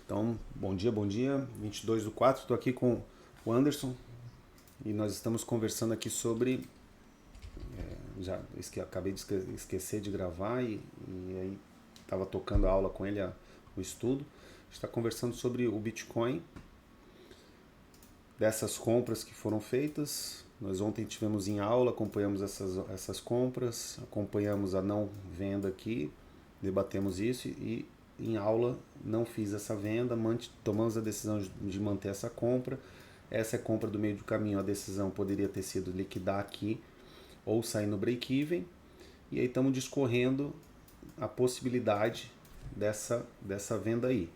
Então, bom dia, 22/4, estou aqui com o Anderson e nós estamos conversando aqui sobre, acabei de esquecer de gravar e aí estava tocando a aula com ele, o estudo. A gente está conversando sobre o Bitcoin, dessas compras que foram feitas. Nós ontem tivemos em aula, acompanhamos essas compras, acompanhamos a não venda aqui, debatemos isso e em aula não fiz essa venda, tomamos a decisão de manter essa compra. Essa é compra do meio do caminho, a decisão poderia ter sido liquidar aqui ou sair no break-even. E aí estamos discorrendo a possibilidade dessa venda aí.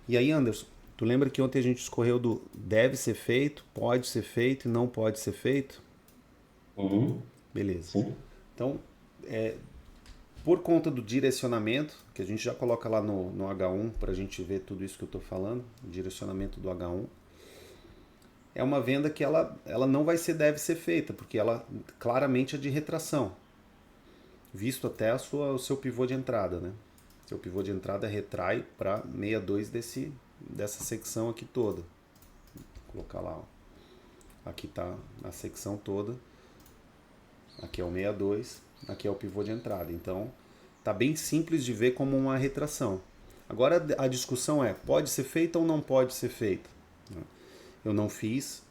E aí, Anderson, tu lembra que ontem a gente discorreu do deve ser feito, pode ser feito e não pode ser feito? Uhum, Beleza. sim. Então, por conta do direcionamento, que a gente já coloca lá no H1 para a gente ver tudo isso que eu estou falando, o direcionamento do H1, é uma venda que ela não vai ser deve ser feita, porque ela claramente é de retração, visto até o seu pivô de entrada, né? Seu pivô de entrada retrai para 62 dessa secção aqui toda. Vou colocar lá, ó. Aqui está a secção toda. Aqui é o 62, aqui é o pivô de entrada. Então, tá bem simples de ver como uma retração. Agora a discussão é, pode ser feita ou não pode ser feita? Eu não fiz,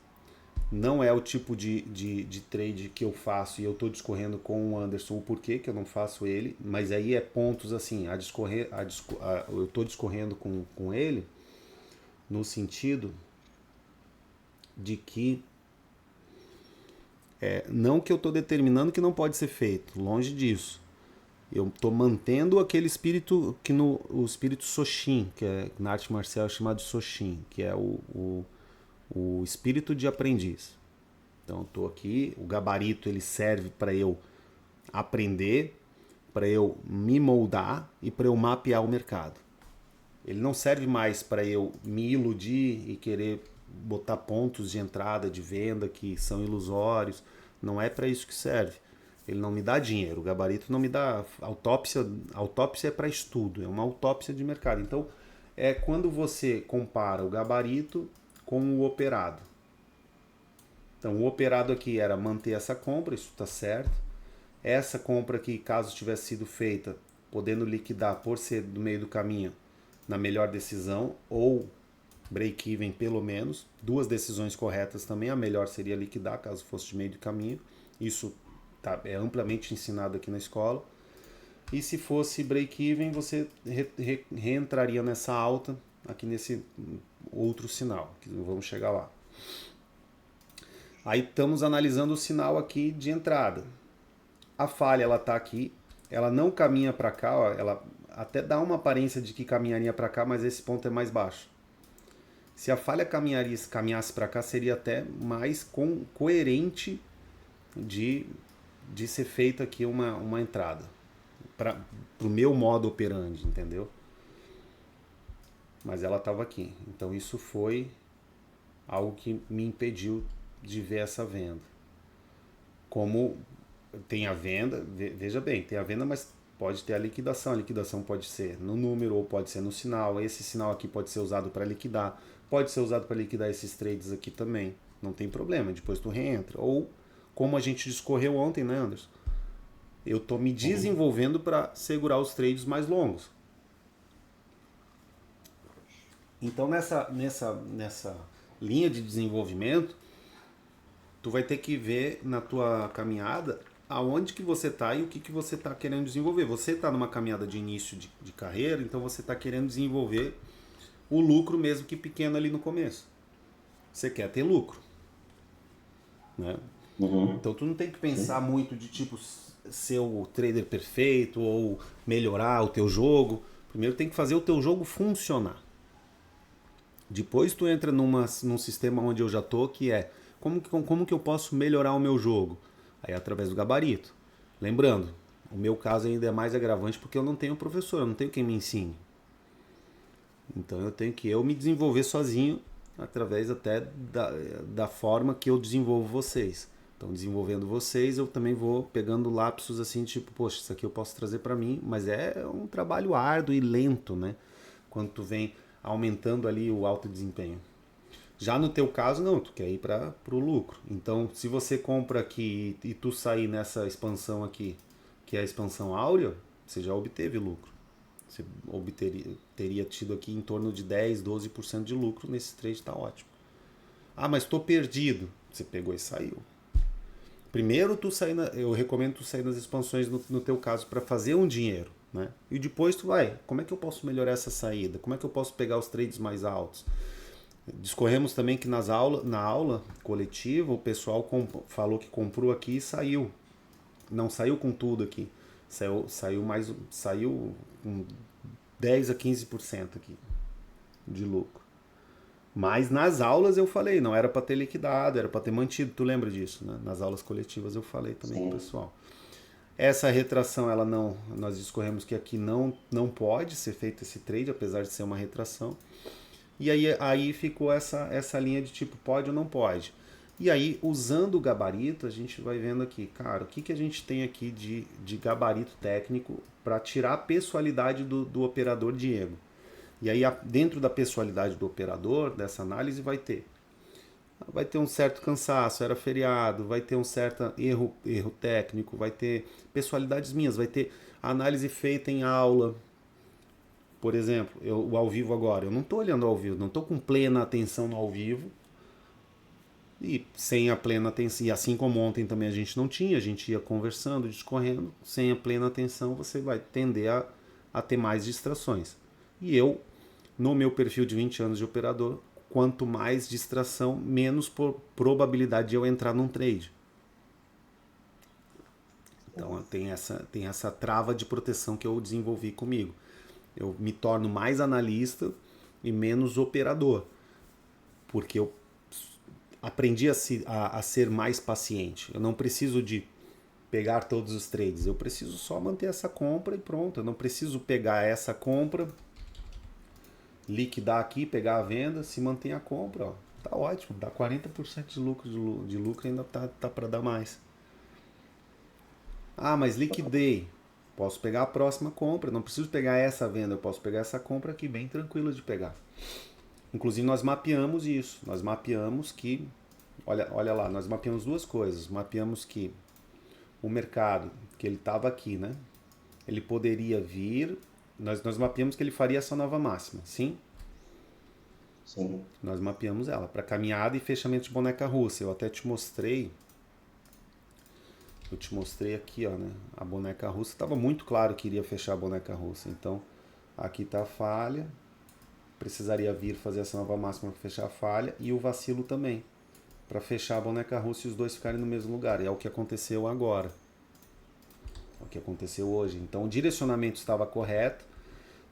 não é o tipo de trade que eu faço e eu estou discorrendo com o Anderson o porquê que eu não faço ele, mas aí é pontos assim, eu estou discorrendo com ele no sentido de que não que eu estou determinando que não pode ser feito, longe disso. Eu estou mantendo aquele espírito o espírito Soshin, que é na arte marcial é chamado de Soshin, que é o espírito de aprendiz. Então estou aqui, o gabarito ele serve para eu aprender, para eu me moldar e para eu mapear o mercado. Ele não serve mais para eu me iludir e querer botar pontos de entrada, de venda que são ilusórios. Não é para isso que serve. Ele não me dá dinheiro, o gabarito não me dá. Autópsia é para estudo, é uma autópsia de mercado. Então, é quando você compara o gabarito com o operado. Então, o operado aqui era manter essa compra, isso está certo. Essa compra aqui, caso tivesse sido feita, podendo liquidar por ser do meio do caminho, na melhor decisão, ou break-even pelo menos. Duas decisões corretas também, a melhor seria liquidar, caso fosse de meio do caminho. Isso é amplamente ensinado aqui na escola. E se fosse break-even, você reentraria nessa alta, aqui nesse outro sinal, que vamos chegar lá. Aí estamos analisando o sinal aqui de entrada. A falha ela está aqui, ela não caminha para cá, ó, ela até dá uma aparência de que caminharia para cá, mas esse ponto é mais baixo. Se a falha caminhasse para cá, seria até mais coerente de, de ser feita aqui uma entrada. Para o meu modo operandi, entendeu? Mas ela estava aqui. Então isso foi algo que me impediu de ver essa venda. Como tem a venda, veja bem, tem a venda, mas pode ter a liquidação. A liquidação pode ser no número ou pode ser no sinal. Esse sinal aqui pode ser usado para liquidar. Pode ser usado para liquidar esses trades aqui também. Não tem problema, depois tu reentra. Ou, como a gente discorreu ontem, né, Anderson? Eu tô me Uhum. desenvolvendo para segurar os trades mais longos. Então, nessa linha de desenvolvimento, tu vai ter que ver na tua caminhada aonde que você está e o que você está querendo desenvolver. Você está numa caminhada de início de carreira, então você está querendo desenvolver o lucro mesmo que pequeno ali no começo. Você quer ter lucro, né? Uhum, Então tu não tem que pensar sim. muito de tipo ser o trader perfeito ou melhorar o teu jogo. Primeiro tem que fazer o teu jogo funcionar. Depois tu entra num sistema onde eu já tô, que é como que eu posso melhorar o meu jogo? Aí através do gabarito. Lembrando, o meu caso ainda é mais agravante porque eu não tenho professor, eu não tenho quem me ensine. Então eu tenho que eu me desenvolver sozinho através até da forma que eu desenvolvo vocês. Então desenvolvendo vocês, eu também vou pegando lapsos assim, tipo, poxa, isso aqui eu posso trazer para mim, mas é um trabalho árduo e lento, né? Quando tu vem aumentando ali o alto desempenho. Já no teu caso, não, tu quer ir para o lucro. Então, se você compra aqui e tu sair nessa expansão aqui, que é a expansão áurea, você já obteve lucro. Você teria tido aqui em torno de 10, 12% de lucro nesse trade, está ótimo. Ah, mas estou perdido. Você pegou e saiu. Primeiro, eu recomendo tu sair nas expansões no teu caso para fazer um dinheiro, né? E depois tu vai, como é que eu posso melhorar essa saída? Como é que eu posso pegar os trades mais altos? Discorremos também que na aula coletiva o pessoal falou que comprou aqui e saiu. Não saiu com tudo aqui. Saiu com 10 a 15% aqui de lucro. Mas nas aulas eu falei, não era para ter liquidado, era para ter mantido. Tu lembra disso, né? Nas aulas coletivas eu falei também com o pessoal. Essa retração, ela não, nós discorremos que aqui não pode ser feito esse trade, apesar de ser uma retração. E aí ficou essa linha de tipo, pode ou não pode. E aí, usando o gabarito, a gente vai vendo aqui, cara, o que a gente tem aqui de gabarito técnico para tirar a pessoalidade do operador Diego. E aí, dentro da pessoalidade do operador, dessa análise, vai ter um certo cansaço, era feriado, vai ter um certo erro técnico, vai ter pessoalidades minhas, vai ter análise feita em aula. Por exemplo, o ao vivo agora, eu não estou olhando ao vivo, não estou com plena atenção no ao vivo. E sem a plena atenção, e assim como ontem também a gente não tinha, a gente ia conversando, discorrendo, sem a plena atenção você vai tender a ter mais distrações. E eu, no meu perfil de 20 anos de operador, quanto mais distração, menos probabilidade de eu entrar num trade. Então tem essa trava de proteção que eu desenvolvi comigo. Eu me torno mais analista e menos operador, porque eu aprendi a ser mais paciente. Eu não preciso de pegar todos os trades, eu preciso só manter essa compra e pronto. Eu não preciso pegar essa compra, liquidar aqui, pegar a venda, se mantém a compra, ó, tá ótimo, dá 40% de lucro, ainda tá para dar mais. Ah, mas liquidei, posso pegar a próxima compra, não preciso pegar essa venda, eu posso pegar essa compra aqui, bem tranquilo de pegar. Inclusive nós mapeamos isso, nós mapeamos que, olha lá, nós mapeamos duas coisas, mapeamos que o mercado, que ele estava aqui, né? Ele poderia vir, nós mapeamos que ele faria essa nova máxima, sim? Sim. Nós mapeamos ela para caminhada e fechamento de boneca russa. Eu até te mostrei, aqui, ó, né? A boneca russa estava muito claro que iria fechar a boneca russa. Então, aqui está a falha, precisaria vir fazer essa nova máxima para fechar a falha e o vacilo também, para fechar a boneca russa e os dois ficarem no mesmo lugar. E é o que aconteceu agora. É o que aconteceu hoje. Então o direcionamento estava correto.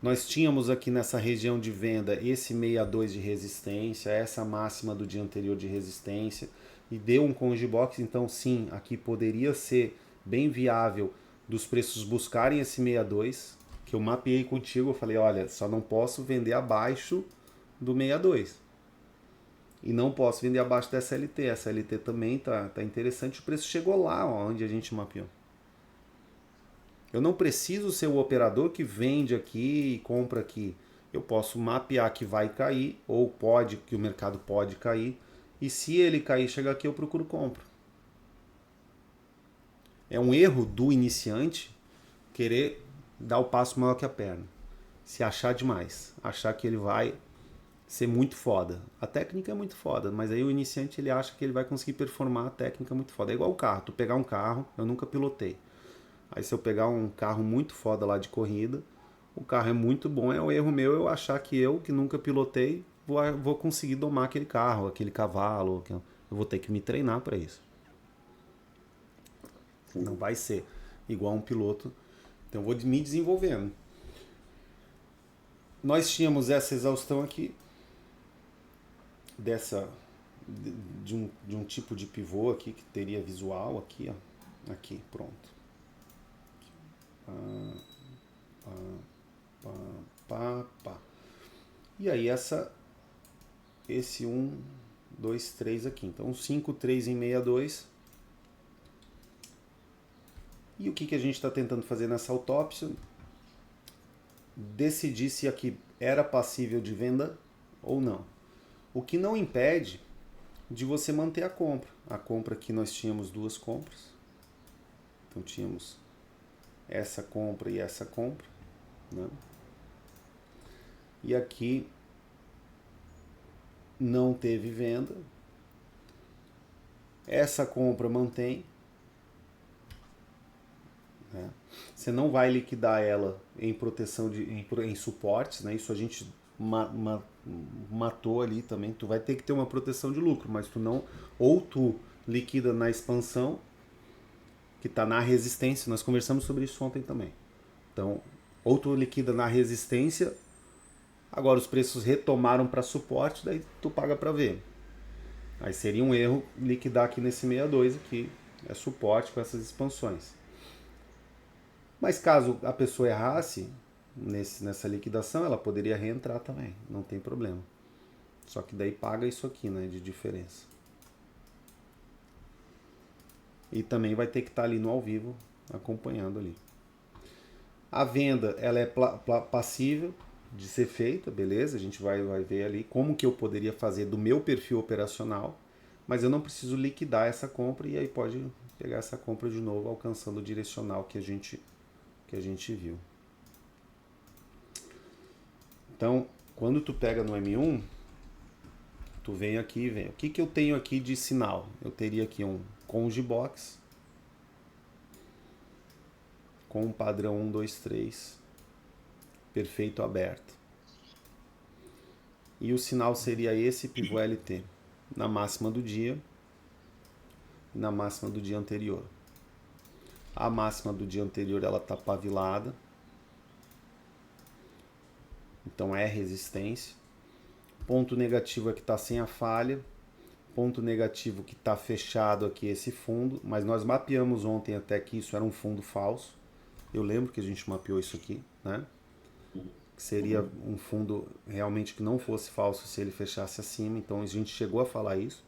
Nós tínhamos aqui nessa região de venda esse 62 de resistência, essa máxima do dia anterior de resistência, e deu um conge box, então sim, aqui poderia ser bem viável dos preços buscarem esse 62, que eu mapeei contigo, eu falei, olha, só não posso vender abaixo do 62. E não posso vender abaixo da SLT. A SLT também tá interessante, o preço chegou lá, ó, onde a gente mapeou. Eu não preciso ser o operador que vende aqui e compra aqui. Eu posso mapear que vai cair, ou que o mercado pode cair, e se ele cair, chegar aqui, eu procuro compra. É um erro do iniciante querer dar o passo maior que a perna. Se achar demais, achar que ele vai ser muito foda. A técnica é muito foda, mas aí o iniciante ele acha que ele vai conseguir performar a técnica muito foda. É igual o carro, tu pegar um carro, eu nunca pilotei. Aí se eu pegar um carro muito foda lá de corrida, o carro é muito bom, é o erro meu eu achar que eu, que nunca pilotei, vou conseguir domar aquele carro, aquele cavalo. Eu vou ter que me treinar para isso. Não vai ser igual um piloto. Então eu vou me desenvolvendo. Nós tínhamos essa exaustão aqui, de um tipo de pivô aqui, que teria visual aqui, ó. Aqui, pronto. Pá, pá, pá, pá. E aí esse 1, 2, 3 aqui. Então 5, 3 em 62. E o que a gente está tentando fazer nessa autópsia? Decidir se aqui era passível de venda ou não. O que não impede de você manter a compra. A compra aqui nós tínhamos duas compras. Então tínhamos essa compra e essa compra, né? E aqui não teve venda. Essa compra mantém, né? Você não vai liquidar ela em proteção em suportes, né? Isso a gente matou ali também. Tu vai ter que ter uma proteção de lucro, mas tu não, ou tu liquida na expansão, que está na resistência. Nós conversamos sobre isso ontem também. Então, ou tu liquida na resistência, agora os preços retomaram para suporte, daí tu paga para ver. Aí seria um erro liquidar aqui nesse 62 aqui, é suporte com essas expansões. Mas caso a pessoa errasse nessa liquidação, ela poderia reentrar também, não tem problema. Só que daí paga isso aqui, né, de diferença. E também vai ter que estar ali no ao vivo, acompanhando ali. A venda, ela é passível de ser feita, beleza? A gente vai ver ali como que eu poderia fazer do meu perfil operacional, mas eu não preciso liquidar essa compra e aí pode pegar essa compra de novo, alcançando o direcional que a gente viu. Então, quando tu pega no M1, tu vem aqui e vem. O que eu tenho aqui de sinal? Eu teria aqui um Conge Box com um padrão 1, 2, 3 perfeito aberto. E o sinal seria esse pivô LT na máxima do dia e na máxima do dia anterior. A máxima do dia anterior ela está pavilada, então é resistência. Ponto negativo é que está sem a falha. Ponto negativo que está fechado aqui esse fundo, mas nós mapeamos ontem até que isso era um fundo falso. Eu lembro que a gente mapeou isso aqui, né? Que seria um fundo realmente que não fosse falso se ele fechasse acima, então a gente chegou a falar isso.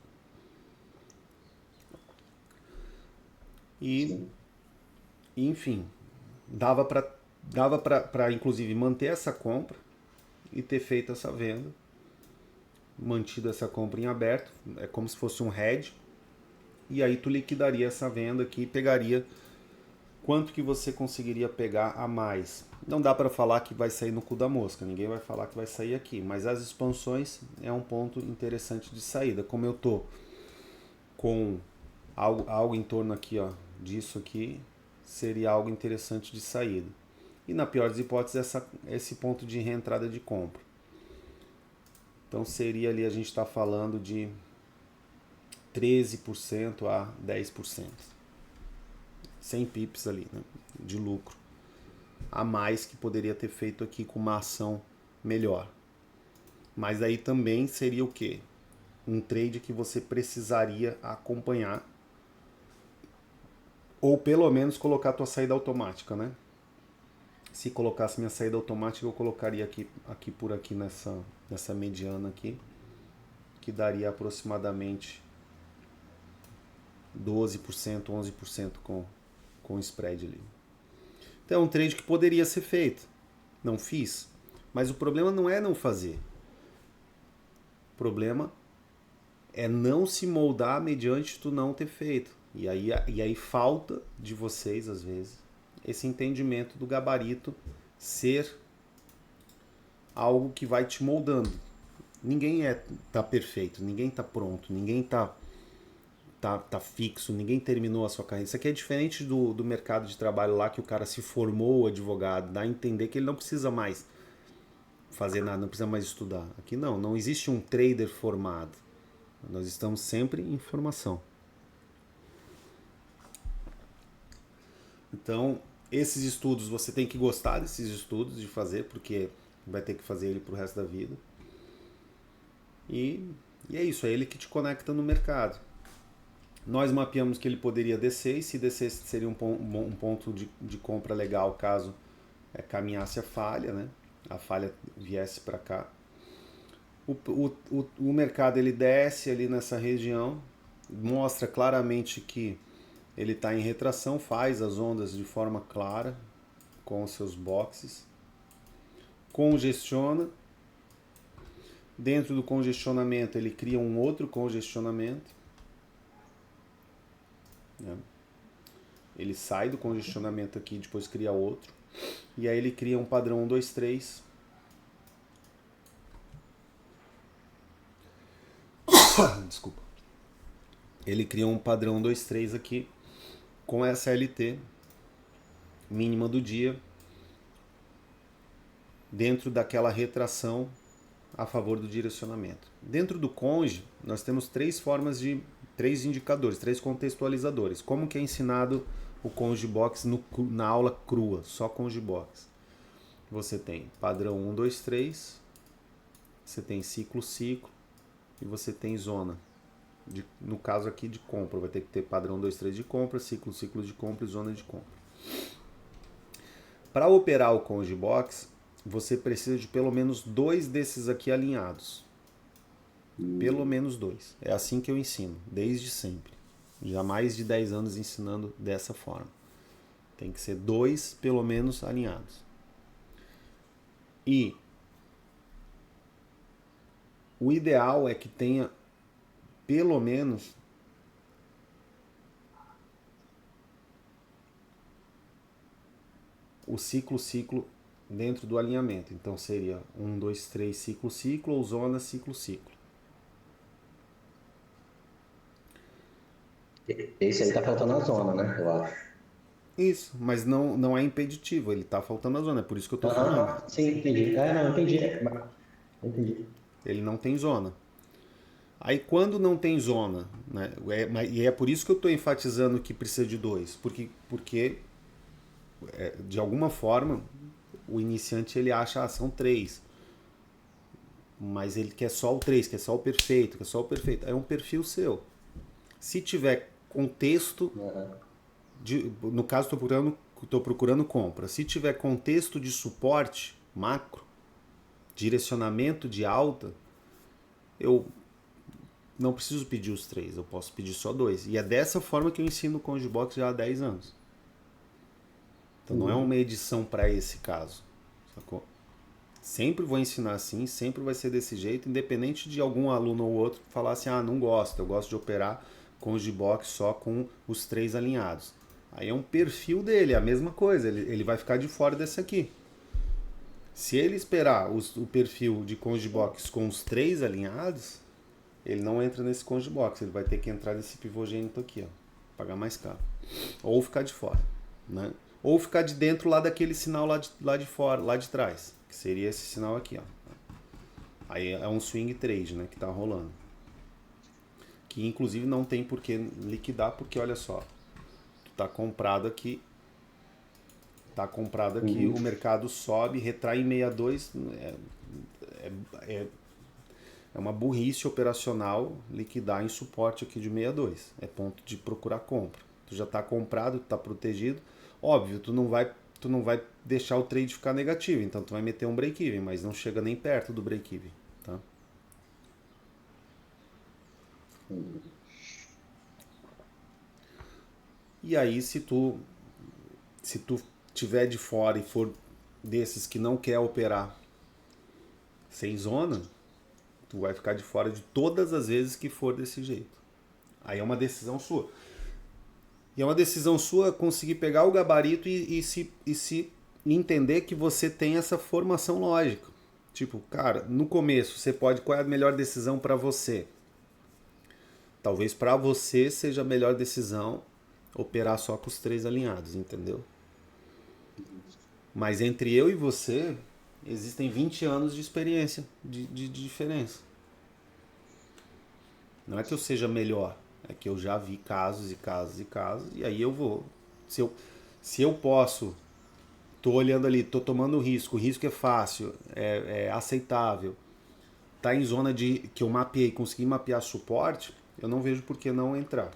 E, enfim, dava para inclusive manter essa compra e ter feito essa venda, mantido essa compra em aberto, é como se fosse um hedge, e aí tu liquidaria essa venda aqui e pegaria quanto que você conseguiria pegar a mais. Não dá para falar que vai sair no cu da mosca, ninguém vai falar que vai sair aqui, mas as expansões é um ponto interessante de saída. Como eu tô com algo em torno aqui, ó, disso aqui, seria algo interessante de saída. E na pior das hipóteses, esse ponto de reentrada de compra. Então seria ali, a gente está falando de 13% a 10%. 100 pips ali, né, de lucro. A mais que poderia ter feito aqui com uma ação melhor. Mas aí também seria o quê? Um trade que você precisaria acompanhar. Ou pelo menos colocar a tua saída automática, né? Se colocasse minha saída automática, eu colocaria aqui por aqui nessa mediana aqui, que daria aproximadamente 12%, 11% com spread ali. Então é um trade que poderia ser feito. Não fiz. Mas o problema não é não fazer. O problema é não se moldar mediante tu não ter feito. E aí falta de vocês, às vezes, esse entendimento do gabarito ser algo que vai te moldando. Ninguém tá perfeito, ninguém tá pronto, ninguém tá fixo, ninguém terminou a sua carreira. Isso aqui é diferente do mercado de trabalho lá, que o cara se formou advogado, dá a entender que ele não precisa mais fazer nada, não precisa mais estudar. Aqui não existe um trader formado. Nós estamos sempre em formação. Então, esses estudos, você tem que gostar desses estudos, de fazer, porque vai ter que fazer ele pro resto da vida. E é isso, é ele que te conecta no mercado. Nós mapeamos que ele poderia descer, e se descesse seria um ponto de compra legal caso caminhasse a falha, né? A falha viesse para cá. O mercado ele desce ali nessa região, mostra claramente que ele está em retração, faz as ondas de forma clara com os seus boxes, congestiona Dentro do congestionamento, ele cria um outro congestionamento. Né? Ele sai do congestionamento aqui, depois cria outro. E aí ele cria um padrão 1, 2, 3. Desculpa. Ele cria um padrão 1, 2, 3 aqui com essa LT mínima do dia dentro daquela retração a favor do direcionamento. Dentro do conge, nós temos três indicadores, três contextualizadores. Como que é ensinado o conge box na aula crua, só conge box? Você tem padrão 1, 2, 3, você tem ciclo, e você tem zona. No caso aqui de compra, vai ter que ter padrão 2, 3 de compra, ciclo de compra e zona de compra. Para operar o conge box, você precisa de pelo menos 2 desses aqui alinhados. Pelo menos 2. É assim que eu ensino, desde sempre. Já há mais de 10 anos ensinando dessa forma. Tem que ser 2 pelo menos alinhados. E o ideal é que tenha pelo menos o ciclo dentro do alinhamento. Então seria 1, 2, 3, ciclo ou zona, ciclo. Esse aí tá faltando a zona, né? Eu acho. Isso, mas não é impeditivo, ele tá faltando a zona, é por isso que eu tô falando. Sim, entendi. Não, entendi. Entendi. Ele não tem zona. Aí quando não tem zona, né, e é por isso que eu estou enfatizando que precisa de 2, porque de alguma forma o iniciante ele acha são 3, mas ele quer só o 3, quer só o perfeito, É um perfil seu. Se tiver contexto, no caso estou procurando compra, se tiver contexto de suporte macro, direcionamento de alta, eu não preciso pedir os 3, eu posso pedir só 2. E é dessa forma que eu ensino o Conge Box já há 10 anos. Então não é uma edição para esse caso, sacou? Sempre vou ensinar assim, sempre vai ser desse jeito, independente de algum aluno ou outro falar assim, não gosto, eu gosto de operar Conge Box só com os 3 alinhados. Aí é um perfil dele, é a mesma coisa, ele vai ficar de fora desse aqui. Se ele esperar o perfil de Conge Box com os 3 alinhados, ele não entra nesse Conge Box, ele vai ter que entrar nesse pivogênito aqui, ó, pagar mais caro. Ou ficar de fora, né? Ou ficar de dentro lá daquele sinal lá de fora, lá de trás, que seria esse sinal aqui, ó. Aí é um swing trade, né, que tá rolando. Que inclusive não tem por que liquidar, porque olha só, tá comprado aqui, o mercado sobe, retrai em 62, é uma burrice operacional liquidar em suporte aqui de 62. É ponto de procurar compra. Tu já está comprado, tu está protegido. Óbvio, tu não vai deixar o trade ficar negativo, então tu vai meter um break-even, mas não chega nem perto do break-even. Tá? E aí, se tu tiver de fora e for desses que não quer operar sem zona, tu vai ficar de fora de todas as vezes que for desse jeito. Aí é uma decisão sua. E é uma decisão sua conseguir pegar o gabarito e se entender que você tem essa formação lógica. Tipo, cara, no começo você pode... Qual é a melhor decisão para você? Talvez para você seja a melhor decisão operar só com os 3 alinhados, entendeu? Mas entre eu e você, existem 20 anos de experiência, de diferença. Não é que eu seja melhor, é que eu já vi casos e casos e casos, e aí eu vou. Se eu posso, tô olhando ali, tô tomando risco, o risco é fácil, é aceitável, tá em zona de que eu mapeei, consegui mapear suporte, eu não vejo por que não entrar.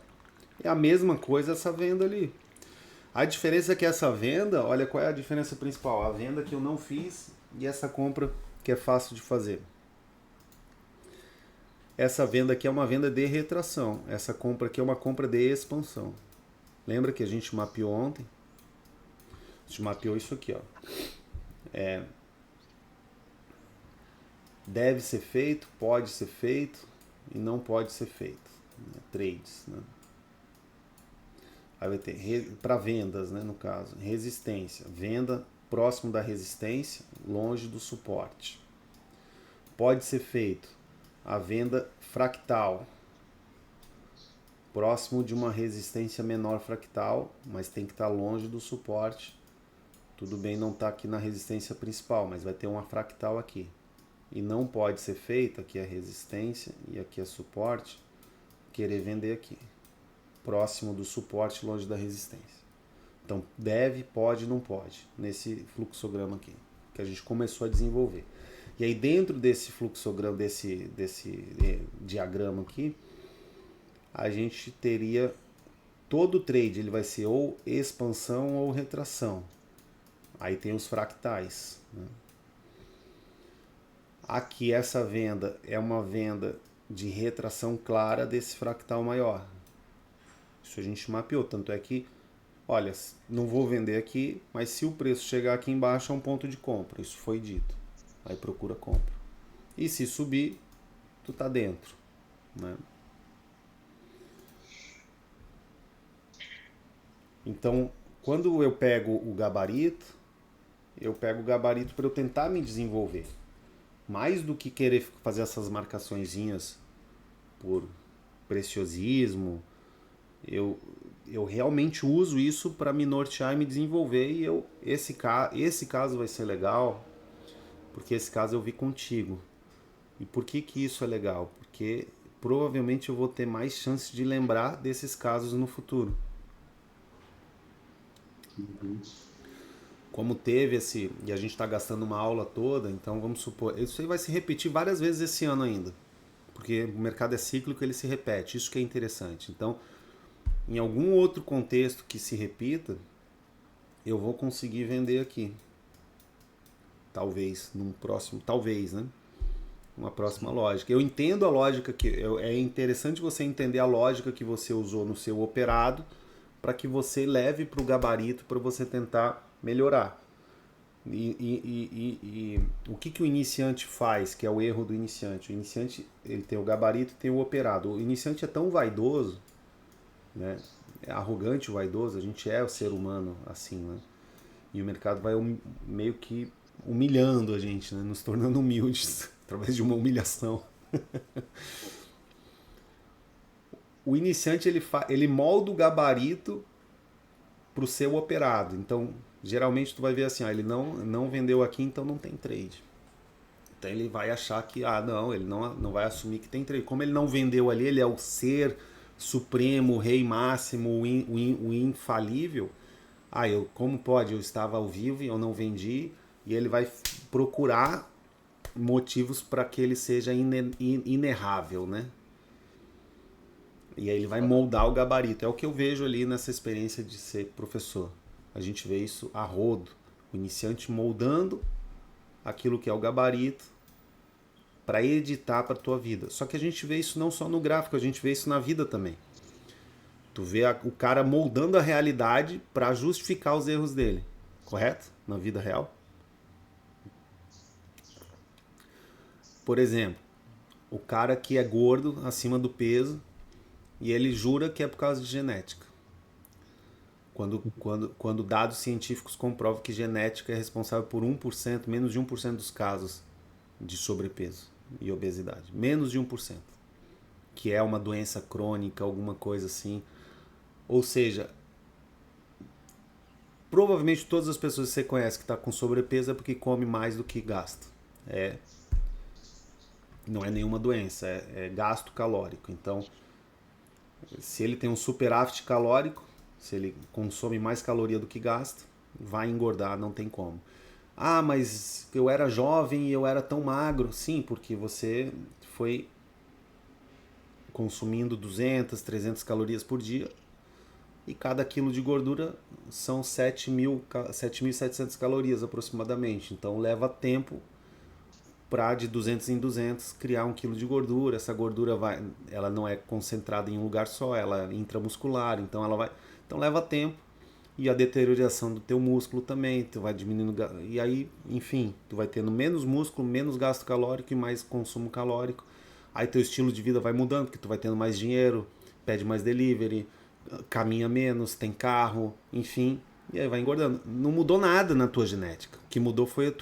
É a mesma coisa essa venda ali. A diferença é que essa venda, olha qual é a diferença principal, a venda que eu não fiz e essa compra que é fácil de fazer. Essa venda aqui é uma venda de retração, essa compra aqui é uma compra de expansão. Lembra que a gente mapeou ontem? A gente mapeou isso aqui, ó. Deve ser feito, pode ser feito e não pode ser feito. Né? Trades. Né? Aí vai ter para vendas, né, no caso, resistência. Venda próximo da resistência, longe do suporte. Pode ser feito a venda fractal, próximo de uma resistência menor fractal, mas tem que estar longe do suporte. Tudo bem não estar aqui na resistência principal, mas vai ter uma fractal aqui. E não pode ser feito, aqui é resistência e aqui é suporte, querer vender aqui. Próximo do suporte, longe da resistência. Então, deve, pode, não pode. Nesse fluxograma aqui, que a gente começou a desenvolver. E aí, dentro desse fluxograma, desse diagrama aqui, a gente teria todo o trade, ele vai ser ou expansão ou retração. Aí tem os fractais. Né? Aqui essa venda é uma venda de retração clara desse fractal maior. Isso a gente mapeou, tanto é que, olha, não vou vender aqui, mas se o preço chegar aqui embaixo é um ponto de compra, isso foi dito. Aí procura compra. E se subir, tu tá dentro. Né? Então, quando eu pego o gabarito para eu tentar me desenvolver. Mais do que querer fazer essas marcaçõezinhas por preciosismo, eu realmente uso isso para me nortear e me desenvolver. E esse caso vai ser legal, porque esse caso eu vi contigo. E por que isso é legal? Porque provavelmente eu vou ter mais chance de lembrar desses casos no futuro. Como teve e a gente está gastando uma aula toda, então vamos supor, isso aí vai se repetir várias vezes esse ano ainda, porque o mercado é cíclico, ele se repete, isso que é interessante. Então, em algum outro contexto que se repita, eu vou conseguir vender aqui. Talvez, né? Uma próxima lógica. Eu entendo a lógica é interessante você entender a lógica que você usou no seu operado para que você leve para o gabarito para você tentar melhorar. E o que o iniciante faz, que é o erro do iniciante? O iniciante, ele tem o gabarito e tem o operado. O iniciante é tão vaidoso, né? É arrogante, vaidoso, a gente é o ser humano assim, né? E o mercado vai meio que humilhando a gente, né? Nos tornando humildes através de uma humilhação. O iniciante ele molda o gabarito para o seu operado. Então, geralmente tu vai ver assim, ele não vendeu aqui, então não tem trade. Então ele vai achar que, ele não vai assumir que tem trade. Como ele não vendeu ali, ele é o ser supremo, o rei máximo, o infalível. Como pode? Eu estava ao vivo e eu não vendi. E ele vai procurar motivos para que ele seja inerrável, né? E aí ele vai moldar o gabarito. É o que eu vejo ali nessa experiência de ser professor. A gente vê isso a rodo. O iniciante moldando aquilo que é o gabarito para editar para a tua vida. Só que a gente vê isso não só no gráfico, a gente vê isso na vida também. Tu vê o cara moldando a realidade para justificar os erros dele. Correto? Na vida real. Por exemplo, o cara que é gordo, acima do peso, e ele jura que é por causa de genética. Quando dados científicos comprovam que genética é responsável por 1%, menos de 1% dos casos de sobrepeso e obesidade. Menos de 1%. Que é uma doença crônica, alguma coisa assim. Ou seja, provavelmente todas as pessoas que você conhece que estão com sobrepeso é porque come mais do que gasta. Não é nenhuma doença, é gasto calórico. Então, se ele tem um superávit calórico, se ele consome mais caloria do que gasta, vai engordar, não tem como. Mas eu era jovem e eu era tão magro. Sim, porque você foi consumindo 200, 300 calorias por dia e cada quilo de gordura são 7.700 calorias aproximadamente. Então leva tempo para de 200 em 200 criar 1 quilo de gordura. Essa gordura ela não é concentrada em um lugar só, ela é intramuscular, então ela vai... Então leva tempo E a deterioração do teu músculo também, tu vai diminuindo, e aí, enfim, tu vai tendo menos músculo, menos gasto calórico e mais consumo calórico. Aí teu estilo de vida vai mudando, porque tu vai tendo mais dinheiro, pede mais delivery, caminha menos, tem carro, enfim, e aí vai engordando. Não mudou nada na tua genética. O que mudou foi o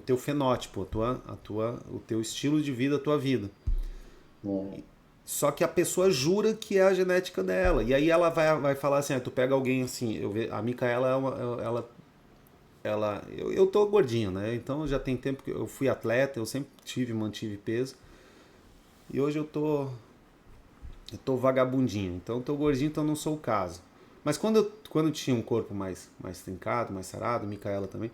teu fenótipo, o teu estilo de vida, a tua vida. Só que a pessoa jura que é a genética dela. E aí ela vai falar assim, tu pega alguém assim, a Micaela eu tô gordinho, né? Então já tem tempo que eu fui atleta, eu sempre mantive peso. E hoje eu tô vagabundinho. Então eu tô gordinho, então não sou o caso. Mas quando eu tinha um corpo mais trincado, mais sarado, a Micaela também.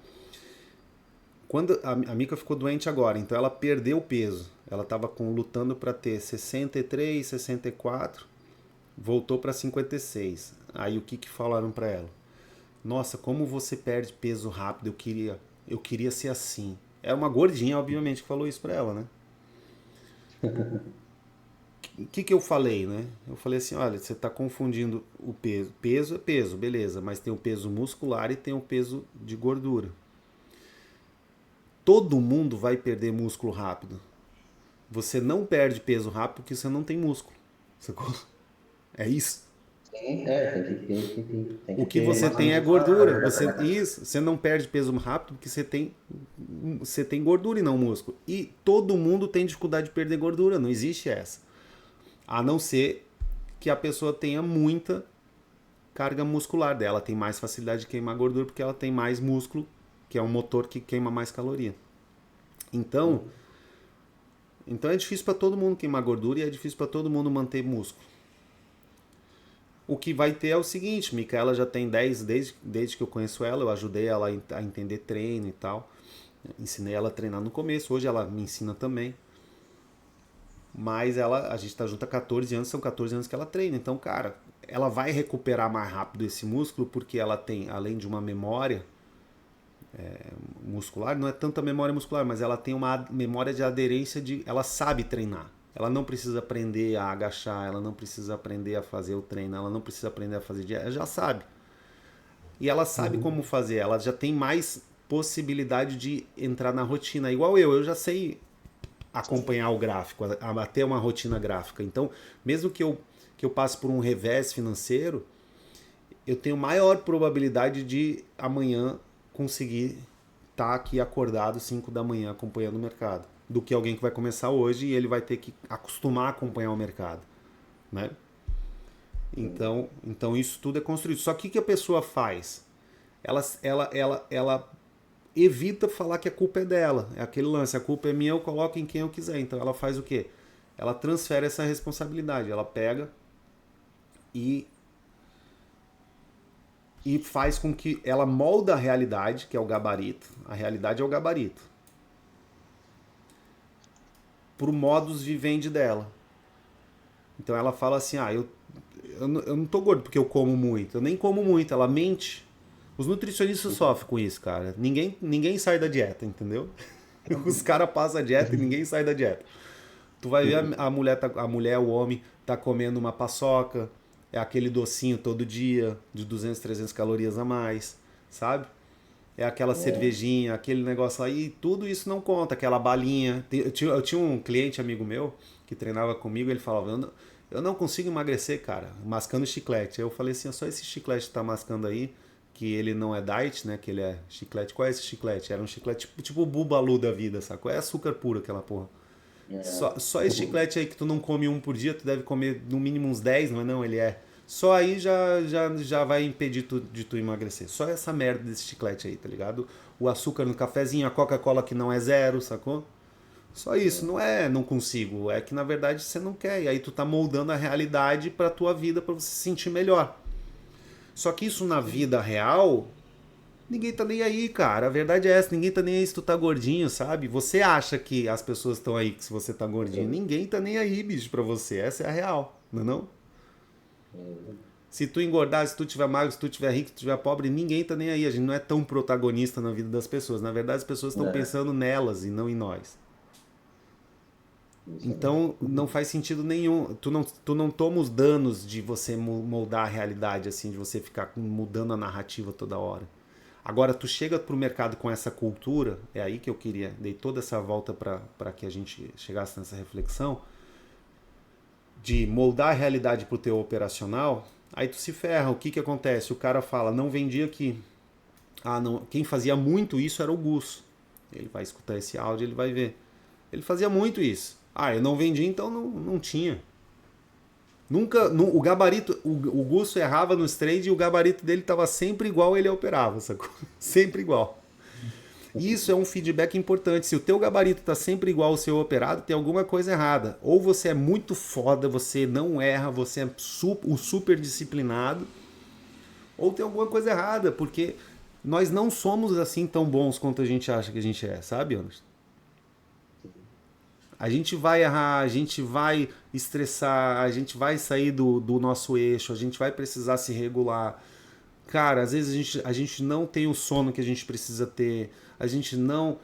Quando a Mica ficou doente agora, então ela perdeu peso. Ela estava lutando para ter 63, 64, voltou para 56. Aí o que falaram para ela? Nossa, como você perde peso rápido, eu queria ser assim. É uma gordinha, obviamente, que falou isso para ela, né? O que eu falei, né? Eu falei assim, olha, você está confundindo o peso. Peso é peso, beleza, mas tem o peso muscular e tem o peso de gordura. Todo mundo vai perder músculo rápido. Você não perde peso rápido porque você não tem músculo. É isso. Sim, tem O que que ter você massa tem é muscular gordura. para trabalhar. Você não perde peso rápido porque você tem gordura e não músculo. E todo mundo tem dificuldade de perder gordura, não existe essa. A não ser que a pessoa tenha muita carga muscular dela, tem mais facilidade de queimar gordura porque ela tem mais músculo, que é um motor que queima mais caloria. Então é difícil para todo mundo queimar gordura e é difícil para todo mundo manter músculo. O que vai ter é o seguinte, Micaela já tem 10, desde que eu conheço ela, eu ajudei ela a entender treino e tal. Ensinei ela a treinar no começo, hoje ela me ensina também. Mas a gente tá junto há 14 anos, são 14 anos que ela treina. Então, cara, ela vai recuperar mais rápido esse músculo porque ela tem, além de uma memória muscular, não é tanta memória muscular, mas ela tem uma memória de aderência ela sabe treinar. Ela não precisa aprender a agachar, ela não precisa aprender a fazer o treino, ela não precisa aprender a fazer dieta, ela já sabe. E ela sabe como fazer, ela já tem mais possibilidade de entrar na rotina. Igual eu já sei acompanhar o gráfico, a ter uma rotina gráfica. Então, mesmo que eu passe por um revés financeiro, eu tenho maior probabilidade de amanhã conseguir estar aqui acordado 5 da manhã acompanhando o mercado, do que alguém que vai começar hoje e ele vai ter que acostumar a acompanhar o mercado, né? Então isso tudo é construído. Só que o que a pessoa faz? Ela evita falar que a culpa é dela. É aquele lance, a culpa é minha, eu coloco em quem eu quiser. Então ela faz o quê? Ela transfere essa responsabilidade. Ela pega e faz com que ela molda a realidade, que é o gabarito. A realidade é o gabarito. Pro modus vivendi dela. Então ela fala assim, eu não tô gordo porque eu como muito. Eu nem como muito, ela mente. Os nutricionistas sofrem com isso, cara. Ninguém sai da dieta, entendeu? Os caras passam a dieta e ninguém sai da dieta. Tu vai ver a mulher, o homem, tá comendo uma paçoca, é aquele docinho todo dia, de 200, 300 calorias a mais, sabe? É aquela cervejinha, aquele negócio aí, tudo isso não conta, aquela balinha. Eu tinha um cliente amigo meu que treinava comigo, ele falava, eu não consigo emagrecer, cara, mascando chiclete. Aí eu falei assim, só esse chiclete que tá mascando aí, que ele não é diet, né, que ele é chiclete. Qual é esse chiclete? Era um chiclete tipo o Bubalu da vida, sacou? É açúcar puro aquela porra. Só esse chiclete aí que tu não come um por dia, tu deve comer no mínimo uns 10, não é não? Ele é. Só aí já vai impedir de tu emagrecer. Só essa merda desse chiclete aí, tá ligado? O açúcar no cafezinho, a Coca-Cola que não é zero, sacou? Só isso, não é não consigo, é que na verdade você não quer. E aí tu tá moldando a realidade pra tua vida pra você se sentir melhor. Só que isso na vida real, ninguém tá nem aí, cara. A verdade é essa, ninguém tá nem aí se tu tá gordinho, sabe? Você acha que as pessoas estão aí se você tá gordinho. Ninguém tá nem aí, bicho, pra você. Essa é a real, não é não? Se tu engordar, se tu tiver magro, se tu tiver rico, se tu tiver pobre, ninguém tá nem aí. A gente não é tão protagonista na vida das pessoas. Na verdade, as pessoas estão pensando nelas e não em nós. Então não faz sentido nenhum. Tu não toma os danos de você moldar a realidade, assim, de você ficar mudando a narrativa toda hora. Agora, tu chega pro mercado com essa cultura, é aí que eu queria, dei toda essa volta para que a gente chegasse nessa reflexão, de moldar a realidade pro teu operacional, aí tu se ferra. O que que acontece? O cara fala, não vendi aqui. Ah, não. Quem fazia muito isso era o Gus. Ele vai escutar esse áudio, ele vai ver. Ele fazia muito isso. Ah, eu não vendi, então não tinha. Nunca, o gabarito, o Gusso errava nos trades e o gabarito dele estava sempre igual ele operava, sacou? Sempre igual. Isso é um feedback importante. Se o teu gabarito está sempre igual ao seu operado, tem alguma coisa errada. Ou você é muito foda, você não erra, você é o super disciplinado, ou tem alguma coisa errada, porque nós não somos assim tão bons quanto a gente acha que a gente é, sabe, Anderson? A gente vai errar, a gente vai estressar, a gente vai sair do nosso eixo, a gente vai precisar se regular. Cara, às vezes a gente não tem o sono que a gente precisa ter, a gente não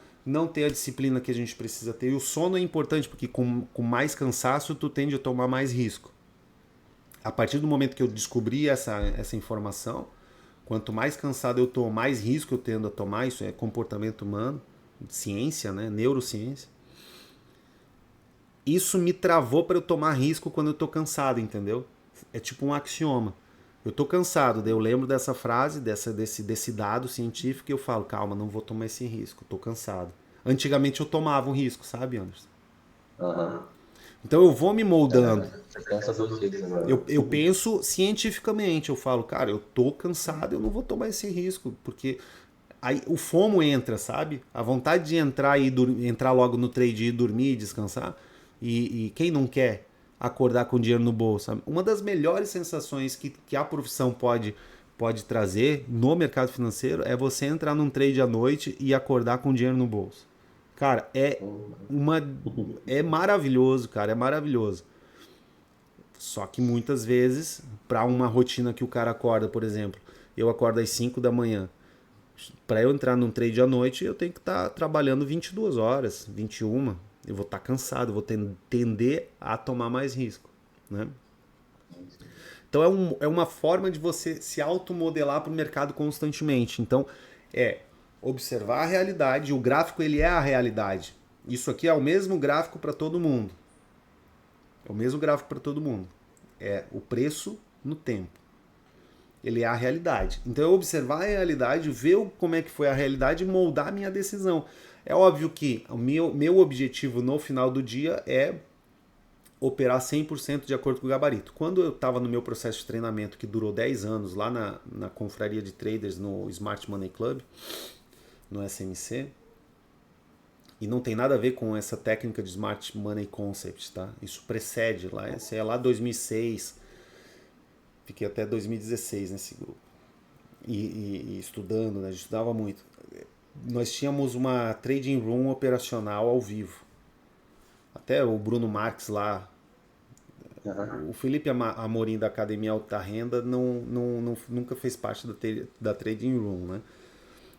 tem a disciplina que a gente precisa ter. E o sono é importante porque com mais cansaço tu tende a tomar mais risco. A partir do momento que eu descobri essa informação, quanto mais cansado eu tô, mais risco eu tendo a tomar. Isso é comportamento humano, ciência, né? Neurociência. Isso me travou para eu tomar risco quando eu tô cansado, entendeu? É tipo um axioma. Eu tô cansado, daí eu lembro dessa frase, desse dado científico e eu falo, calma, não vou tomar esse risco, tô cansado. Antigamente eu tomava um risco, sabe, Anderson? Aham. Então eu vou me moldando. Você pensa duas vezes agora. Eu penso cientificamente, eu falo, cara, eu tô cansado, eu não vou tomar esse risco, porque aí o FOMO entra, sabe? A vontade de entrar e entrar logo no trade e dormir e descansar. E quem não quer acordar com dinheiro no bolso? Sabe? Uma das melhores sensações que a profissão pode trazer no mercado financeiro é você entrar num trade à noite e acordar com dinheiro no bolso. Cara, uma é maravilhoso, cara, é maravilhoso. Só que muitas vezes, para uma rotina que o cara acorda, por exemplo, eu acordo às 5 da manhã. Para eu entrar num trade à noite, eu tenho que estar trabalhando 22 horas, 21. Eu vou estar cansado, vou tender a tomar mais risco, né? Então é uma forma de você se automodelar para o mercado constantemente. Então é observar a realidade. O gráfico ele é a realidade. Isso aqui é o mesmo gráfico para todo mundo. É o mesmo gráfico para todo mundo. É o preço no tempo. Ele é a realidade. Então eu observar a realidade, ver como é que foi a realidade e moldar a minha decisão. É óbvio que o meu objetivo no final do dia é operar 100% de acordo com o gabarito. Quando eu estava no meu processo de treinamento, que durou 10 anos, lá na confraria de traders no Smart Money Club, no SMC, e não tem nada a ver com essa técnica de Smart Money Concept, tá? Isso precede lá, esse é lá 2006, fiquei até 2016 nesse grupo. E estudando, né? A gente estudava muito. Nós tínhamos uma trading room operacional ao vivo. Até o Bruno Marques lá, o Felipe Amorim da Academia Alta Renda nunca fez parte da trading room, né?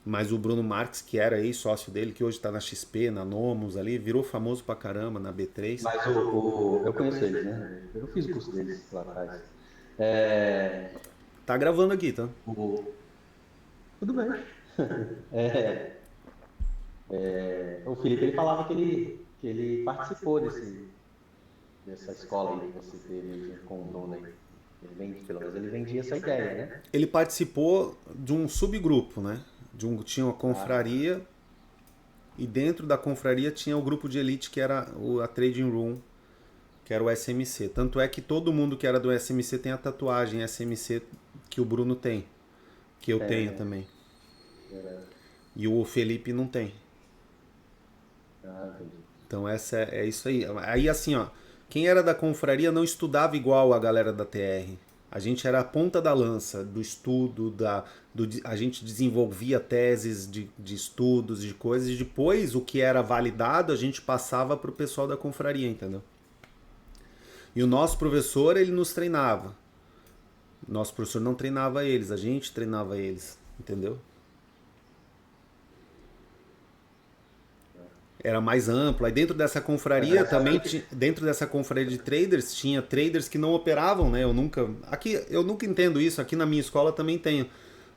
Mas o Bruno Marques, que era aí sócio dele, que hoje está na XP, na Nomos ali, virou famoso pra caramba na B3. Mas eu conheço eles, né? Eu fiz o curso deles lá atrás. É, Tá gravando aqui, tá? tudo bem. O Felipe ele falava que ele participou dessa escola aí que você teve junto com o Bruno aí. Pelo menos ele vendia essa ideia, né? Ele participou de um subgrupo, né? Tinha uma confraria e dentro da confraria tinha o grupo de elite que era a Trading Room, que era o SMC. Tanto é que todo mundo que era do SMC tem a tatuagem SMC que o Bruno tem, que eu tenho também. E o Felipe não tem. Entendi. Então é isso aí. Aí assim, ó, quem era da confraria não estudava igual a galera da TR. A gente era a ponta da lança do estudo, a gente desenvolvia teses de estudos, de coisas, e depois o que era validado a gente passava para o pessoal da confraria, entendeu? E o nosso professor, ele nos treinava. Nosso professor não treinava eles, a gente treinava eles, entendeu? Era mais amplo. Aí dentro dessa confraria também, dentro dessa confraria de traders, tinha traders que não operavam, né? Eu nunca entendo isso. Aqui na minha escola também tenho.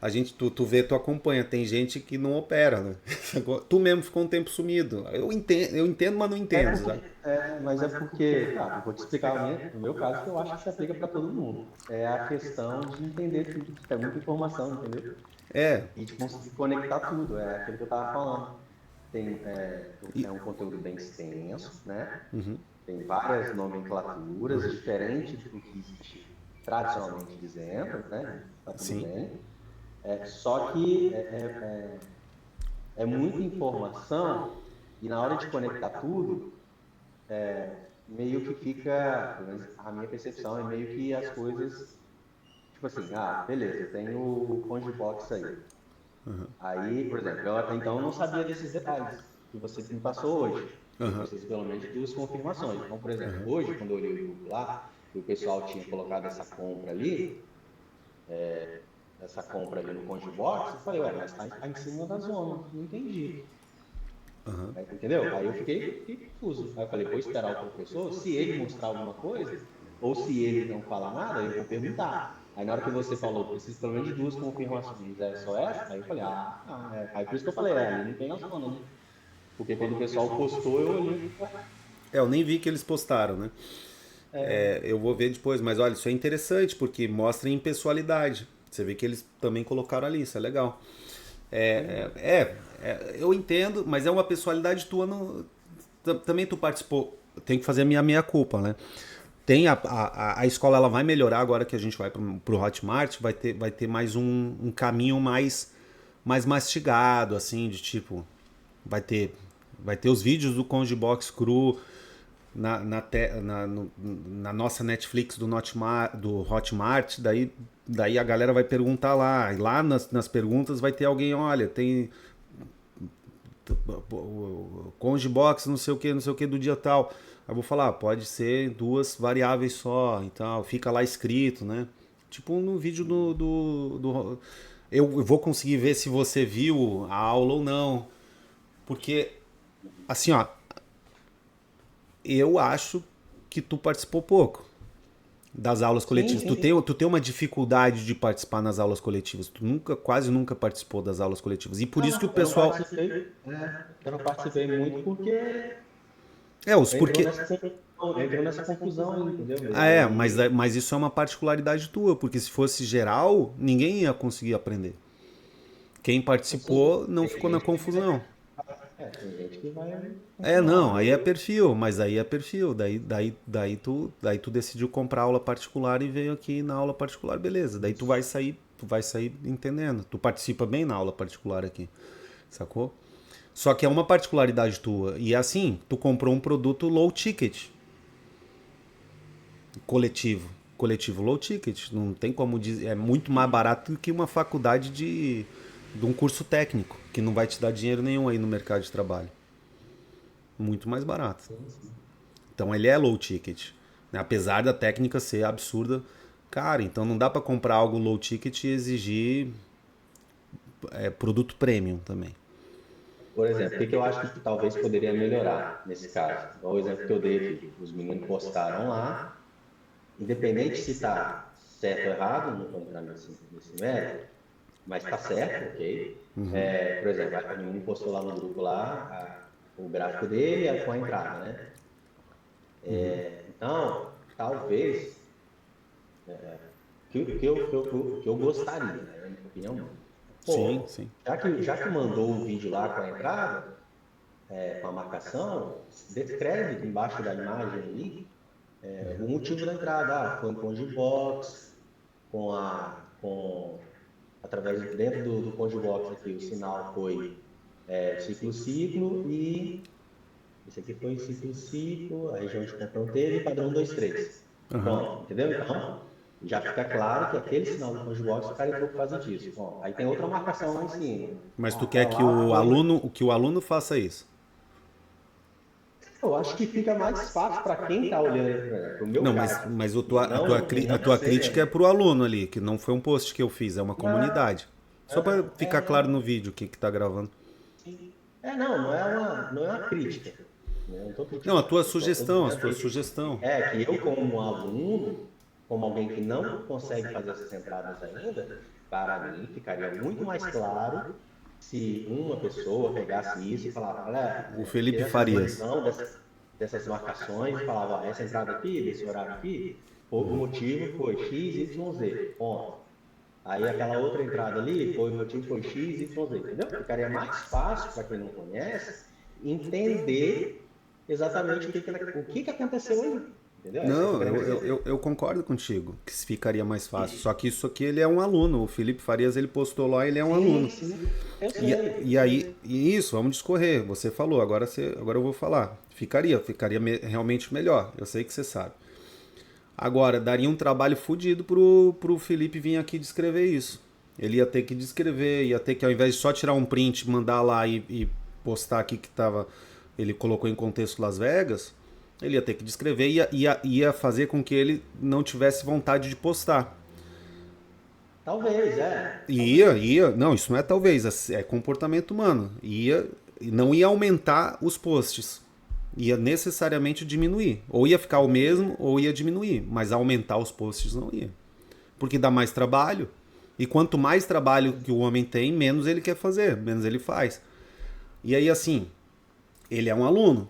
A gente, tu vê, tu acompanha. Tem gente que não opera, né? Tu mesmo ficou um tempo sumido. Eu entendo, mas não entendo, sabe? Mas é porque, tá, eu vou te explicar no meu caso, que eu acho que se aplica para todo mundo. É a questão de entender tudo, é muita informação, entendeu? É. E de conseguir conectar tudo, é aquilo que eu estava falando. É um conteúdo bem extenso, né? Tem várias nomenclaturas diferentes do que existe tradicionalmente dizendo, né? Tá tudo Sim. bem. Só que é muita informação e na hora de conectar tudo, meio que fica, pelo menos a minha percepção é meio que as coisas, tipo assim, beleza, tem o Congebox aí. Aí, por exemplo, eu até então não sabia desses detalhes que você me passou hoje. Eu preciso pelo menos de 2 confirmações. Então, por exemplo, hoje, quando eu olhei o grupo lá, e o pessoal tinha colocado essa compra ali no Congebox, eu falei, mas tá em cima da zona, não entendi. Entendeu? Aí eu fiquei confuso. Aí eu falei, vou esperar o professor, se ele mostrar alguma coisa, ou se ele não falar nada, eu vou perguntar. Aí na hora que você falou, preciso pelo menos de 2 confirmações, é só essa? Aí eu falei, Aí por isso que eu falei, ali não tem a zona, né? Porque quando o pessoal postou, eu olhei. Eu nem vi que eles postaram, né? Eu vou ver depois, mas olha, isso é interessante, porque mostra impessoalidade. Você vê que eles também colocaram ali, isso é legal. Eu entendo, mas é uma pessoalidade tua. Também tu participou. Tem que fazer a minha meia-culpa, né? Tem a escola, ela vai melhorar agora que a gente vai pro Hotmart, vai ter mais um caminho mais mastigado, assim, de tipo, vai ter os vídeos do Congebox cru na nossa Netflix do Hotmart, daí a galera vai perguntar lá, e lá nas perguntas vai ter alguém, olha, tem Congebox não sei o que do dia tal. Aí eu vou falar, pode ser 2 variáveis só e tal, fica lá escrito, né? Tipo no vídeo eu vou conseguir ver se você viu a aula ou não. Porque, assim, ó, eu acho que tu participou pouco das aulas coletivas. Sim. Tu tem uma dificuldade de participar nas aulas coletivas. Tu quase nunca participou das aulas coletivas. E por isso que o pessoal... Eu não participei muito porque os porque... entrou nessa confusão, entendeu? Mas isso é uma particularidade tua, porque se fosse geral, ninguém ia conseguir aprender. Quem participou não ficou na confusão. Tem gente que vai... Não, aí é perfil, mas aí é perfil. Daí tu decidiu comprar aula particular e veio aqui na aula particular, beleza. Daí tu vai sair entendendo. Tu participa bem na aula particular aqui, sacou? Só que é uma particularidade tua. E assim, tu comprou um produto low ticket. Coletivo low ticket. Não tem como dizer. É muito mais barato do que uma faculdade de um curso técnico, que não vai te dar dinheiro nenhum aí no mercado de trabalho. Muito mais barato. Então ele é low ticket. Né? Apesar da técnica ser absurda. Cara, então não dá para comprar algo low ticket e exigir produto premium também. Por exemplo, o que eu acho que talvez poderia melhorar nesse caso? O exemplo que eu dei aqui, os meninos postaram lá, independente se está certo ou errado, não vou entrar nesse mérito, mas está certo, ok? Por exemplo, o menino postou lá no grupo lá o gráfico dele com a entrada, né? Então, talvez, que eu gostaria, né? Na minha opinião, sim. Já que mandou o vídeo lá com a entrada, com a marcação, descreve embaixo da imagem ali o motivo da entrada. Foi um Congebox, através dentro do Congebox aqui, o sinal foi ciclo, e esse aqui foi ciclo, a região de confronto teve padrão 2, 3. Bom, entendeu? Então, já fica claro que aquele sinal do Congebox o cara entrou por causa disso. Bom, aí tem outra marcação lá em cima. Mas tu quer que o aluno faça isso? Eu acho que fica mais fácil para quem está olhando para o meu caso. Mas a tua crítica é pro aluno ali, que não foi um post que eu fiz, é uma comunidade. Só para ficar claro no vídeo o que tá gravando. não é uma crítica. Né? Eu não estou Não, a criticando. tua Eu estou sugestão, a dizendo tua sugestão. que eu, como um aluno, como alguém que não consegue fazer essas entradas ainda, para mim ficaria muito mais claro se uma pessoa pegasse isso e falava, olha, O Felipe fizesse uma Farias. divisão dessas marcações e falava, ó, essa entrada aqui, desse horário aqui, o motivo foi X, Y, Z, ponto. Aí aquela outra entrada ali, o motivo foi X, Y, Z, entendeu? Ficaria mais fácil para quem não conhece entender exatamente o que aconteceu ali, entendeu? É isso que eu tô Não, querendo eu, eu, dizer. eu, eu concordo contigo que ficaria mais fácil. Só que isso aqui ele é um aluno. O Felipe Farias ele postou lá, ele é um Sim, aluno. sim, eu E, sei, e eu aí, sei. e isso, vamos discorrer. Você falou, agora eu vou falar. Ficaria realmente melhor. Eu sei que você sabe. Agora, daria um trabalho fodido pro Felipe vir aqui descrever isso. Ele ia ter que descrever, ia ter que, ao invés de só tirar um print, mandar lá e postar aqui que tava. Ele colocou em contexto Las Vegas, ele ia ter que descrever e ia fazer com que ele não tivesse vontade de postar. Talvez, talvez. Ia. Não, isso não é talvez, é comportamento humano. Não ia aumentar os posts. Ia necessariamente diminuir. Ou ia ficar o mesmo, ou ia diminuir. Mas aumentar os posts não ia. Porque dá mais trabalho. E quanto mais trabalho que o homem tem, menos ele quer fazer, menos ele faz. E aí, assim, ele é um aluno.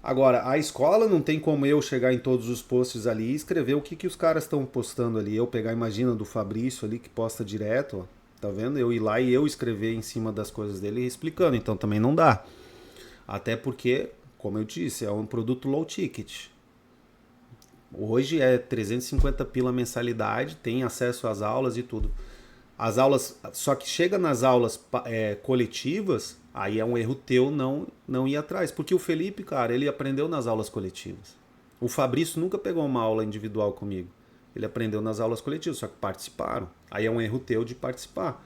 Agora, a escola não tem como eu chegar em todos os posts ali e escrever o que os caras estão postando ali. Eu pegar, imagina, do Fabrício ali que posta direto, ó. Tá vendo? Eu ir lá e eu escrever em cima das coisas dele explicando. Então também não dá. Até porque, como eu disse, é um produto low ticket. Hoje é 350 pila mensalidade, tem acesso às aulas e tudo. As aulas, só que chega nas aulas coletivas, aí é um erro teu não ir atrás. Porque o Felipe, cara, ele aprendeu nas aulas coletivas. O Fabrício nunca pegou uma aula individual comigo. Ele aprendeu nas aulas coletivas, só que participaram. Aí é um erro teu de participar.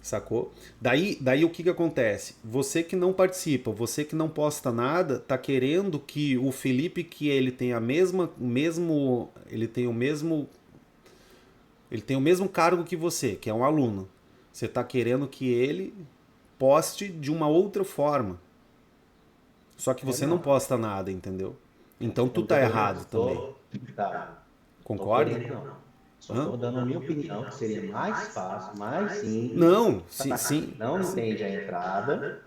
Sacou? Daí o que que acontece? Você que não participa, você que não posta nada, tá querendo que o Felipe, que ele tem a mesma, ele tem o mesmo cargo que você, que é um aluno. Você tá querendo que ele poste de uma outra forma. Só que você não Não. posta nada, entendeu? Então Eu tu não tô tá querendo, errado também. não tô Concorda? querendo, não. Só Hã? tô dando a minha opinião, que seria mais fácil, mais simples, Não, sim, para sim. quem não entende a entrada,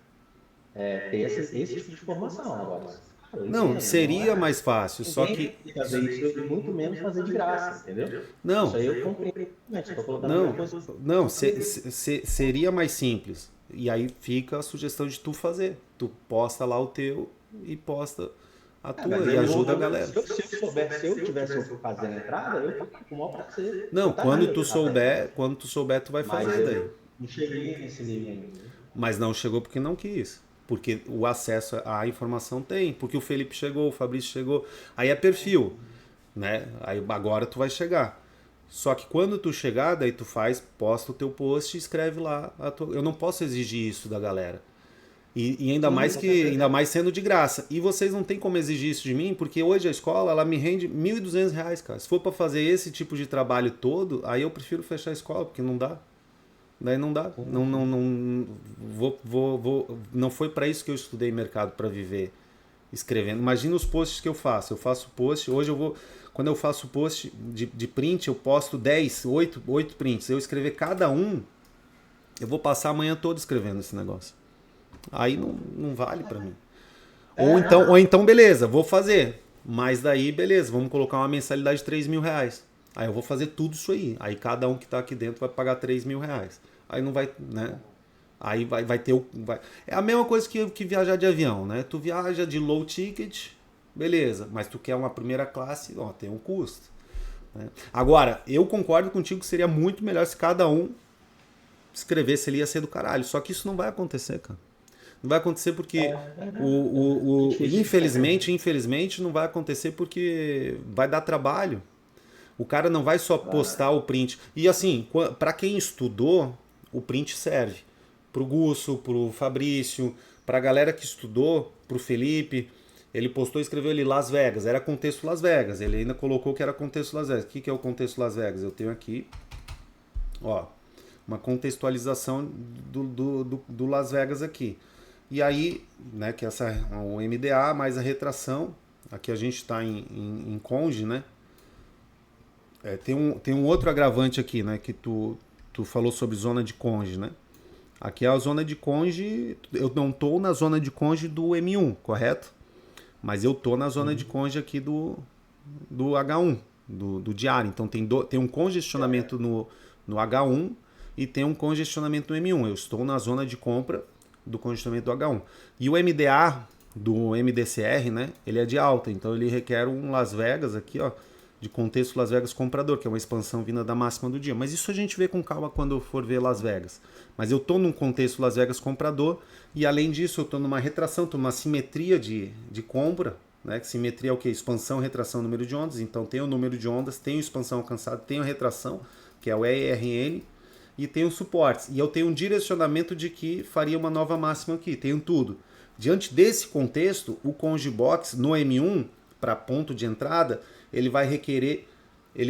ter esse tipo de formação. Agora, claro, eu Não, entendo, não seria é. mais fácil, só Ninguém que vai fazer isso, e muito menos fazer de graça, entendeu? Isso não, aí eu compreendo, só tô colocando a minha não, posição. não, seria mais simples. E aí fica a sugestão de tu fazer. Tu posta lá o teu e posta a tua Mas e ajuda a galera. se eu tivesse fazendo a entrada, eu faria com o maior prazer. Eu Não, estaria atento. quando tu souber, tu vai Mas fazer daí. eu não cheguei nesse nível ainda. Mas não chegou porque não quis. Porque o acesso à informação tem. Porque o Felipe chegou, o Fabrício chegou. Aí é perfil, né? Aí agora tu vai chegar. Só que quando tu chegar, daí tu posta o teu post e escreve lá. Eu não posso exigir isso da galera. E Sim, com ainda certeza. mais sendo de graça. E vocês não têm como exigir isso de mim, porque hoje a escola ela me rende R$ 1.200, cara. Se for para fazer esse tipo de trabalho todo, aí eu prefiro fechar a escola, porque não dá. Daí não dá. Sim, Não, não, sim. não, não foi para isso que eu estudei mercado para viver escrevendo. Imagina os posts que eu faço. Eu faço post, hoje eu vou. Quando eu faço post de print, eu posto 10, 8 prints. Eu escrever cada um, eu vou passar a manhã toda escrevendo esse negócio. Aí não vale para mim. Não. Ou então, beleza, vou fazer. Mas daí, beleza, vamos colocar uma mensalidade de R$ 3.000. Aí eu vou fazer tudo isso aí. Aí cada um que tá aqui dentro vai pagar R$ 3.000. Aí não vai, né? Aí vai ter o. É a mesma coisa que viajar de avião, né? Tu viaja de low ticket, beleza. Mas tu quer uma primeira classe, ó, tem um custo. Né? Agora, eu concordo contigo que seria muito melhor se cada um escrevesse ele ia ser do caralho. Só que isso não vai acontecer, cara. Não vai acontecer porque É difícil. infelizmente não vai acontecer porque vai dar trabalho. O cara não vai só postar o print. E assim, para quem estudou, o print serve. Pro Gusso, pro Fabrício, pra galera que estudou, pro Felipe. Ele postou e escreveu ali Las Vegas. Era contexto Las Vegas. Ele ainda colocou que era contexto Las Vegas. O que é o contexto Las Vegas? Eu tenho aqui, ó, uma contextualização do Las Vegas aqui. E aí, né, que essa o MDA mais a retração, aqui a gente está em conge, né? Tem um outro agravante aqui, né, que tu falou sobre zona de conge, né? Aqui é a zona de conge, eu não tô na zona de conge do M1, correto? Mas eu tô na zona de conge aqui do H1, do diário. Então tem um congestionamento no H1 e tem um congestionamento no M1. Eu estou na zona de compra do congestionamento do H1. E o MDA do MDCR, né? Ele é de alta, então ele requer um Las Vegas aqui, ó, de contexto Las Vegas comprador, que é uma expansão vinda da máxima do dia. Mas isso a gente vê com calma quando eu for ver Las Vegas. Mas eu estou num contexto Las Vegas comprador e além disso eu estou numa retração, estou numa simetria de compra, né? Simetria é o que? Expansão, retração, número de ondas. Então tem o número de ondas, tem a expansão alcançada, tem a retração, que é o ERN, e tem os suportes. E eu tenho um direcionamento de que faria uma nova máxima aqui, tenho tudo. Diante desse contexto, o Conge Box no M1, para ponto de entrada, ele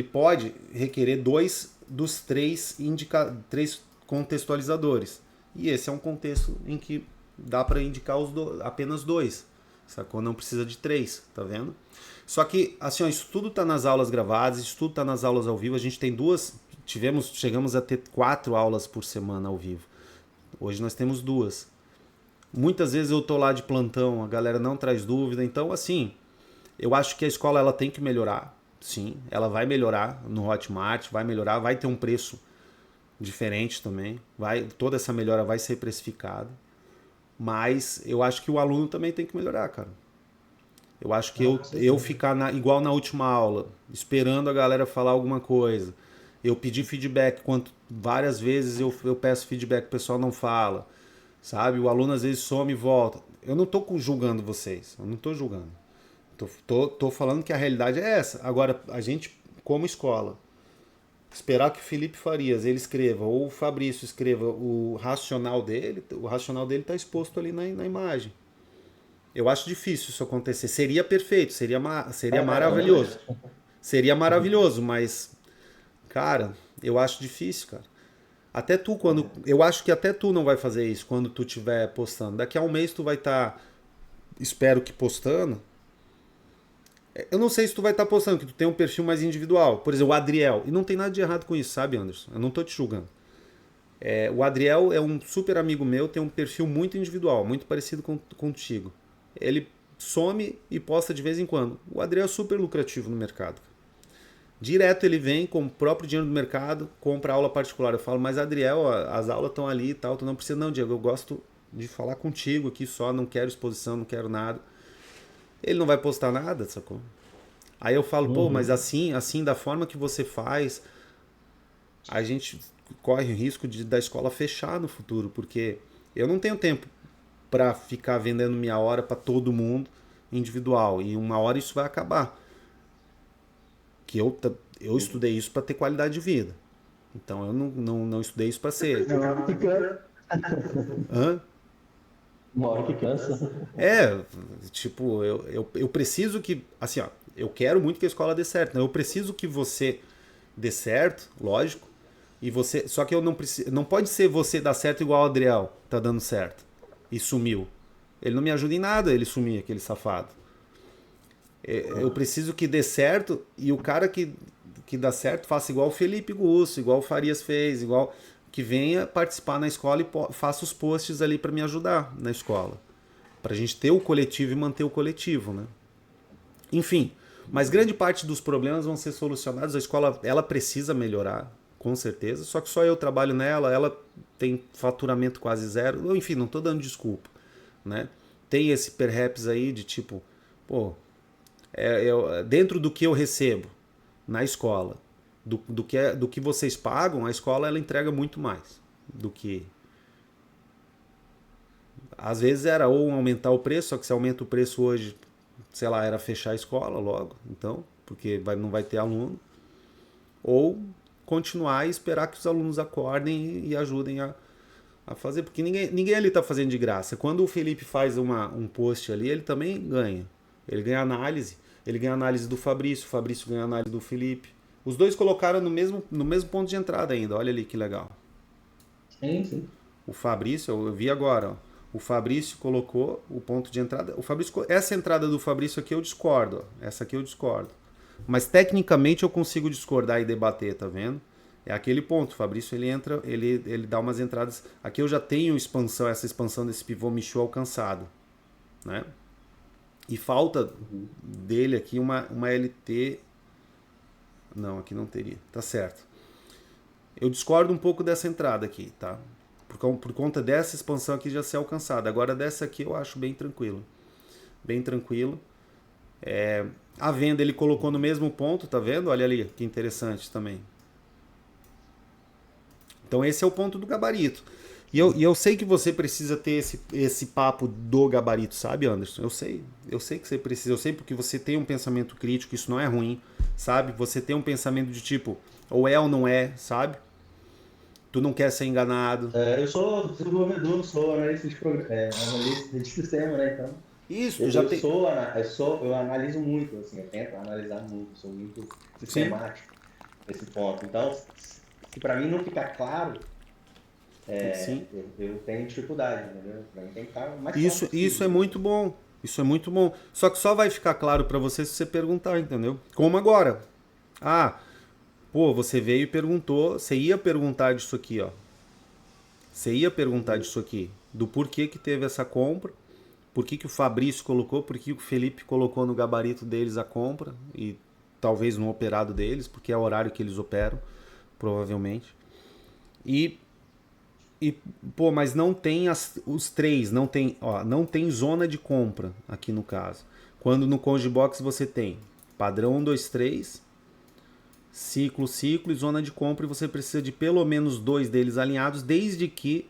pode requerer 2 dos 3 contextualizadores. E esse é um contexto em que dá para indicar apenas 2, sacou? Não precisa de 3, tá vendo? Só que, assim, ó, isso tudo tá nas aulas gravadas, isso tudo tá nas aulas ao vivo. A gente tem chegamos a ter 4 aulas por semana ao vivo. Hoje nós temos 2. Muitas vezes eu tô lá de plantão, a galera não traz dúvida. Então, assim, eu acho que a escola ela tem que melhorar. Sim, ela vai melhorar no Hotmart, vai melhorar, vai ter um preço diferente também. Toda essa melhora vai ser precificada. Mas eu acho que o aluno também tem que melhorar, cara. Eu acho que eu ficar igual na última aula, esperando a galera falar alguma coisa. Eu pedir feedback, várias vezes eu peço feedback, o pessoal não fala. Sabe? O aluno às vezes some e volta. Eu não tô julgando vocês, eu não tô julgando. Tô falando que a realidade é essa. Agora, a gente, como escola, esperar que o Felipe Farias ele escreva, ou o Fabrício escreva o racional dele está exposto ali na imagem. Eu acho difícil isso acontecer. Seria perfeito, seria maravilhoso. Seria maravilhoso, mas, cara, eu acho difícil, cara. Eu acho que até tu não vai fazer isso quando tu estiver postando. Daqui a um mês tu vai estar, espero que postando. Eu não sei se tu vai estar postando, que tu tem um perfil mais individual. Por exemplo, o Adriel. E não tem nada de errado com isso, sabe, Anderson? Eu não tô te julgando. O Adriel é um super amigo meu, tem um perfil muito individual, muito parecido contigo. Ele some e posta de vez em quando. O Adriel é super lucrativo no mercado. Direto ele vem com o próprio dinheiro do mercado, compra aula particular. Eu falo, mas Adriel, as aulas estão ali e tal, tu não precisa. Não, Diego, eu gosto de falar contigo aqui só, não quero exposição, não quero nada. Ele não vai postar nada, sacou? Aí eu falo, pô, mas assim, da forma que você faz, a gente corre o risco da escola fechar no futuro, porque eu não tenho tempo para ficar vendendo minha hora para todo mundo individual, e uma hora isso vai acabar. Que eu estudei isso para ter qualidade de vida. Então eu não estudei isso para ser. Hã? Uma hora que cansa. Tipo, eu preciso que, assim, ó, eu quero muito que a escola dê certo, né? Eu preciso que você dê certo, lógico, e você, só que eu não pode ser você dar certo igual o Adriel tá dando certo e sumiu. Ele não me ajuda em nada, ele sumir, aquele safado. Eu preciso que dê certo e o cara que dá certo faça igual o Felipe Gusso, igual o Farias fez, igual que venha participar na escola e faça os posts ali para me ajudar na escola. Pra gente ter o coletivo e manter o coletivo, né? Enfim, mas grande parte dos problemas vão ser solucionados. A escola, ela precisa melhorar, com certeza, só que só eu trabalho nela, ela tem faturamento quase zero. Enfim, não tô dando desculpa, né? Tem esse perhaps aí de tipo, pô, dentro do que eu recebo na escola, do que vocês pagam, a escola ela entrega muito mais do que... Às vezes era ou aumentar o preço, só que se aumenta o preço hoje, sei lá, era fechar a escola logo, então, porque não vai ter aluno, ou continuar e esperar que os alunos acordem e ajudem a fazer, porque ninguém ali está fazendo de graça. Quando o Felipe faz um post ali, ele também ganha. Ele ganha análise do Fabrício, o Fabrício ganha análise do Felipe. Os dois colocaram no mesmo ponto de entrada ainda, olha ali que legal. Sim. O Fabrício, eu vi agora, ó. O Fabrício colocou o ponto de entrada. Essa entrada do Fabrício aqui eu discordo. Ó. Essa aqui eu discordo. Mas tecnicamente eu consigo discordar e debater, tá vendo? É aquele ponto. O Fabrício ele entra, ele dá umas entradas. Aqui eu já tenho essa expansão desse pivô Michu alcançado, né? E falta dele aqui uma LT. Não, aqui não teria. Tá certo. Eu discordo um pouco dessa entrada aqui, tá? Por conta dessa expansão aqui já ser alcançada. Agora dessa aqui eu acho bem tranquilo. Bem tranquilo. A venda ele colocou no mesmo ponto, tá vendo? Olha ali, que interessante também. Então esse é o ponto do gabarito. E eu sei que você precisa ter esse papo do gabarito, sabe, Anderson? Eu sei que você precisa. Eu sei porque você tem um pensamento crítico, isso não é ruim, sabe? Você tem um pensamento de tipo, ou é ou não é, sabe? Tu não quer ser enganado. Eu sou desenvolvedor, sou analista de sistema, né? Então, Isso, tu eu, já eu tem. sou, eu analiso muito, assim, eu tento analisar muito, sou muito Sim. sistemático nesse ponto. Então, se para mim não ficar claro, Sim. eu tenho dificuldade, entendeu? Para mim tem que ficar o mais claro Isso possível. é muito bom. Isso é muito bom. Só que só vai ficar claro pra você se você perguntar, entendeu? Como agora. Ah, pô, você veio e perguntou. Você ia perguntar disso aqui, ó. Você ia perguntar disso aqui. Do porquê que teve essa compra. Por que o Fabrício colocou. Por que o Felipe colocou no gabarito deles a compra. E talvez no operado deles. Porque é o horário que eles operam. Provavelmente. E, pô, mas não tem os três, não tem zona de compra aqui no caso. Quando no Congibox você tem padrão 1, 2, 3, ciclo e zona de compra, e você precisa de pelo menos 2 deles alinhados, desde que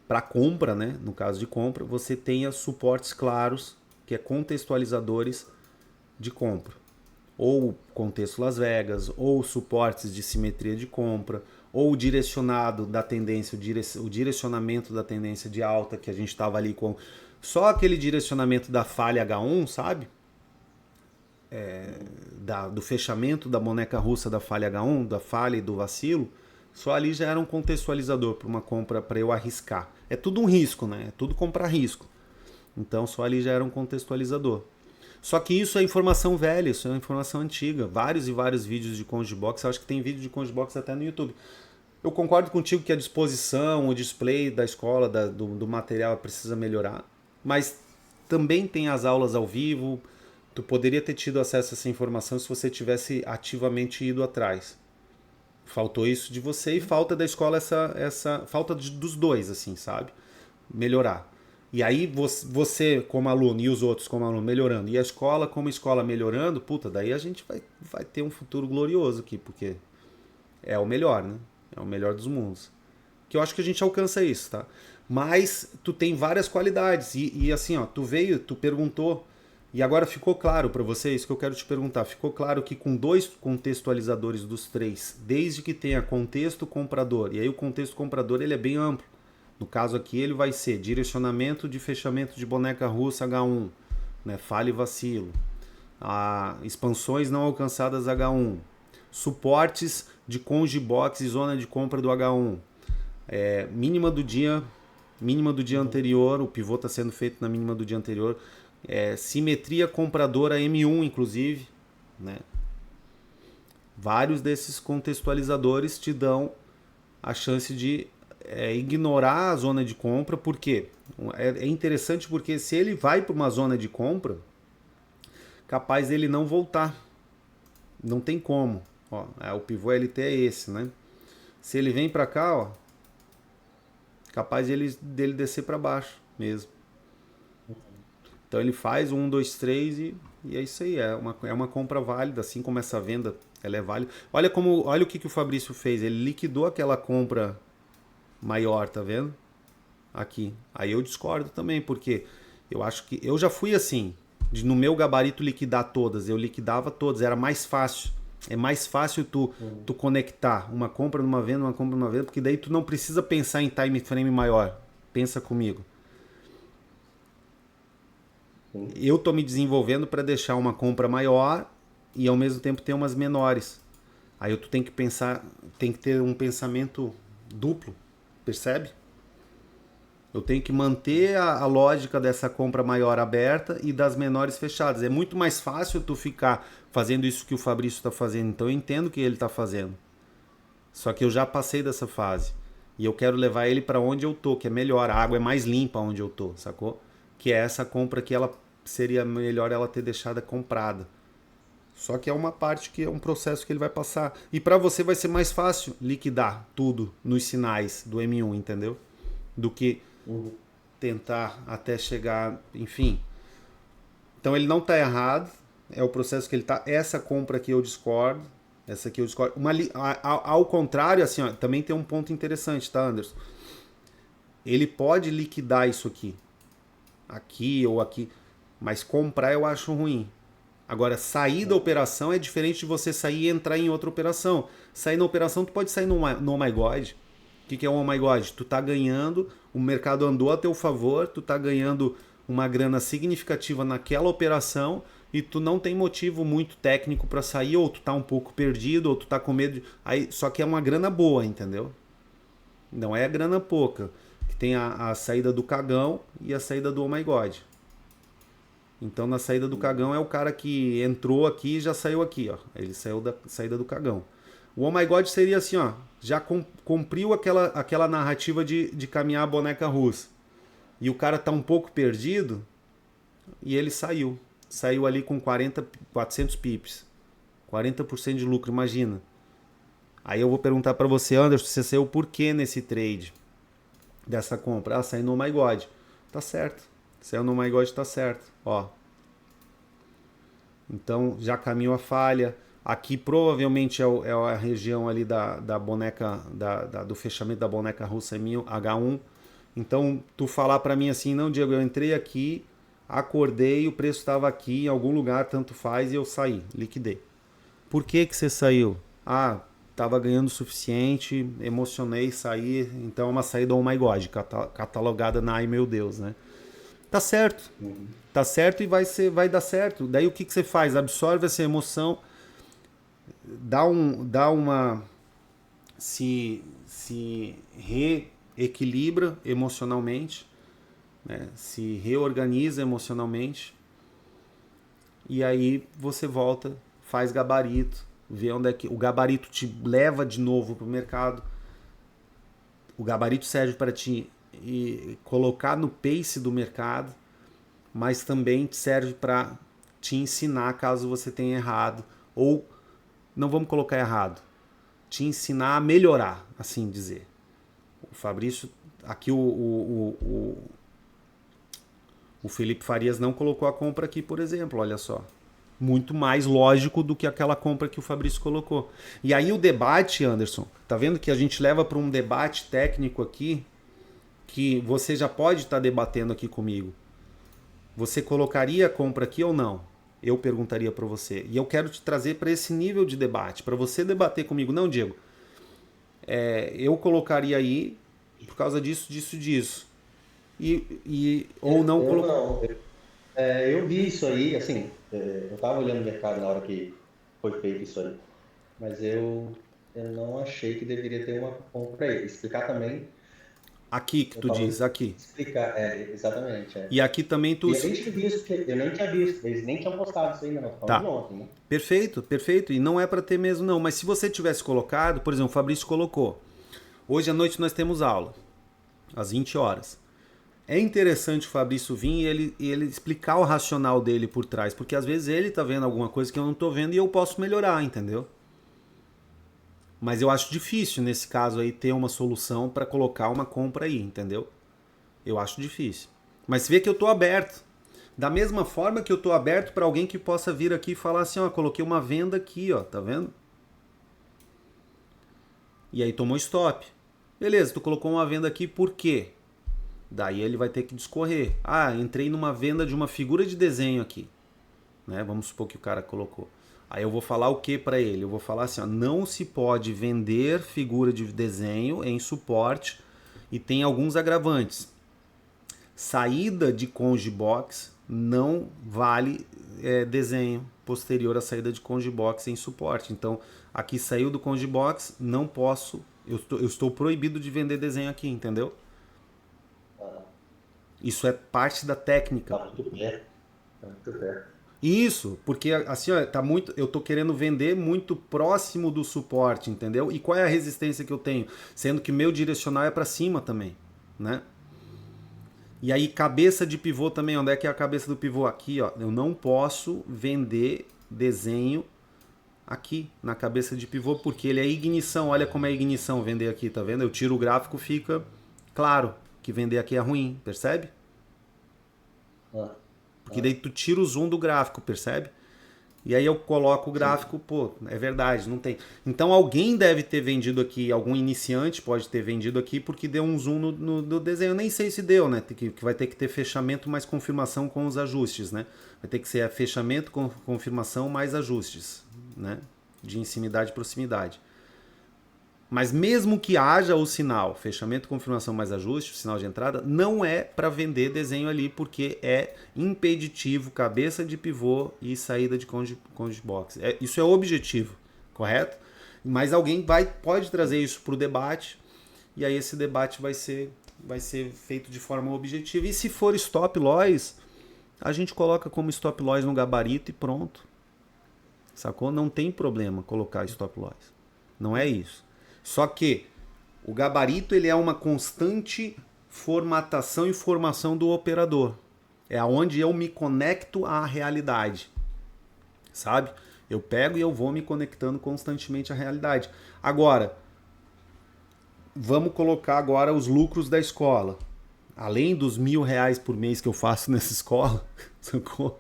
para compra, né, no caso de compra, você tenha suportes claros, que é contextualizadores de compra. Ou contexto Las Vegas, ou suportes de simetria de compra, ou o direcionado da tendência, o direcionamento da tendência de alta, que a gente estava ali com só aquele direcionamento da falha H1, sabe? Do fechamento da boneca russa da falha H1, da falha e do vacilo, só ali já era um contextualizador para uma compra, para eu arriscar. É tudo um risco, né? É tudo comprar risco. Então só ali já era um contextualizador. Só que isso é informação velha, isso é informação antiga. Vários e vários vídeos de Congibox, eu acho que tem vídeo de Congibox até no YouTube. Eu concordo contigo que a disposição, o display da escola, do material precisa melhorar, mas também tem as aulas ao vivo. Tu poderia ter tido acesso a essa informação se você tivesse ativamente ido atrás. Faltou isso de você e falta da escola essa falta dos dois, assim, sabe? Melhorar. E aí você como aluno e os outros como aluno melhorando, e a escola como escola melhorando, puta, daí a gente vai ter um futuro glorioso aqui, porque é o melhor, né? É o melhor dos mundos. Que eu acho que a gente alcança isso, tá? Mas tu tem várias qualidades. E assim, ó, tu veio, tu perguntou, e agora ficou claro para você, isso que eu quero te perguntar. Ficou claro que com 2 contextualizadores dos 3, desde que tenha contexto comprador, e aí o contexto comprador ele é bem amplo. No caso aqui ele vai ser direcionamento de fechamento de boneca russa H1, né, falha e vacilo, expansões não alcançadas H1, suportes de Congibox e zona de compra do H1, mínima do dia anterior, o pivô está sendo feito na mínima do dia anterior, simetria compradora M1 inclusive, né? Vários desses contextualizadores te dão a chance de ignorar a zona de compra, porque é interessante porque se ele vai para uma zona de compra, capaz dele não voltar. Não tem como. Ó, o pivô LT é esse, né? Se ele vem para cá, ó, capaz dele descer para baixo mesmo. Então ele faz 1, 2, 3 e é isso aí. É uma compra válida, assim como essa venda ela é válida. Olha o que o Fabrício fez. Ele liquidou aquela compra maior, tá vendo? Aqui. Aí eu discordo também, porque eu acho que eu já fui assim, de no meu gabarito liquidar todas, eu liquidava todas, era mais fácil. É mais fácil tu conectar uma compra numa venda, porque daí tu não precisa pensar em time frame maior. Pensa comigo. Eu tô me desenvolvendo para deixar uma compra maior e ao mesmo tempo ter umas menores. Aí tu tem que pensar, tem que ter um pensamento duplo, percebe? Eu tenho que manter a lógica dessa compra maior aberta e das menores fechadas. É muito mais fácil tu ficar fazendo isso que o Fabrício está fazendo. Então eu entendo o que ele está fazendo. Só que eu já passei dessa fase. E eu quero levar ele para onde eu tô, que é melhor. A água é mais limpa onde eu tô, sacou? Que é essa compra que ela seria melhor ela ter deixado comprada. Só que é uma parte que é um processo que ele vai passar. E para você vai ser mais fácil liquidar tudo nos sinais do M1, entendeu? Do que tentar até chegar, enfim. Então ele não está errado, é o processo que ele está. Essa compra aqui eu discordo, essa aqui eu discordo. Ao contrário, assim, ó, também tem um ponto interessante, tá, Anderson? Ele pode liquidar isso aqui ou aqui, mas comprar eu acho ruim. Agora, sair da operação é diferente de você sair e entrar em outra operação. Sair na operação, tu pode sair no Oh My God. O que é o Oh My God? Tu tá ganhando, o mercado andou a teu favor, tu tá ganhando uma grana significativa naquela operação e tu não tem motivo muito técnico para sair, ou tu tá um pouco perdido, ou tu tá com medo. Aí, só que é uma grana boa, entendeu? Não é grana pouca. Tem a saída do cagão e a saída do Oh My God. Então na saída do cagão é o cara que entrou aqui e já saiu aqui, ó. Ele saiu da saída do cagão. O Oh My God seria assim, ó. Já cumpriu aquela narrativa de caminhar a boneca russa. E o cara tá um pouco perdido e ele saiu. Saiu ali com 400 pips. 40% de lucro, imagina. Aí eu vou perguntar para você, Anderson, você saiu por que nesse trade dessa compra? Ah, saiu no Oh My God. Tá certo. Saiu no Oh My God, tá certo. Ó. Então já caminhou a falha. Aqui provavelmente é a região ali da boneca, do fechamento da boneca russa H1. Então tu falar para mim assim, não, Diego, eu entrei aqui, acordei, o preço estava aqui em algum lugar, tanto faz, e eu saí, liquidei. Por que você saiu? Ah, tava ganhando o suficiente, emocionei, saí, então é uma saída Oh My God, catalogada na Ai Meu Deus, né? Tá certo. Tá certo e vai dar certo. Daí o que você faz? Absorve essa emoção, dá uma se reequilibra emocionalmente, né? Se reorganiza emocionalmente e aí você volta, faz gabarito, vê onde é que o gabarito te leva de novo para o mercado. O gabarito serve para te colocar no pace do mercado, mas também serve para te ensinar caso você tenha errado, ou não vamos colocar errado, te ensinar a melhorar, assim dizer. O Fabrício, aqui o Felipe Farias não colocou a compra aqui, por exemplo, olha só. Muito mais lógico do que aquela compra que o Fabrício colocou. E aí o debate, Anderson, tá vendo que a gente leva para um debate técnico aqui, que você já pode estar debatendo aqui comigo. Você colocaria a compra aqui ou não? Eu perguntaria para você. E eu quero te trazer para esse nível de debate, para você debater comigo. Não, Diego, eu colocaria aí por causa disso, disso. Ou não colocaria. Eu vi isso aí, assim, eu estava olhando o mercado na hora que foi feito isso aí, mas eu não achei que deveria ter uma compra aí. Explicar também, Aqui que tu talvez diz, aqui. explicar, exatamente. E aqui também tu. E eu nem tinha visto, eu nem tinha visto, eles nem tinham postado isso ainda, não, falando de Tá. ontem, né? Perfeito, perfeito. E não é para ter mesmo, não. Mas se você tivesse colocado, por exemplo, o Fabrício colocou. Hoje à noite nós temos aula, às 20 horas. É interessante o Fabrício vir e ele explicar o racional dele por trás, porque às vezes ele tá vendo alguma coisa que eu não tô vendo e eu posso melhorar, entendeu? Mas eu acho difícil nesse caso aí ter uma solução para colocar uma compra aí, entendeu? Eu acho difícil. Mas você vê que eu tô aberto. Da mesma forma que eu tô aberto para alguém que possa vir aqui e falar assim, ó, coloquei uma venda aqui, ó, tá vendo? E aí tomou stop. Beleza, tu colocou uma venda aqui por quê? Daí ele vai ter que discorrer. Ah, entrei numa venda de uma figura de desenho aqui. Né? Vamos supor que o cara colocou. Aí eu vou falar o que para ele? Eu vou falar assim, ó, não se pode vender figura de desenho em suporte e tem alguns agravantes. Saída de conge box não vale desenho posterior à saída de conge box em suporte. Então, aqui saiu do conge box, não posso, eu estou proibido de vender desenho aqui, entendeu? Isso é parte da técnica. Tá muito perto. Tá muito perto. Isso, porque assim, ó, tá muito, eu tô querendo vender muito próximo do suporte, entendeu? E qual é a resistência que eu tenho? Sendo que meu direcional é para cima também, né? E aí cabeça de pivô também, onde é que é a cabeça do pivô? Aqui, ó, eu não posso vender desenho aqui na cabeça de pivô porque ele é ignição. Olha como é ignição vender aqui, tá vendo? Eu tiro o gráfico, fica claro que vender aqui é ruim, percebe? Ah, Porque daí tu tira o zoom do gráfico, percebe? E aí eu coloco o gráfico, pô, é verdade, não tem. Então alguém deve ter vendido aqui, algum iniciante pode ter vendido aqui porque deu um zoom no desenho. Eu nem sei se deu, né? Que vai ter que ter fechamento mais confirmação com os ajustes, né? Vai ter que ser fechamento com confirmação mais ajustes, né? De intimidade e proximidade. Mas mesmo que haja o sinal, fechamento, confirmação mais ajuste, o sinal de entrada, não é para vender desenho ali, porque é impeditivo, cabeça de pivô e saída de conge box. Isso é o objetivo, correto? Mas alguém pode trazer isso para o debate, e aí esse debate vai ser feito de forma objetiva. E se for stop loss, a gente coloca como stop loss no gabarito e pronto. Sacou? Não tem problema colocar stop loss. Não é isso. Só que o gabarito ele é uma constante formatação e formação do operador. É onde eu me conecto à realidade. Sabe? Eu pego e eu vou me conectando constantemente à realidade. Agora, vamos colocar agora os lucros da escola. Além dos R$1.000 por mês que eu faço nessa escola, sacou?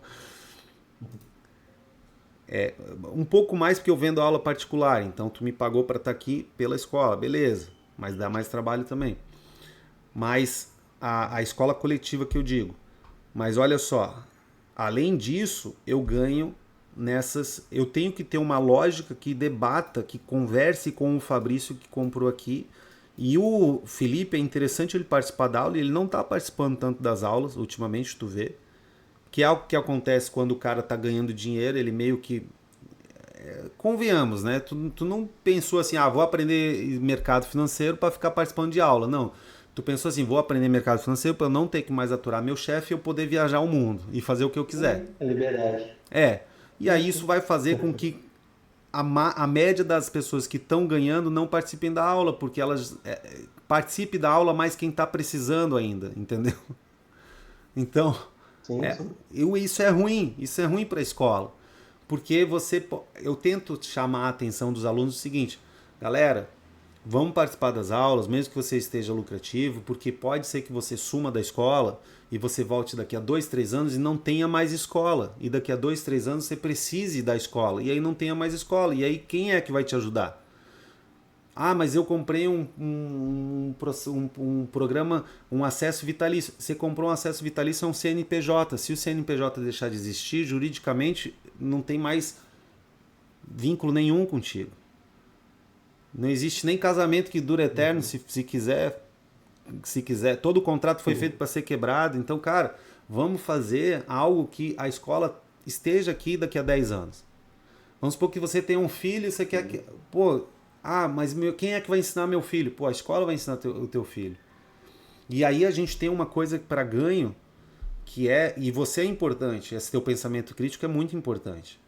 Um pouco mais porque eu vendo aula particular, então tu me pagou para estar aqui pela escola, beleza, mas dá mais trabalho também. Mas a escola coletiva que eu digo. Mas olha só, além disso, eu ganho nessas. Eu tenho que ter uma lógica que debata, que converse com o Fabrício que comprou aqui. E o Felipe, é interessante ele participar da aula, e ele não está participando tanto das aulas, ultimamente, tu vê. Que é algo que acontece quando o cara tá ganhando dinheiro, ele meio que. Convenhamos, né? Tu não pensou assim, vou aprender mercado financeiro para ficar participando de aula. Não. Tu pensou assim, vou aprender mercado financeiro para eu não ter que mais aturar meu chefe e eu poder viajar o mundo e fazer o que eu quiser. É liberdade. E aí isso vai fazer com que a média das pessoas que estão ganhando não participem da aula, porque elas participe da aula mais quem está precisando ainda, entendeu? Então. Sim, sim. Isso é ruim para a escola, porque eu tento chamar a atenção dos alunos o seguinte, galera, vamos participar das aulas, mesmo que você esteja lucrativo, porque pode ser que você suma da escola e você volte daqui a 2, 3 anos e não tenha mais escola, e daqui a 2, 3 anos você precise da escola, e aí não tenha mais escola, e aí quem é que vai te ajudar? Mas eu comprei um programa, um acesso vitalício. Você comprou um acesso vitalício, é um CNPJ. Se o CNPJ deixar de existir, juridicamente não tem mais vínculo nenhum contigo. Não existe nem casamento que dure eterno, se quiser. Todo o contrato foi feito para ser quebrado. Então, cara, vamos fazer algo que a escola esteja aqui daqui a 10 anos. Vamos supor que você tem um filho e você quer que... mas quem é que vai ensinar meu filho? A escola vai ensinar o teu filho. E aí a gente tem uma coisa para ganho, que e você é importante, esse teu pensamento crítico é muito importante.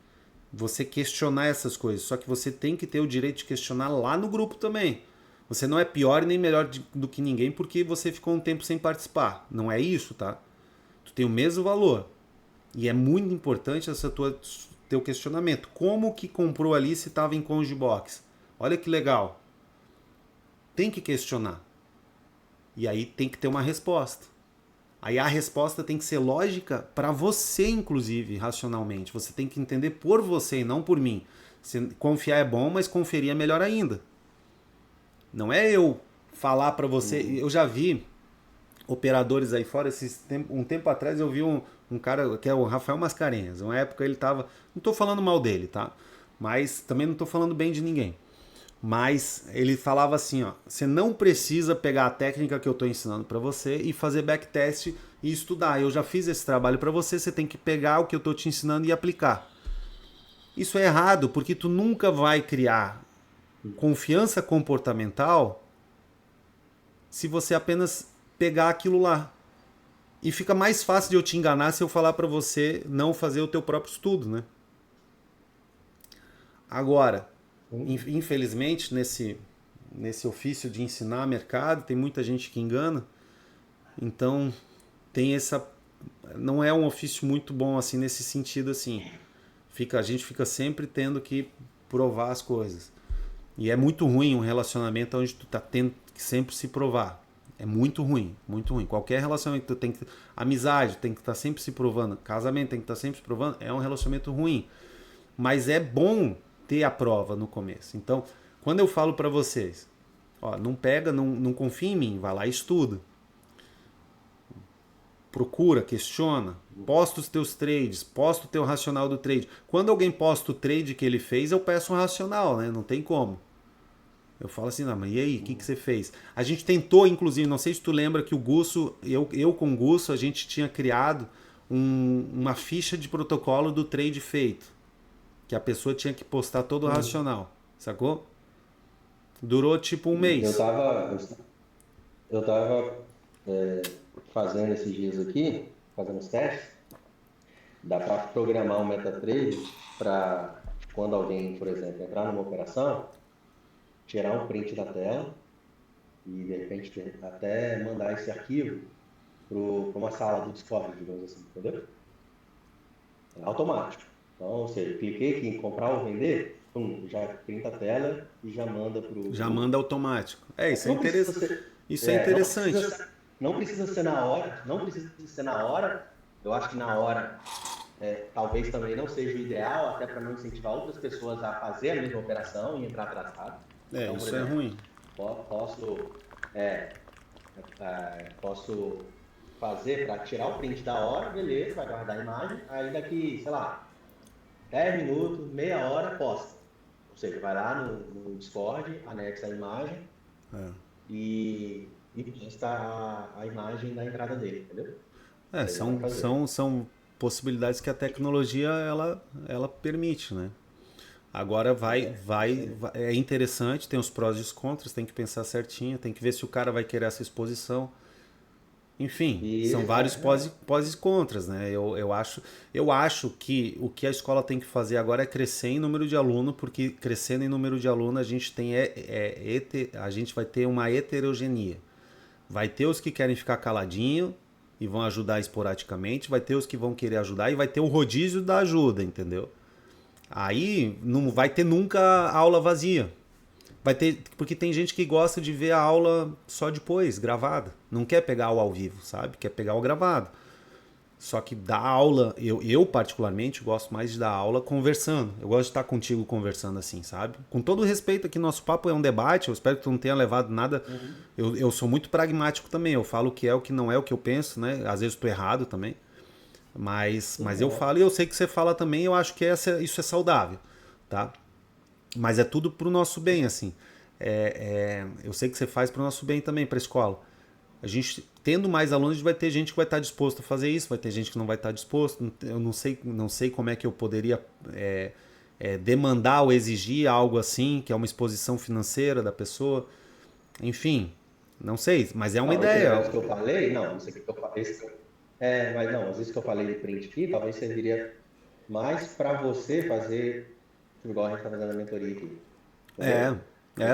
Você questionar essas coisas, só que você tem que ter o direito de questionar lá no grupo também. Você não é pior nem melhor do que ninguém porque você ficou um tempo sem participar. Não é isso, tá? Tu tem o mesmo valor. E é muito importante teu questionamento. Como que comprou ali se estava em Conge Box? Olha que legal. Tem que questionar. E aí tem que ter uma resposta. Aí a resposta tem que ser lógica para você, inclusive, racionalmente. Você tem que entender por você e não por mim. Confiar é bom, mas conferir é melhor ainda. Não é eu falar para você... Eu já vi operadores aí fora. Um tempo atrás eu vi um cara que é o Rafael Mascarenhas. Uma época ele tava... Não estou falando mal dele, tá? Mas também não estou falando bem de ninguém. Mas ele falava assim, você não precisa pegar a técnica que eu estou ensinando para você e fazer backtest e estudar. Eu já fiz esse trabalho para você, você tem que pegar o que eu estou te ensinando e aplicar. Isso é errado, porque tu nunca vai criar confiança comportamental se você apenas pegar aquilo lá. E fica mais fácil de eu te enganar se eu falar para você não fazer o teu próprio estudo, né? Agora, infelizmente, nesse ofício de ensinar mercado, tem muita gente que engana. Então, tem essa... Não é um ofício muito bom assim nesse sentido assim. A gente fica sempre tendo que provar as coisas. E é muito ruim um relacionamento onde tu tá tendo que sempre se provar. É muito ruim, muito ruim. Qualquer relacionamento tu tem que... Amizade tem que estar sempre se provando. Casamento tem que estar sempre se provando. É um relacionamento ruim. Mas é bom ter a prova no começo. Então, quando eu falo para vocês, ó, não pega, não confia em mim, vai lá e estuda. Procura, questiona, posta os teus trades, posta o teu racional do trade. Quando alguém posta o trade que ele fez, eu peço um racional, né? Não tem como. Eu falo assim, não, mas e aí, o que você fez? A gente tentou, inclusive, não sei se tu lembra que o Gusso, eu com o Gusso, a gente tinha criado uma ficha de protocolo do trade feito. Que a pessoa tinha que postar todo o racional, sacou? Durou tipo um mês. Eu tava fazendo esses dias aqui, fazendo os testes, dá para programar um MetaTrader para quando alguém, por exemplo, entrar numa operação, tirar um print da tela e de repente até mandar esse arquivo para uma sala do Discord, digamos assim, entendeu? É automático. Então, ou seja, cliquei aqui em comprar ou vender, já printa a tela e já manda para o... Já manda automático. Isso é interessante. Isso é interessante. Não precisa ser na hora, Eu acho que na hora talvez também não seja o ideal, até para não incentivar outras pessoas a fazer a mesma operação e entrar atrasado. Então, isso exemplo, é ruim. Posso fazer para tirar o print da hora, beleza, vai guardar a imagem, aí daqui, sei lá, 10 minutos, meia hora, posta. Ou seja, vai lá no Discord, anexa a imagem e posta a imagem da entrada dele, entendeu? São possibilidades que a tecnologia ela permite, né? Agora é interessante, tem os prós e os contras, tem que pensar certinho, tem que ver se o cara vai querer essa exposição. Enfim, são vários pós e contras, né? Eu acho que o que a escola tem que fazer agora é crescer em número de aluno, porque crescendo em número de aluno a gente a gente vai ter uma heterogeneia. Vai ter os que querem ficar caladinho e vão ajudar esporadicamente, vai ter os que vão querer ajudar e vai ter o rodízio da ajuda, entendeu? Aí não vai ter nunca aula vazia. Vai ter, porque tem gente que gosta de ver a aula só depois, gravada. Não quer pegar o ao vivo, sabe? Quer pegar o gravado. Só que dar aula, eu particularmente gosto mais de dar aula conversando. Eu gosto de estar contigo conversando assim, sabe? Com todo respeito aqui, nosso papo é um debate, eu espero que tu não tenha levado nada. Eu sou muito pragmático também, eu falo o que é, o que não é, o que eu penso, né? Às vezes estou errado também. Mas eu falo e eu sei que você fala também, eu acho que isso é saudável, tá? Mas é tudo pro nosso bem, assim. Eu sei que você faz pro nosso bem também, pra escola. A gente, tendo mais alunos, vai ter gente que vai estar disposto a fazer isso, vai ter gente que não vai estar disposto. Eu não sei como é que eu poderia demandar ou exigir algo assim, que é uma exposição financeira da pessoa. Enfim, não sei, mas é uma ideia. Isso que eu falei, não, isso aqui que eu falei, mas isso que eu falei do print aqui, talvez serviria mais para você fazer, igual a gente está fazendo a mentoria aqui.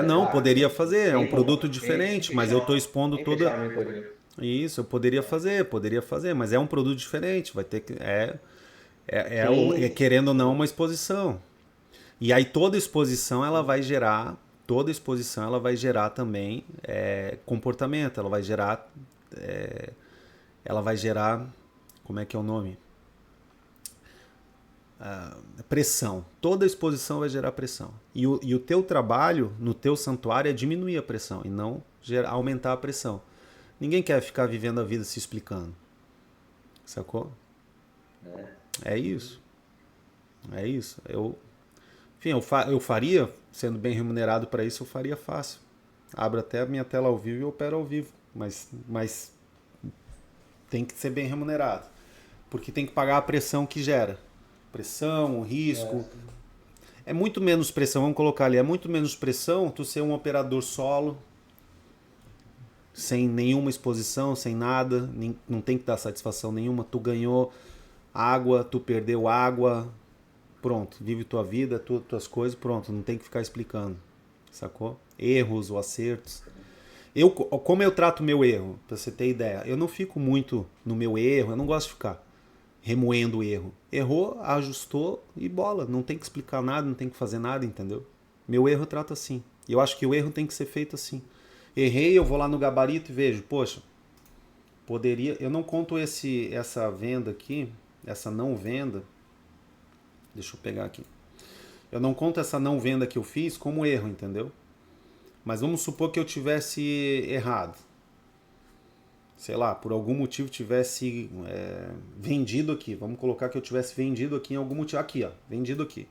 Não, poderia fazer, é um produto diferente, mas eu estou expondo toda... Isso, eu poderia fazer, mas é um produto diferente, vai ter que... querendo ou não, uma exposição. E aí toda exposição ela vai gerar também comportamento, ela vai gerar, como é que é o nome? Pressão. Toda exposição vai gerar pressão. E o teu trabalho no teu santuário é diminuir a pressão e não aumentar a pressão. Ninguém quer ficar vivendo a vida se explicando. Sacou? É isso. Eu faria, sendo bem remunerado para isso, eu faria fácil. Abro até a minha tela ao vivo e opero ao vivo. Mas tem que ser bem remunerado. Porque tem que pagar a pressão que gera. Pressão, o risco. É muito menos pressão, vamos colocar ali, é muito menos pressão tu ser um operador solo sem nenhuma exposição, sem nada, não tem que dar satisfação nenhuma. Tu ganhou água, tu perdeu água, pronto, vive tua vida, tuas coisas, pronto, não tem que ficar explicando, sacou? Erros ou acertos. Como eu trato o meu erro, pra você ter ideia, eu não fico muito no meu erro, eu não gosto de ficar remoendo o erro. Errou, ajustou e bola, não tem que explicar nada, não tem que fazer nada, entendeu? Meu erro eu trato assim. Eu acho que o erro tem que ser feito assim. Errei, eu vou lá no gabarito e vejo, poxa, poderia, eu não conto essa venda aqui, essa não venda. Deixa eu pegar aqui. Eu não conto essa não venda que eu fiz como erro, entendeu? Mas vamos supor que eu tivesse errado. Sei lá, por algum motivo tivesse vendido aqui. Vamos colocar que eu tivesse vendido aqui em algum motivo. Aqui, ó, vendido aqui.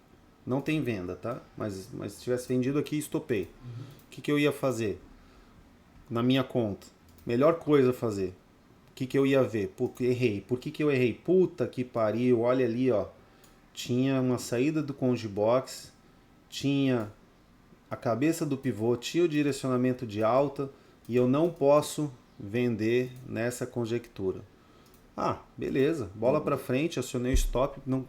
Não tem venda, tá? Mas se tivesse vendido aqui, estopei. O que eu ia fazer? Na minha conta. Melhor coisa a fazer. O que eu ia ver? Porque errei. Por que eu errei? Puta que pariu, olha ali, ó. Tinha uma saída do Congibox, tinha a cabeça do pivô, tinha o direcionamento de alta e eu não posso vender nessa conjectura. Ah, beleza, bola para frente, acionei o stop, não,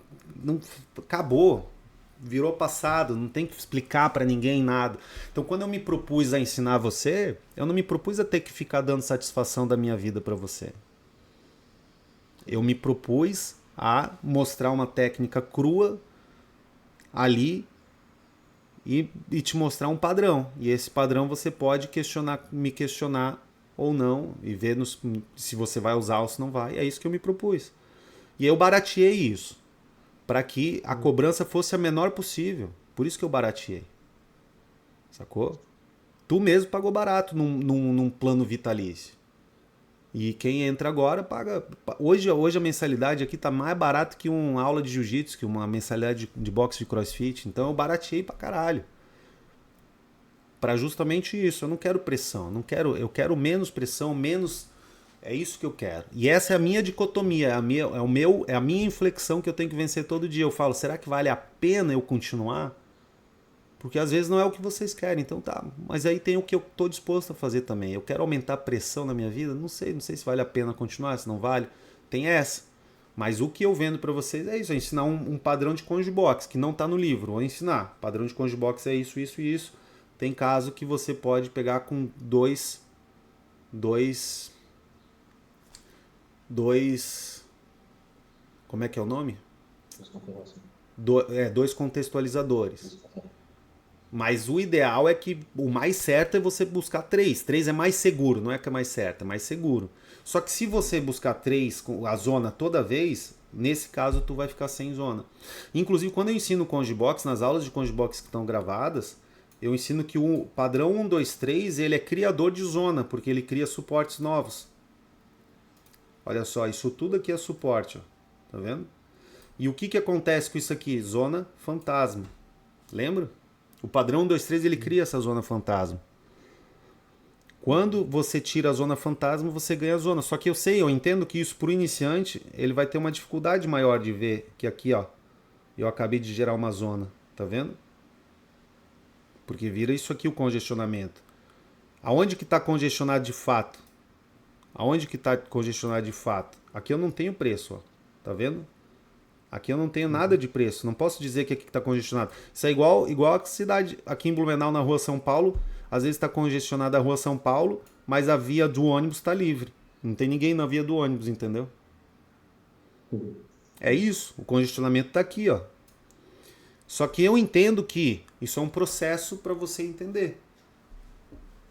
acabou, virou passado, não tem que explicar para ninguém nada. Então, quando eu me propus a ensinar você, eu não me propus a ter que ficar dando satisfação da minha vida para você. Eu me propus a mostrar uma técnica crua ali e te mostrar um padrão. E esse padrão você pode me questionar ou não e ver se você vai usar ou se não vai. É isso que eu me propus. E eu barateei isso para que a cobrança fosse a menor possível. Por isso que eu barateei. Sacou? Tu mesmo pagou barato num plano vitalício. E quem entra agora paga. Hoje a mensalidade aqui tá mais barata que uma aula de jiu-jitsu, que uma mensalidade de boxe de crossfit. Então eu barateei pra caralho. Pra justamente isso. Eu não quero pressão. Eu quero menos pressão, menos. É isso que eu quero. E essa é a minha dicotomia. É a minha inflexão que eu tenho que vencer todo dia. Eu falo, será que vale a pena eu continuar? Porque às vezes não é o que vocês querem, então tá. Mas aí tem o que eu tô disposto a fazer também. Eu quero aumentar a pressão na minha vida? Não sei se vale a pena continuar, se não vale. Tem essa. Mas o que eu vendo para vocês é isso, é ensinar um padrão de Congibox, que não tá no livro. Vou ensinar. Padrão de Congibox é isso, isso e isso. Tem caso que você pode pegar com dois como é que é o nome? Dois contextualizadores. Mas o ideal é que o mais certo é você buscar 3. 3 é mais seguro, não é que é mais certo, é mais seguro. Só que se você buscar 3 com a zona toda vez, nesse caso tu vai ficar sem zona. Inclusive, quando eu ensino Congibox, nas aulas de Congibox que estão gravadas, eu ensino que o padrão 1, 2, 3, ele é criador de zona, porque ele cria suportes novos. Olha só, isso tudo aqui é suporte, ó. Tá vendo? E o que acontece com isso aqui? Zona fantasma. Lembra? O padrão 1, 2, 3, ele cria essa zona fantasma. Quando você tira a zona fantasma, você ganha a zona. Só que eu entendo que isso, para o iniciante, ele vai ter uma dificuldade maior de ver que aqui, ó, eu acabei de gerar uma zona. Tá vendo? Porque vira isso aqui o congestionamento. Aonde que está congestionado de fato? Aonde que está congestionado de fato? Aqui eu não tenho preço, ó. Tá vendo? Aqui eu não tenho nada de preço. Não posso dizer que aqui está congestionado. Isso é igual a cidade. Aqui em Blumenau, na rua São Paulo, às vezes está congestionada a rua São Paulo, mas a via do ônibus está livre. Não tem ninguém na via do ônibus, entendeu? É isso. O congestionamento está aqui, ó. Só que eu entendo que isso é um processo para você entender.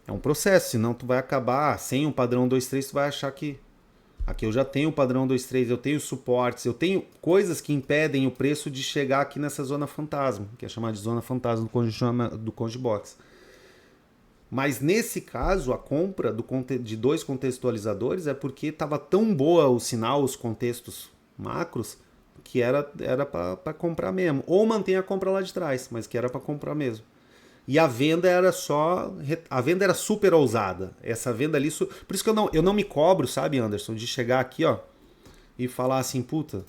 É um processo, senão tu vai acabar sem um padrão 2, 3, tu vai achar que aqui eu já tenho o padrão 2, 3, eu tenho suportes, eu tenho coisas que impedem o preço de chegar aqui nessa zona fantasma, que é chamada de zona fantasma do Congibox. Mas nesse caso, a compra de 2 contextualizadores é porque estava tão boa o sinal, os contextos macros, que era para comprar mesmo. Ou mantém a compra lá de trás, mas que era para comprar mesmo. E a venda era super ousada. Essa venda ali, por isso que eu não me cobro, sabe, Anderson, de chegar aqui, ó, e falar assim, puta,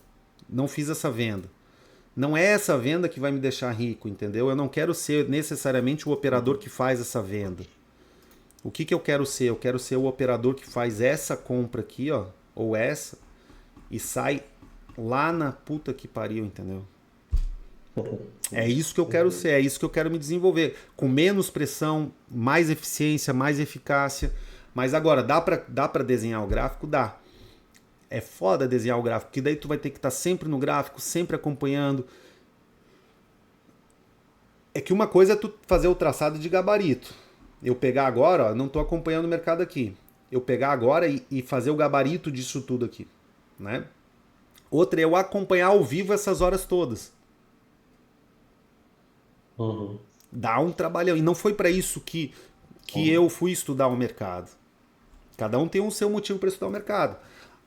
não fiz essa venda. Não é essa venda que vai me deixar rico, entendeu? Eu não quero ser necessariamente o operador que faz essa venda. O que que eu quero ser? Eu quero ser o operador que faz essa compra aqui, ó, ou essa, e sai lá na puta que pariu, entendeu? É isso que eu quero ser, é isso que eu quero me desenvolver. Com menos pressão, mais eficiência, mais eficácia. Mas agora, dá pra desenhar o gráfico? Dá. É foda desenhar o gráfico, porque daí tu vai ter que estar sempre no gráfico, sempre acompanhando. É que uma coisa é tu fazer o traçado de gabarito. Eu pegar agora, ó, não estou acompanhando o mercado aqui. Eu pegar agora e fazer o gabarito disso tudo aqui, né? Outra é eu acompanhar ao vivo essas horas todas. Uhum. Dá um trabalhão. E não foi para isso que eu fui estudar o mercado. Cada um tem o seu motivo para estudar o mercado.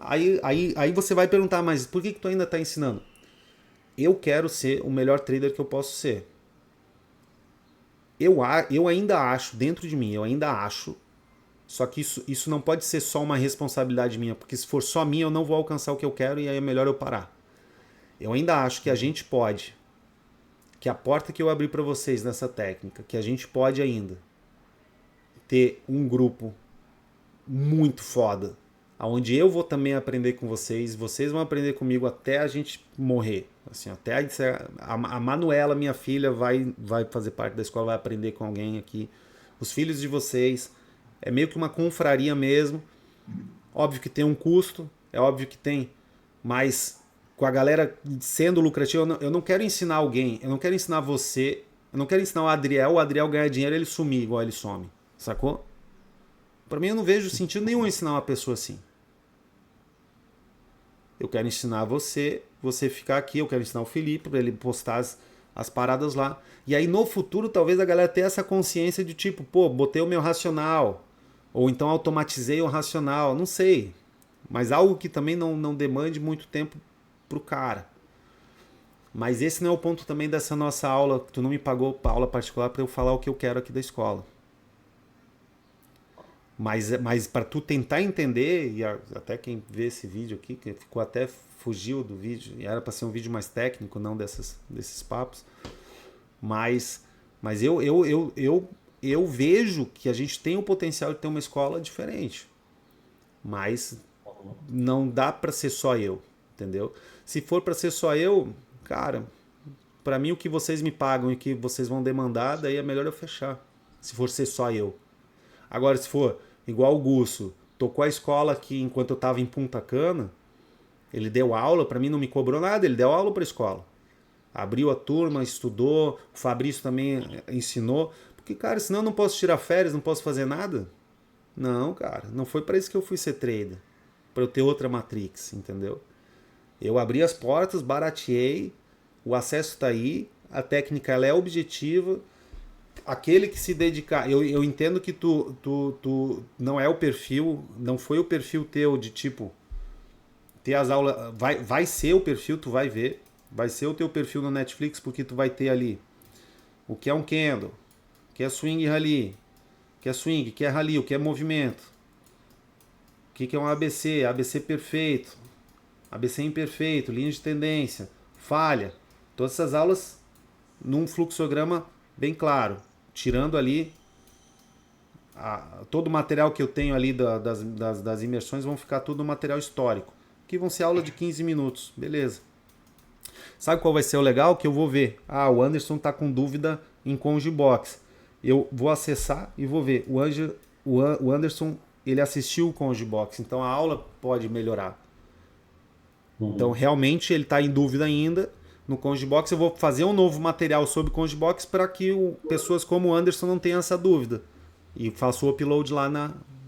Aí você vai perguntar, mas por que tu ainda está ensinando? Eu quero ser o melhor trader que eu posso ser. Eu ainda acho, dentro de mim, eu ainda acho. Só que isso não pode ser só uma responsabilidade minha, porque se for só minha, eu não vou alcançar o que eu quero e aí é melhor eu parar. Eu ainda acho que a gente pode, que a porta que eu abri para vocês nessa técnica, que a gente pode ainda ter um grupo muito foda, onde eu vou também aprender com vocês, vocês vão aprender comigo até a gente morrer. Assim, até a Manuela, minha filha, vai fazer parte da escola, vai aprender com alguém aqui. Os filhos de vocês. É meio que uma confraria mesmo. Óbvio que tem um custo, é óbvio que tem, mas com a galera sendo lucrativo, eu não quero ensinar alguém, eu não quero ensinar você, eu não quero ensinar o Adriel ganhar dinheiro e ele sumir igual ele some, sacou? Pra mim eu não vejo sentido nenhum ensinar uma pessoa assim. Eu quero ensinar você ficar aqui, eu quero ensinar o Felipe para ele postar as paradas lá. E aí no futuro talvez a galera tenha essa consciência de tipo, pô, botei o meu racional, ou então automatizei o racional, não sei. Mas algo que também não demande muito tempo pro cara. Mas esse não é o ponto também dessa nossa aula, que tu não me pagou pra aula particular para eu falar o que eu quero aqui da escola. Mas para tu tentar entender, e até quem vê esse vídeo aqui, que ficou até fugiu do vídeo, e era para ser um vídeo mais técnico, não desses papos, mas eu vejo que a gente tem o potencial de ter uma escola diferente, mas não dá para ser só eu, entendeu? Se for para ser só eu, cara, para mim o que vocês me pagam e o que vocês vão demandar, daí é melhor eu fechar, se for ser só eu. Agora, se for igual o Gusso, tocou a escola aqui enquanto eu estava em Punta Cana, ele deu aula, para mim não me cobrou nada, ele deu aula para a escola. Abriu a turma, estudou, o Fabrício também ensinou. Porque, cara, senão eu não posso tirar férias, não posso fazer nada? Não, cara, não foi para isso que eu fui ser trader. Para eu ter outra Matrix, entendeu? Eu abri as portas, barateei, o acesso está aí, a técnica ela é objetiva. Aquele que se dedicar, eu entendo que tu não é o perfil, não foi o perfil teu de tipo ter as aulas, vai ser o perfil, tu vai ver, vai ser o teu perfil no Netflix, porque tu vai ter ali o que é um candle, o que é swing e rally, o que é swing, o que é rally, o que é movimento, o que é um ABC, ABC perfeito, ABC imperfeito, linha de tendência, falha, todas essas aulas num fluxograma bem claro, tirando ali todo o material que eu tenho ali das imersões vão ficar tudo no material histórico, que vão ser aulas de 15 minutos, beleza. Sabe qual vai ser o legal? Que eu vou ver, o Anderson tá com dúvida em Conge Box, eu vou acessar e vou ver, o Anderson ele assistiu o Conge Box, então a aula pode melhorar. Então realmente ele está em dúvida ainda. No CongeBox eu vou fazer um novo material sobre CongeBox para que pessoas como o Anderson não tenham essa dúvida. E faço o upload lá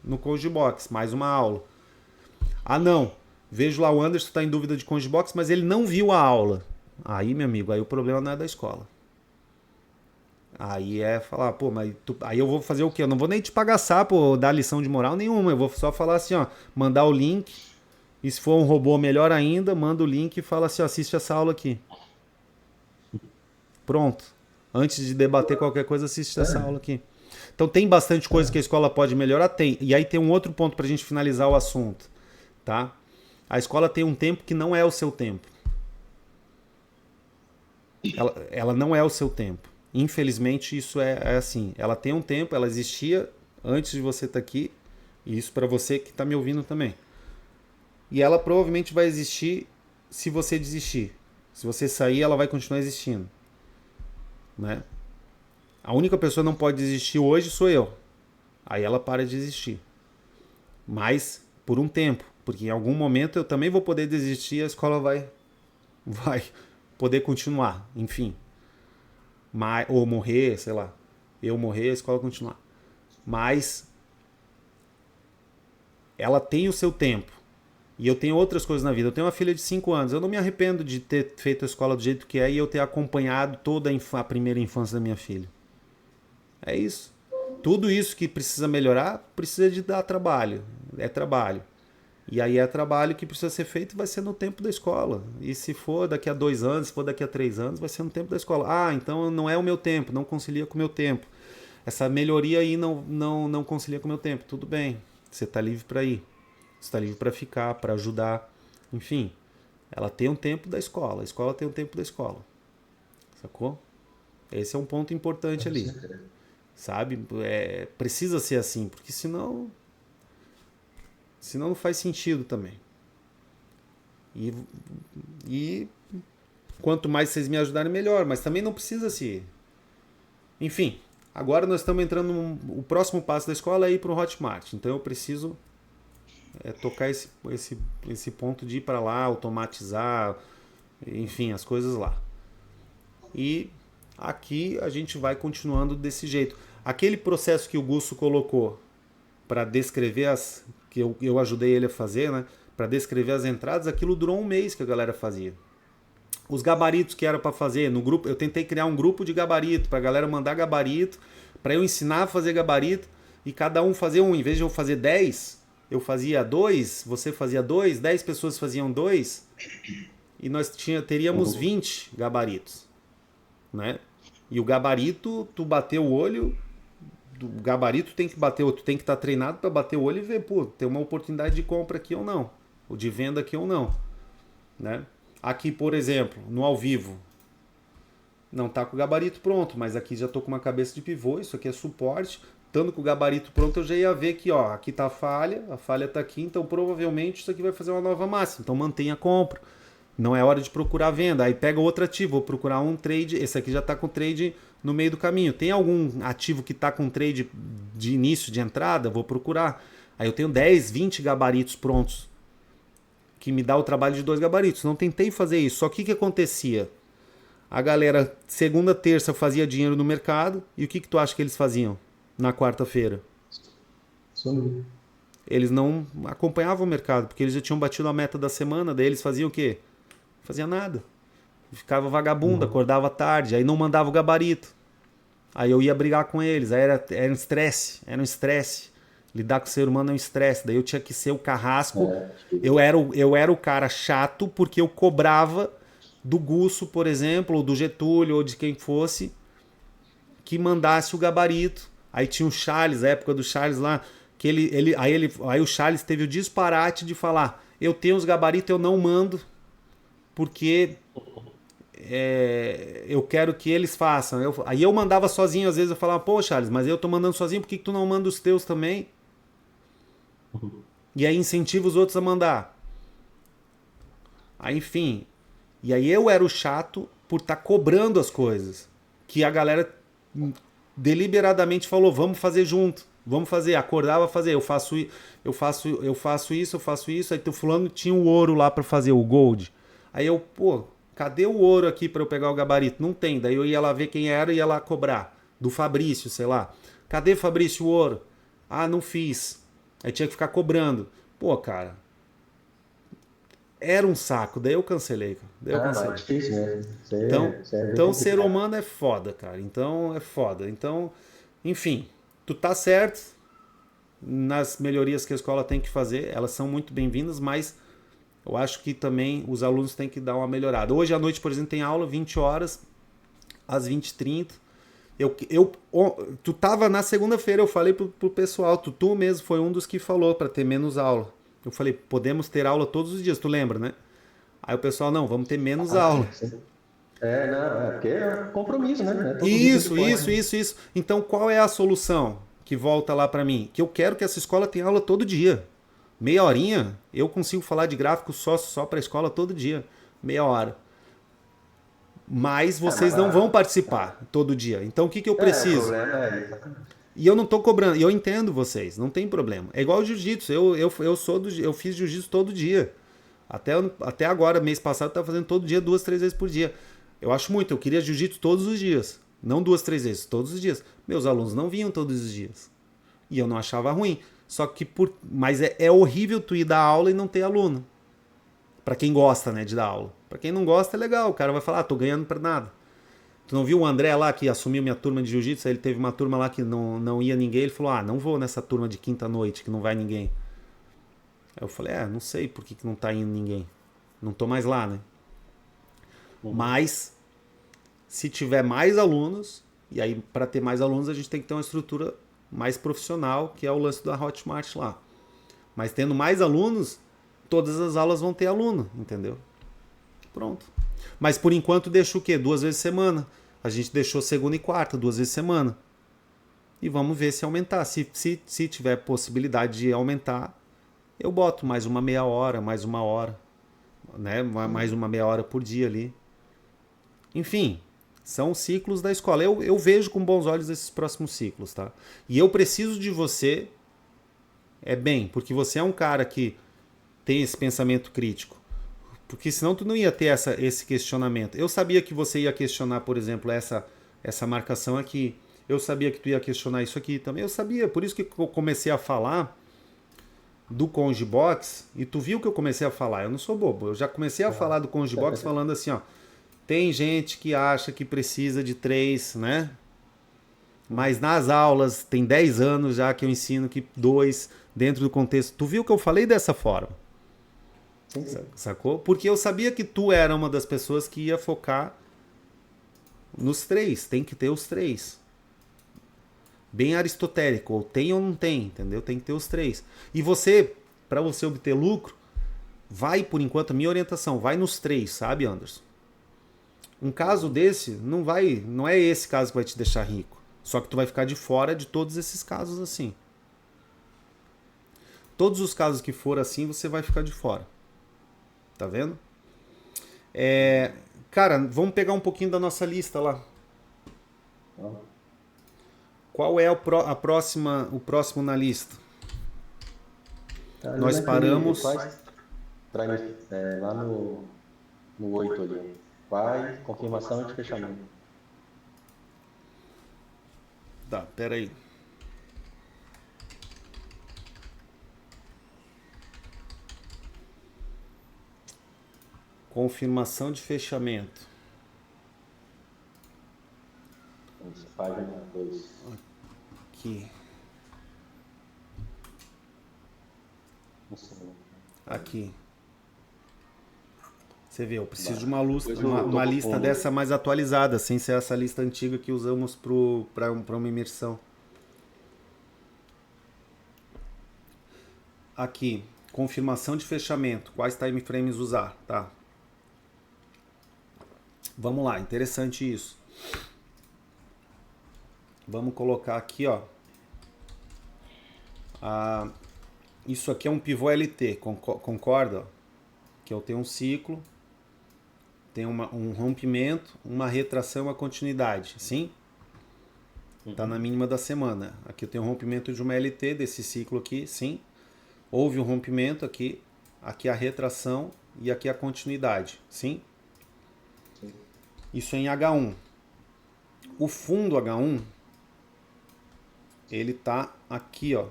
no CongeBox, mais uma aula. Não, vejo lá o Anderson está em dúvida de CongeBox, mas ele não viu a aula. Aí, meu amigo, aí o problema não é da escola. Aí é falar, pô, mas aí eu vou fazer o quê? Eu não vou nem te pagar sapo, dar lição de moral nenhuma. Eu vou só falar assim, ó, mandar o link. E se for um robô, melhor ainda, manda o link e fala assim, ó, assiste essa aula aqui. Pronto. Antes de debater qualquer coisa, assiste essa aula aqui. Então tem bastante coisa que a escola pode melhorar? Tem. E aí tem um outro ponto pra gente finalizar o assunto. Tá? A escola tem um tempo que não é o seu tempo. Ela não é o seu tempo. Infelizmente isso é assim. Ela tem um tempo, ela existia antes de você estar aqui, e isso para você que está me ouvindo também. E ela provavelmente vai existir se você desistir. Se você sair, ela vai continuar existindo, né? A única pessoa que não pode desistir hoje sou eu. Aí ela para de existir. Mas por um tempo, porque em algum momento eu também vou poder desistir e a escola vai poder continuar, enfim. Ou morrer, sei lá. Eu morrer, a escola continuar. Mas ela tem o seu tempo. E eu tenho outras coisas na vida. Eu tenho uma filha de 5 anos. Eu não me arrependo de ter feito a escola do jeito que é e eu ter acompanhado toda a primeira infância da minha filha. É isso. Tudo isso que precisa melhorar, precisa de dar trabalho. É trabalho. E aí é trabalho que precisa ser feito, vai ser no tempo da escola. E se for daqui a 2 anos, se for daqui a 3 anos, vai ser no tempo da escola. Ah, então não é o meu tempo, não concilia com o meu tempo. Essa melhoria aí não concilia com o meu tempo. Tudo bem, você está livre para ir. Você está livre para ficar, para ajudar. Enfim, ela tem um tempo da escola. A escola tem um tempo da escola. Sacou? Esse é um ponto importante ali. Sabe? Precisa ser assim, porque senão não faz sentido também. E quanto mais vocês me ajudarem, melhor. Mas também não precisa se... Enfim, agora nós estamos entrando... O próximo passo da escola é ir para o Hotmart. Então eu preciso tocar esse ponto de ir para lá, automatizar, enfim, as coisas lá. E aqui a gente vai continuando desse jeito. Aquele processo que o Gusso colocou para descrever que eu ajudei ele a fazer, né? Para descrever as entradas, aquilo durou um mês que a galera fazia. Os gabaritos que era para fazer no grupo, eu tentei criar um grupo de gabarito para a galera mandar gabarito, para eu ensinar a fazer gabarito e cada um fazer um. Em vez de eu fazer 10, eu fazia 2, você fazia 2, 10 pessoas faziam 2 e nós teríamos 20 gabaritos, né? E o gabarito, tu bater o olho, o gabarito tem que bater, tu tem que estar treinado para bater o olho e ver, pô, tem uma oportunidade de compra aqui ou não, ou de venda aqui ou não, né? Aqui, por exemplo, no ao vivo, não tá com o gabarito pronto, mas aqui já tô com uma cabeça de pivô, isso aqui é suporte, estando com o gabarito pronto eu já ia ver que, ó, aqui tá a falha tá aqui, então provavelmente isso aqui vai fazer uma nova máxima, então mantenha a compra. Não é hora de procurar venda. Aí pega outro ativo, vou procurar um trade. Esse aqui já está com trade no meio do caminho. Tem algum ativo que está com trade de início, de entrada? Vou procurar. Aí eu tenho 10, 20 gabaritos prontos. Que me dá o trabalho de 2 gabaritos. Não tentei fazer isso. Só que o que acontecia? A galera, segunda, terça, fazia dinheiro no mercado. E o que tu acha que eles faziam na quarta-feira? Sumiu. Eles não acompanhavam o mercado, porque eles já tinham batido a meta da semana. Daí eles faziam o quê? Fazia nada. Ficava vagabundo, acordava tarde, aí não mandava o gabarito. Aí eu ia brigar com eles, aí era um estresse. Lidar com o ser humano é um estresse. Daí eu tinha que ser o carrasco. Eu era o cara chato porque eu cobrava do Gusso, por exemplo, ou do Getúlio, ou de quem fosse, que mandasse o gabarito. Aí tinha o Charles, a época do Charles lá, que aí o Charles teve o disparate de falar: eu tenho os gabaritos, eu não mando, porque eu quero que eles façam. Aí eu mandava sozinho, às vezes eu falava: pô, Charles, mas eu tô mandando sozinho, por que tu não manda os teus também? E aí incentiva os outros a mandar. Aí, enfim. E aí eu era o chato por estar cobrando as coisas. Que a galera deliberadamente falou: vamos fazer junto. Vamos fazer. Acordava a fazer. Eu faço isso. Aí o fulano tinha o ouro lá para fazer, o gold. Aí eu, pô, cadê o ouro aqui para eu pegar o gabarito? Não tem. Daí eu ia lá ver quem era e ia lá cobrar. Do Fabrício, sei lá. Cadê, Fabrício, o ouro? Ah, não fiz. Aí tinha que ficar cobrando. Pô, cara. Era um saco. Daí eu cancelei. É difícil mesmo. Então ser humano é foda, cara. Então é foda. Então, enfim, tu tá certo nas melhorias que a escola tem que fazer. Elas são muito bem-vindas, mas eu acho que também os alunos têm que dar uma melhorada. Hoje à noite, por exemplo, tem aula 20 horas às 20h30. Tu tava na segunda-feira, eu falei pro pessoal, tu mesmo foi um dos que falou para ter menos aula. Eu falei: podemos ter aula todos os dias, tu lembra, né? Aí o pessoal: não, vamos ter menos aula. Não, porque é compromisso, né? Isso. Então qual é a solução? que volta lá para mim, que eu quero que essa escola tenha aula todo dia. Meia horinha, eu consigo falar de gráfico só para a escola todo dia. Meia hora. Mas vocês não vão participar todo dia. Então o que, que eu preciso? O problema é isso. E eu não tô cobrando, e eu entendo vocês, não tem problema. É igual o jiu-jitsu, eu fiz jiu-jitsu todo dia. Até agora, mês passado, eu tava fazendo todo dia, 2, 3 vezes por dia. Eu acho muito, eu queria jiu-jitsu todos os dias. Não 2, 3 vezes, todos os dias. Meus alunos não vinham todos os dias. E eu não achava ruim. Só que mas é horrível tu ir dar aula e não ter aluno. Pra quem gosta, né, de dar aula. Pra quem não gosta é legal, o cara vai falar, tô ganhando pra nada. Tu não viu o André lá que assumiu minha turma de jiu-jitsu? Ele teve uma turma lá que não ia ninguém. Ele falou, não vou nessa turma de quinta-noite que não vai ninguém. Aí eu falei, não sei por que não tá indo ninguém. Não tô mais lá, né? Mas, se tiver mais alunos, e aí para ter mais alunos a gente tem que ter uma estrutura mais profissional, que é o lance da Hotmart lá. Mas tendo mais alunos, todas as aulas vão ter aluno, entendeu? Pronto. Mas por enquanto deixa o quê? 2 vezes semana. A gente deixou segunda e quarta, 2 vezes semana. E vamos ver se aumentar. Se tiver possibilidade de aumentar, eu boto mais uma meia hora, mais uma hora. Né? Mais uma meia hora por dia ali. Enfim, são ciclos da escola. Eu vejo com bons olhos esses próximos ciclos, tá? E eu preciso de você, porque você é um cara que tem esse pensamento crítico. Porque senão tu não ia ter esse questionamento. Eu sabia que você ia questionar, por exemplo, essa marcação aqui. Eu sabia que tu ia questionar isso aqui também. Eu sabia, por isso que eu comecei a falar do Conge Box. E tu viu que eu comecei a falar. Eu não sou bobo. Eu já comecei a falar do Conge Box falando assim, ó. Tem gente que acha que precisa de 3, né? Mas nas aulas, tem 10 anos já que eu ensino que 2 dentro do contexto. Tu viu que eu falei dessa forma? Sim. Sacou? Porque eu sabia que tu era uma das pessoas que ia focar nos 3. Tem que ter os 3. Bem aristotélico. Ou tem ou não tem, entendeu? Tem que ter os 3. E você, para você obter lucro, vai, por enquanto, a minha orientação, vai nos 3, sabe, Anderson? Um caso desse, não é esse caso que vai te deixar rico. Só que tu vai ficar de fora de todos esses casos assim. Todos os casos que for assim, você vai ficar de fora. Tá vendo? Cara, vamos pegar um pouquinho da nossa lista lá. Qual é o próximo na lista? Nós paramos... Lá no 8 ali. Vai, confirmação de fechamento. Tá, peraí. Confirmação de fechamento. Página 2. Aqui. Aqui. Você vê, eu preciso de uma lista dessa mais atualizada, sem ser essa lista antiga que usamos para uma imersão. Aqui, confirmação de fechamento. Quais time frames usar? Tá. Vamos lá, interessante isso. Vamos colocar aqui, ó. Isso aqui é um pivô LT, concorda? Que eu tenho um ciclo, tem um rompimento, uma retração e uma continuidade, sim? Tá na mínima da semana. Aqui eu tenho um rompimento de uma LT desse ciclo aqui, sim? Houve um rompimento aqui a retração e aqui a continuidade, sim? Sim. Isso é em H1. O fundo H1, ele tá aqui, ó.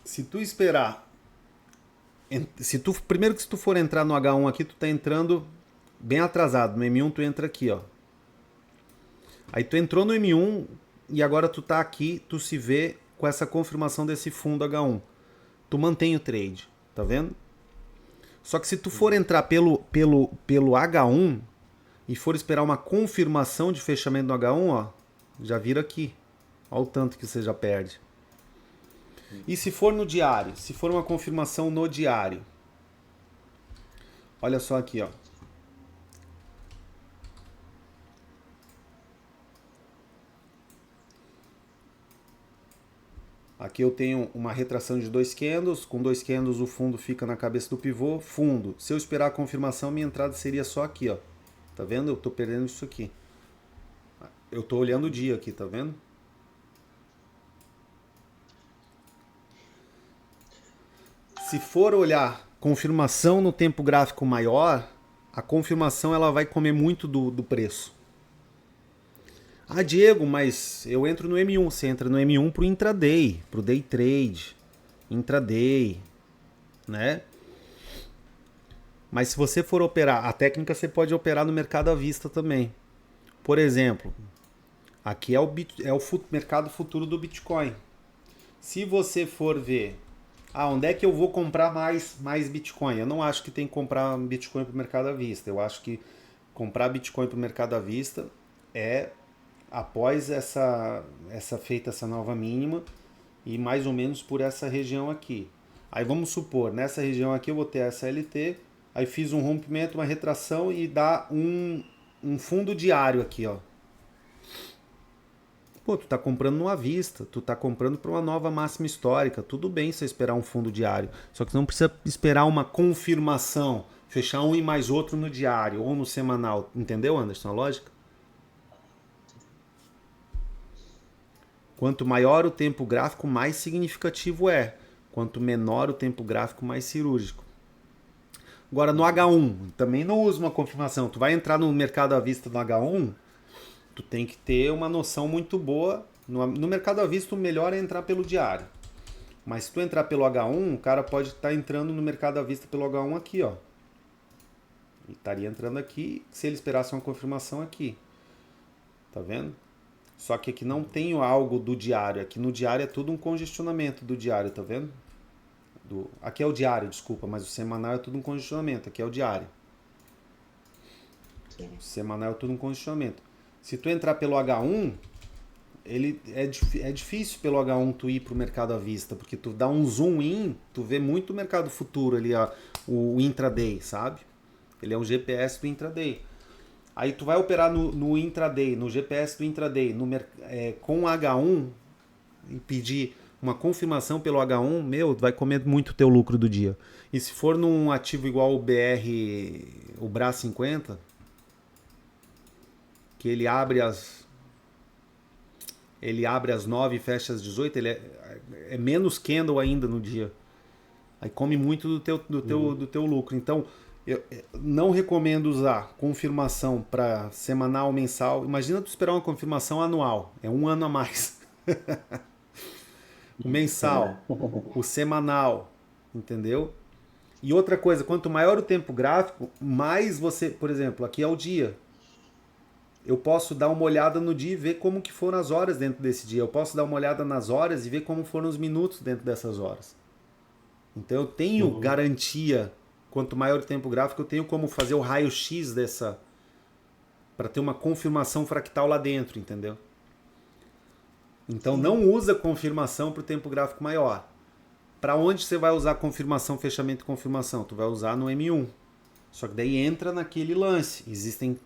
Se tu esperar, primeiro que se tu for entrar no H1 aqui, tu tá entrando bem atrasado. No M1 tu entra aqui, ó. Aí tu entrou no M1 e agora tu tá aqui, tu se vê com essa confirmação desse fundo H1. Tu mantém o trade, tá vendo? Só que se tu for entrar pelo H1 e for esperar uma confirmação de fechamento no H1, ó, já vira aqui. Olha o tanto que você já perde. E se for no diário? Se for uma confirmação no diário? Olha só aqui, ó. Aqui eu tenho uma retração de 2 candles, com 2 candles o fundo fica na cabeça do pivô, fundo. Se eu esperar a confirmação, minha entrada seria só aqui, ó. Tá vendo? Eu tô perdendo isso aqui. Eu tô olhando o dia aqui, tá vendo? Se for olhar confirmação no tempo gráfico maior, a confirmação ela vai comer muito do preço. Ah, Diego, mas eu entro no M1. Você entra no M1 pro intraday, pro day trade, intraday, né? Mas se você for operar, a técnica você pode operar no mercado à vista também. Por exemplo, aqui é o mercado futuro do Bitcoin. Se você for ver, onde é que eu vou comprar mais Bitcoin? Eu não acho que tem que comprar Bitcoin para o mercado à vista. Eu acho que comprar Bitcoin para o mercado à vista é após feita essa nova mínima e mais ou menos por essa região aqui. Aí vamos supor, nessa região aqui eu vou ter essa LT, aí fiz um rompimento, uma retração e dá um fundo diário aqui, ó. Pô, tu tá comprando numa vista, tu tá comprando para uma nova máxima histórica. Tudo bem você esperar um fundo diário, só que você não precisa esperar uma confirmação, fechar um e mais outro no diário ou no semanal. Entendeu, Anderson, a lógica? Quanto maior o tempo gráfico, mais significativo é. Quanto menor o tempo gráfico, mais cirúrgico. Agora no H1, também não usa uma confirmação. Tu vai entrar no mercado à vista do H1, tu tem que ter uma noção muito boa. No mercado à vista, o melhor é entrar pelo diário. Mas se tu entrar pelo H1, o cara pode estar entrando no mercado à vista pelo H1 aqui, ó. Ele estaria entrando aqui se ele esperasse uma confirmação aqui. Tá vendo? Só que aqui não tem algo do diário. Aqui no diário é tudo um congestionamento do diário, tá vendo? Aqui é o diário, desculpa, mas o semanal é tudo um congestionamento. Aqui é o diário. Sim. O semanal é tudo um congestionamento. Se tu entrar pelo H1, ele é difícil pelo H1 tu ir pro mercado à vista, porque tu dá um zoom in, tu vê muito o mercado futuro ali, ó, o intraday, sabe? Ele é um GPS do intraday. Aí tu vai operar no intraday, no GPS do intraday, com H1 e pedir uma confirmação pelo H1, vai comer muito o teu lucro do dia. E se for num ativo igual o o BRA50, que ele abre às 9 e fecha às 18, ele é menos candle ainda no dia. Aí come muito do teu lucro. Então, eu não recomendo usar confirmação para semanal, mensal. Imagina tu esperar uma confirmação anual. É um ano a mais. O mensal, o semanal, entendeu? E outra coisa, quanto maior o tempo gráfico, mais você... Por exemplo, aqui é o dia. Eu posso dar uma olhada no dia e ver como que foram as horas dentro desse dia. Eu posso dar uma olhada nas horas e ver como foram os minutos dentro dessas horas. Então eu tenho garantia... Quanto maior o tempo gráfico, eu tenho como fazer o raio-x dessa... para ter uma confirmação fractal lá dentro, entendeu? Então não usa confirmação para o tempo gráfico maior. Para onde você vai usar confirmação, fechamento e confirmação? Tu vai usar no M1. Só que daí entra naquele lance. Existem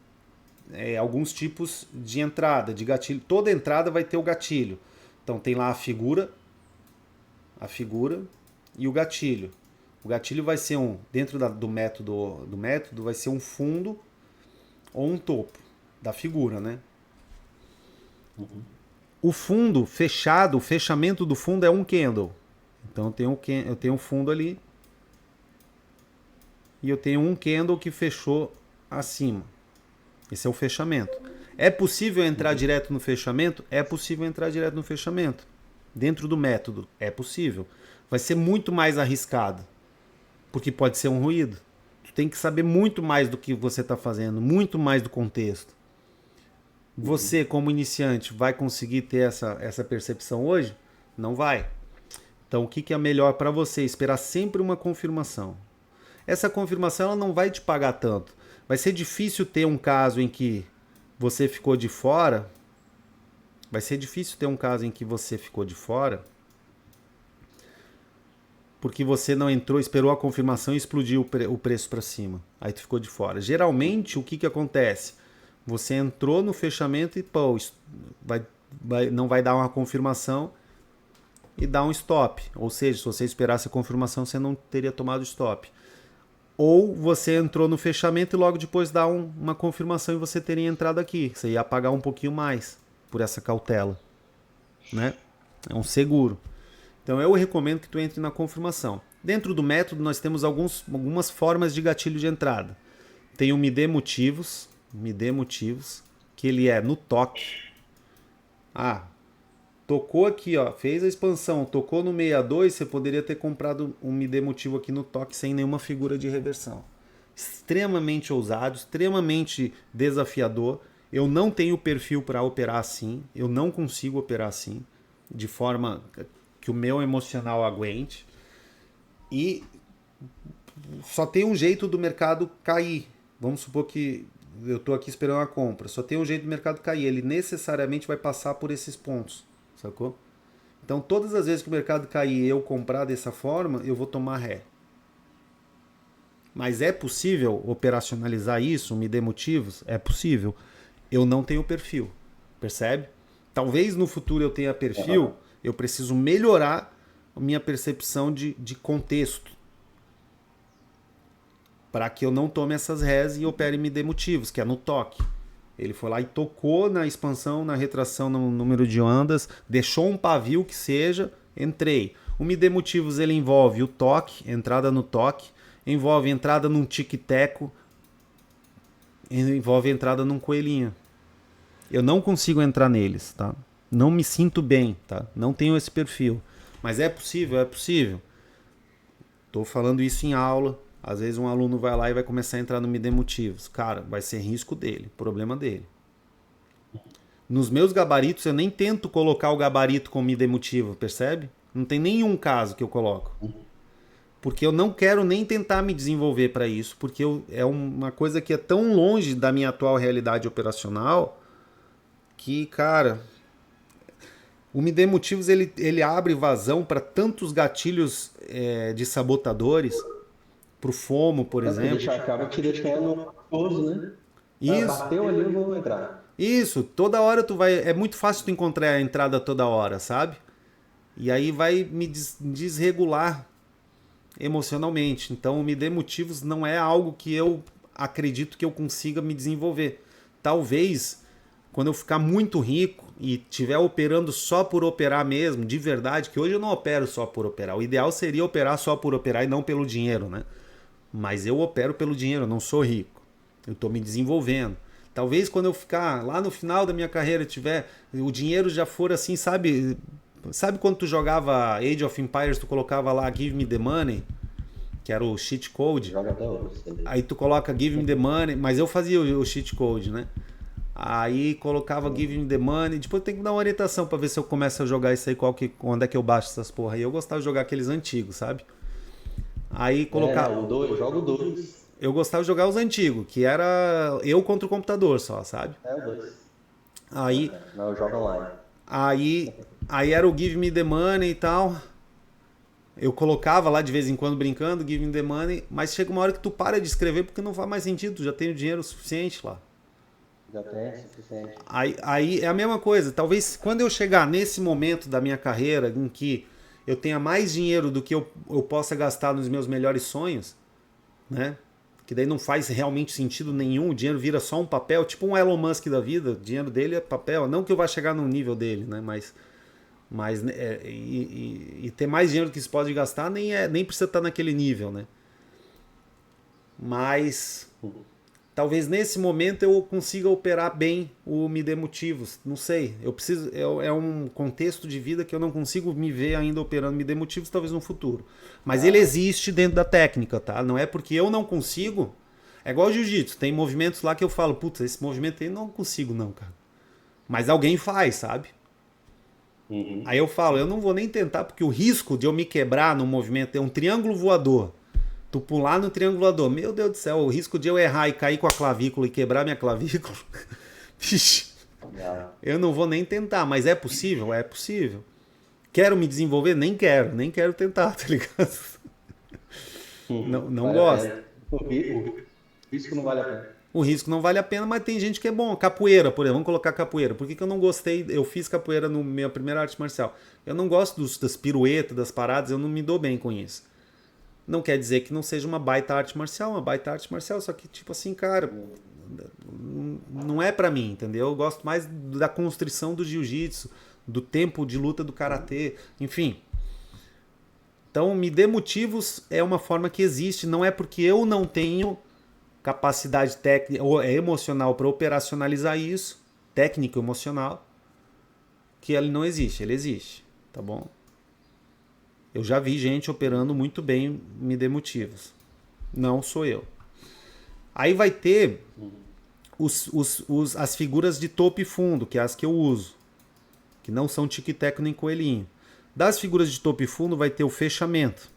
alguns tipos de entrada, de gatilho. Toda entrada vai ter o gatilho. Então tem lá a figura e o gatilho. O gatilho vai ser dentro do método vai ser um fundo ou um topo da figura, né? O fundo fechado, o fechamento do fundo é um candle. Então eu tenho um fundo ali e eu tenho um candle que fechou acima. Esse é o fechamento. É possível entrar direto no fechamento? É possível entrar direto no fechamento. Dentro do método, é possível. Vai ser muito mais arriscado. Porque pode ser um ruído. Tu tem que saber muito mais do que você está fazendo, muito mais do contexto. Você, como iniciante, vai conseguir ter essa percepção hoje? Não vai. Então, o que é melhor para você? Esperar sempre uma confirmação. Essa confirmação ela não vai te pagar tanto. Vai ser difícil ter um caso em que você ficou de fora. Vai ser difícil ter um caso em que você ficou de fora porque você não entrou, esperou a confirmação e explodiu o preço para cima. Aí tu ficou de fora. Geralmente, o que acontece? Você entrou no fechamento e não vai dar uma confirmação e dá um stop. Ou seja, se você esperasse a confirmação, você não teria tomado stop. Ou você entrou no fechamento e logo depois dá uma confirmação e você teria entrado aqui. Você ia pagar um pouquinho mais por essa cautela, né? É um seguro. Então eu recomendo que tu entre na confirmação. Dentro do método nós temos algumas formas de gatilho de entrada. Tem o me dê motivos, que ele é no toque. Tocou aqui, ó, fez a expansão, tocou no 62, você poderia ter comprado um me dê motivo aqui no toque sem nenhuma figura de reversão. Extremamente ousado, extremamente desafiador. Eu não tenho perfil para operar assim, eu não consigo operar assim, de forma que o meu emocional aguente. E só tem um jeito do mercado cair. Vamos supor que eu estou aqui esperando a compra. Só tem um jeito do mercado cair. Ele necessariamente vai passar por esses pontos. Sacou? Então todas as vezes que o mercado cair e eu comprar dessa forma, eu vou tomar ré. Mas é possível operacionalizar isso? Me dê motivos? É possível. Eu não tenho perfil. Percebe? Talvez no futuro eu tenha perfil, eu preciso melhorar a minha percepção de contexto. Para que eu não tome essas rés e opere me dê motivos, que é no toque. Ele foi lá e tocou na expansão, na retração, no número de ondas, deixou um pavio que seja, entrei. O me dê motivos ele envolve o toque, entrada no toque, envolve entrada num tic-teco, envolve entrada num coelhinho. Eu não consigo entrar neles, tá? Não me sinto bem, tá? Não tenho esse perfil. Mas é possível? É possível. Tô falando isso em aula. Às vezes um aluno vai lá e vai começar a entrar no me dê motivos. Cara, vai ser risco dele, problema dele. Nos meus gabaritos, eu nem tento colocar o gabarito com me dê motivo, percebe? Não tem nenhum caso que eu coloco. Porque eu não quero nem tentar me desenvolver para isso, porque é uma coisa que é tão longe da minha atual realidade operacional que, cara, o me dê motivos ele abre vazão para tantos gatilhos de sabotadores. Pro FOMO, por exemplo. Acaba te deixando nervoso, né? Isso. Bateu ali, eu vou entrar. Isso, toda hora tu vai. É muito fácil tu encontrar a entrada toda hora, sabe? E aí vai me desregular emocionalmente. Então, me dê motivos não é algo que eu acredito que eu consiga me desenvolver. Talvez, quando eu ficar muito rico e estiver operando só por operar mesmo, de verdade, que hoje eu não opero só por operar. O ideal seria operar só por operar e não pelo dinheiro, né? Mas eu opero pelo dinheiro, eu não sou rico. Eu estou me desenvolvendo. Talvez quando eu ficar lá no final da minha carreira, o dinheiro já for assim, sabe? Sabe quando tu jogava Age of Empires, tu colocava lá Give Me The Money, que era o cheat code. Joga até hoje. Aí tu coloca Give Me The Money, mas eu fazia o cheat code, né? Aí colocava Give Me The Money, depois tem que dar uma orientação para ver se eu começo a jogar isso aí, onde é que eu baixo essas porra aí. Eu gostava de jogar aqueles antigos, sabe? Aí colocar. Jogo 2. Eu gostava de jogar os antigos, que era eu contra o computador só, sabe? É o 2. Aí. Não, eu jogo online. Aí era o Give Me The Money e tal. Eu colocava lá de vez em quando brincando, Give Me The Money, mas chega uma hora que tu para de escrever porque não faz mais sentido, tu já tem o dinheiro suficiente lá. Já tem suficiente. Aí é a mesma coisa, talvez quando eu chegar nesse momento da minha carreira em que eu tenha mais dinheiro do que eu possa gastar nos meus melhores sonhos, né? Que daí não faz realmente sentido nenhum, o dinheiro vira só um papel, tipo um Elon Musk da vida, o dinheiro dele é papel, não que eu vá chegar no nível dele, né? Mas ter mais dinheiro que se pode gastar nem precisa estar naquele nível, né? Mas talvez nesse momento eu consiga operar bem o me dê motivos. Não sei. Eu preciso. É um contexto de vida que eu não consigo me ver ainda operando me dê motivos, talvez no futuro. Mas ele existe dentro da técnica, tá? Não é porque eu não consigo. É igual jiu-jitsu. Tem movimentos lá que eu falo, putz, esse movimento aí eu não consigo, não, cara. Mas alguém faz, sabe? Uhum. Aí eu falo, eu não vou nem tentar, porque o risco de eu me quebrar no movimento é um triângulo voador. Tu pular no triângulo voador, meu Deus do céu, o risco de eu errar e cair com a clavícula e quebrar minha clavícula, vixe, eu não vou nem tentar, mas é possível? É possível. Quero me desenvolver? Nem quero tentar, tá ligado? Não vale gosto. O risco não vale a pena. O risco não vale a pena, mas tem gente que é bom. Capoeira, por exemplo, vamos colocar capoeira. Por que eu não gostei? Eu fiz capoeira no minha primeira arte marcial. Eu não gosto das piruetas, das paradas, eu não me dou bem com isso. Não quer dizer que não seja uma baita arte marcial, só que, tipo assim, cara, não é pra mim, entendeu? Eu gosto mais da constrição do jiu-jitsu, do tempo de luta do karatê, enfim. Então, me dê motivos é uma forma que existe, não é porque eu não tenho capacidade técnica ou emocional para operacionalizar isso, técnico emocional, que ele não existe, ele existe, tá bom? Eu já vi gente operando muito bem, me dê motivos. Não sou eu. Aí vai ter as figuras de topo e fundo, que é as que eu uso, que não são tic-teco nem coelhinho. Das figuras de topo e fundo vai ter o fechamento.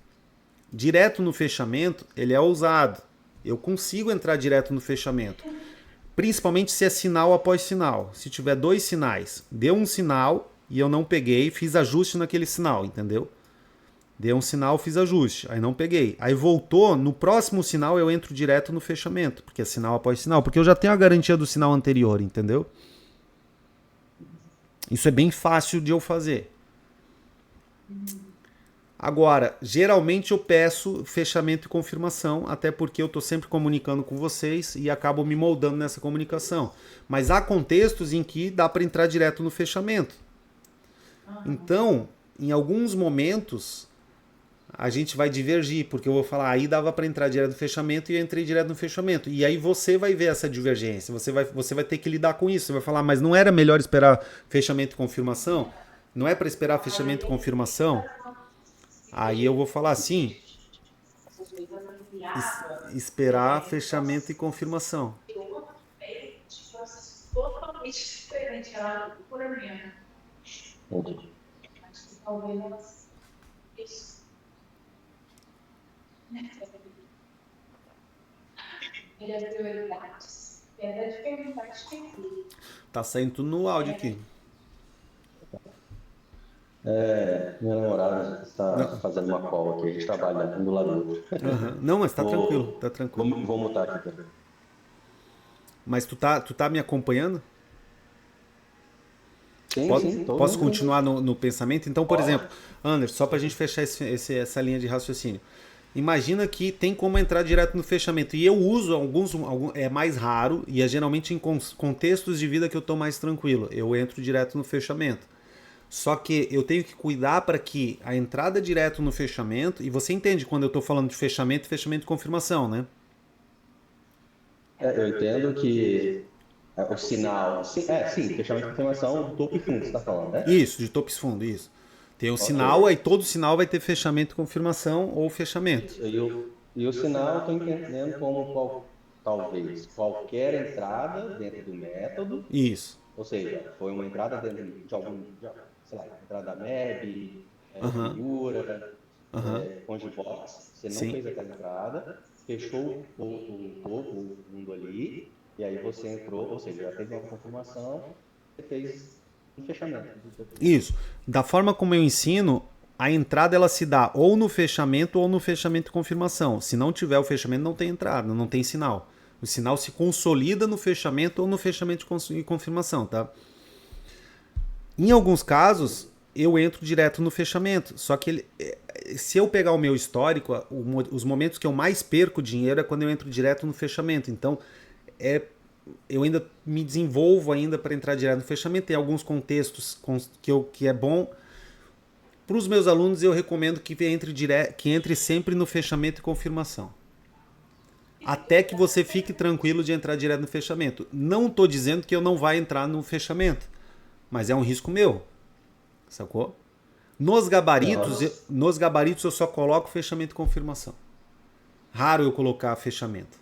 Direto no fechamento, ele é ousado. Eu consigo entrar direto no fechamento. Principalmente se é sinal após sinal. Se tiver 2 sinais, deu um sinal e eu não peguei, fiz ajuste naquele sinal, entendeu? Deu um sinal, fiz ajuste, aí não peguei. Aí voltou, no próximo sinal eu entro direto no fechamento, porque é sinal após sinal, porque eu já tenho a garantia do sinal anterior, entendeu? Isso é bem fácil de eu fazer. Agora, geralmente eu peço fechamento e confirmação, até porque eu estou sempre comunicando com vocês e acabo me moldando nessa comunicação. Mas há contextos em que dá para entrar direto no fechamento. Então, em alguns momentos, a gente vai divergir, porque eu vou falar, aí dava para entrar direto no fechamento e eu entrei direto no fechamento. E aí você vai ver essa divergência, você vai ter que lidar com isso. Você vai falar, mas não era melhor esperar fechamento e confirmação? Não é para esperar fechamento e confirmação? Aí eu vou falar assim, esperar fechamento e confirmação. Totalmente diferente por mim. Talvez elas... Isso. Ele é prioridades. É de perguntar de Tá saindo tudo no áudio aqui. Minha namorada está fazendo uma call aqui, a gente trabalha um do lado do outro. Não, mas tá tranquilo, tá tranquilo. Vou mutar aqui também. Mas tu tá me acompanhando? Sim, Posso continuar no pensamento? Então, por exemplo, Anderson, só pra gente fechar essa linha de raciocínio. Imagina que tem como entrar direto no fechamento. E eu uso alguns é mais raro, e é geralmente em contextos de vida que eu tô mais tranquilo. Eu entro direto no fechamento. Só que eu tenho que cuidar para que a entrada direto no fechamento, e você entende quando eu estou falando de fechamento e confirmação, né? Eu entendo que o sinal... sim, fechamento e confirmação, topo e fundo, você está falando, né? Isso, de topo e fundo, isso. Tem o sinal, aí todo sinal vai ter fechamento e confirmação ou fechamento. E o sinal eu estou entendendo como talvez qualquer entrada dentro do método. Isso. Ou seja, foi uma entrada dentro de algum... sei lá, entrada MEB, Miura, Congibox, você não fez aquela entrada, fechou o topo, o fundo ali, e aí você entrou, ou seja, já teve uma confirmação, você fez um fechamento. Isso. Da forma como eu ensino, a entrada ela se dá ou no fechamento e confirmação. Se não tiver o fechamento, não tem entrada, não tem sinal. O sinal se consolida no fechamento ou no fechamento e confirmação, tá? Em alguns casos, eu entro direto no fechamento. Só que se eu pegar o meu histórico, os momentos que eu mais perco dinheiro é quando eu entro direto no fechamento. Então, eu ainda me desenvolvo ainda para entrar direto no fechamento. Tem alguns contextos que é bom. Para os meus alunos, eu recomendo que entre sempre no fechamento e confirmação. Até que você fique tranquilo de entrar direto no fechamento. Não estou dizendo que eu não vai entrar no fechamento. Mas é um risco meu, sacou? Nos gabaritos eu só coloco fechamento e confirmação. Raro eu colocar fechamento.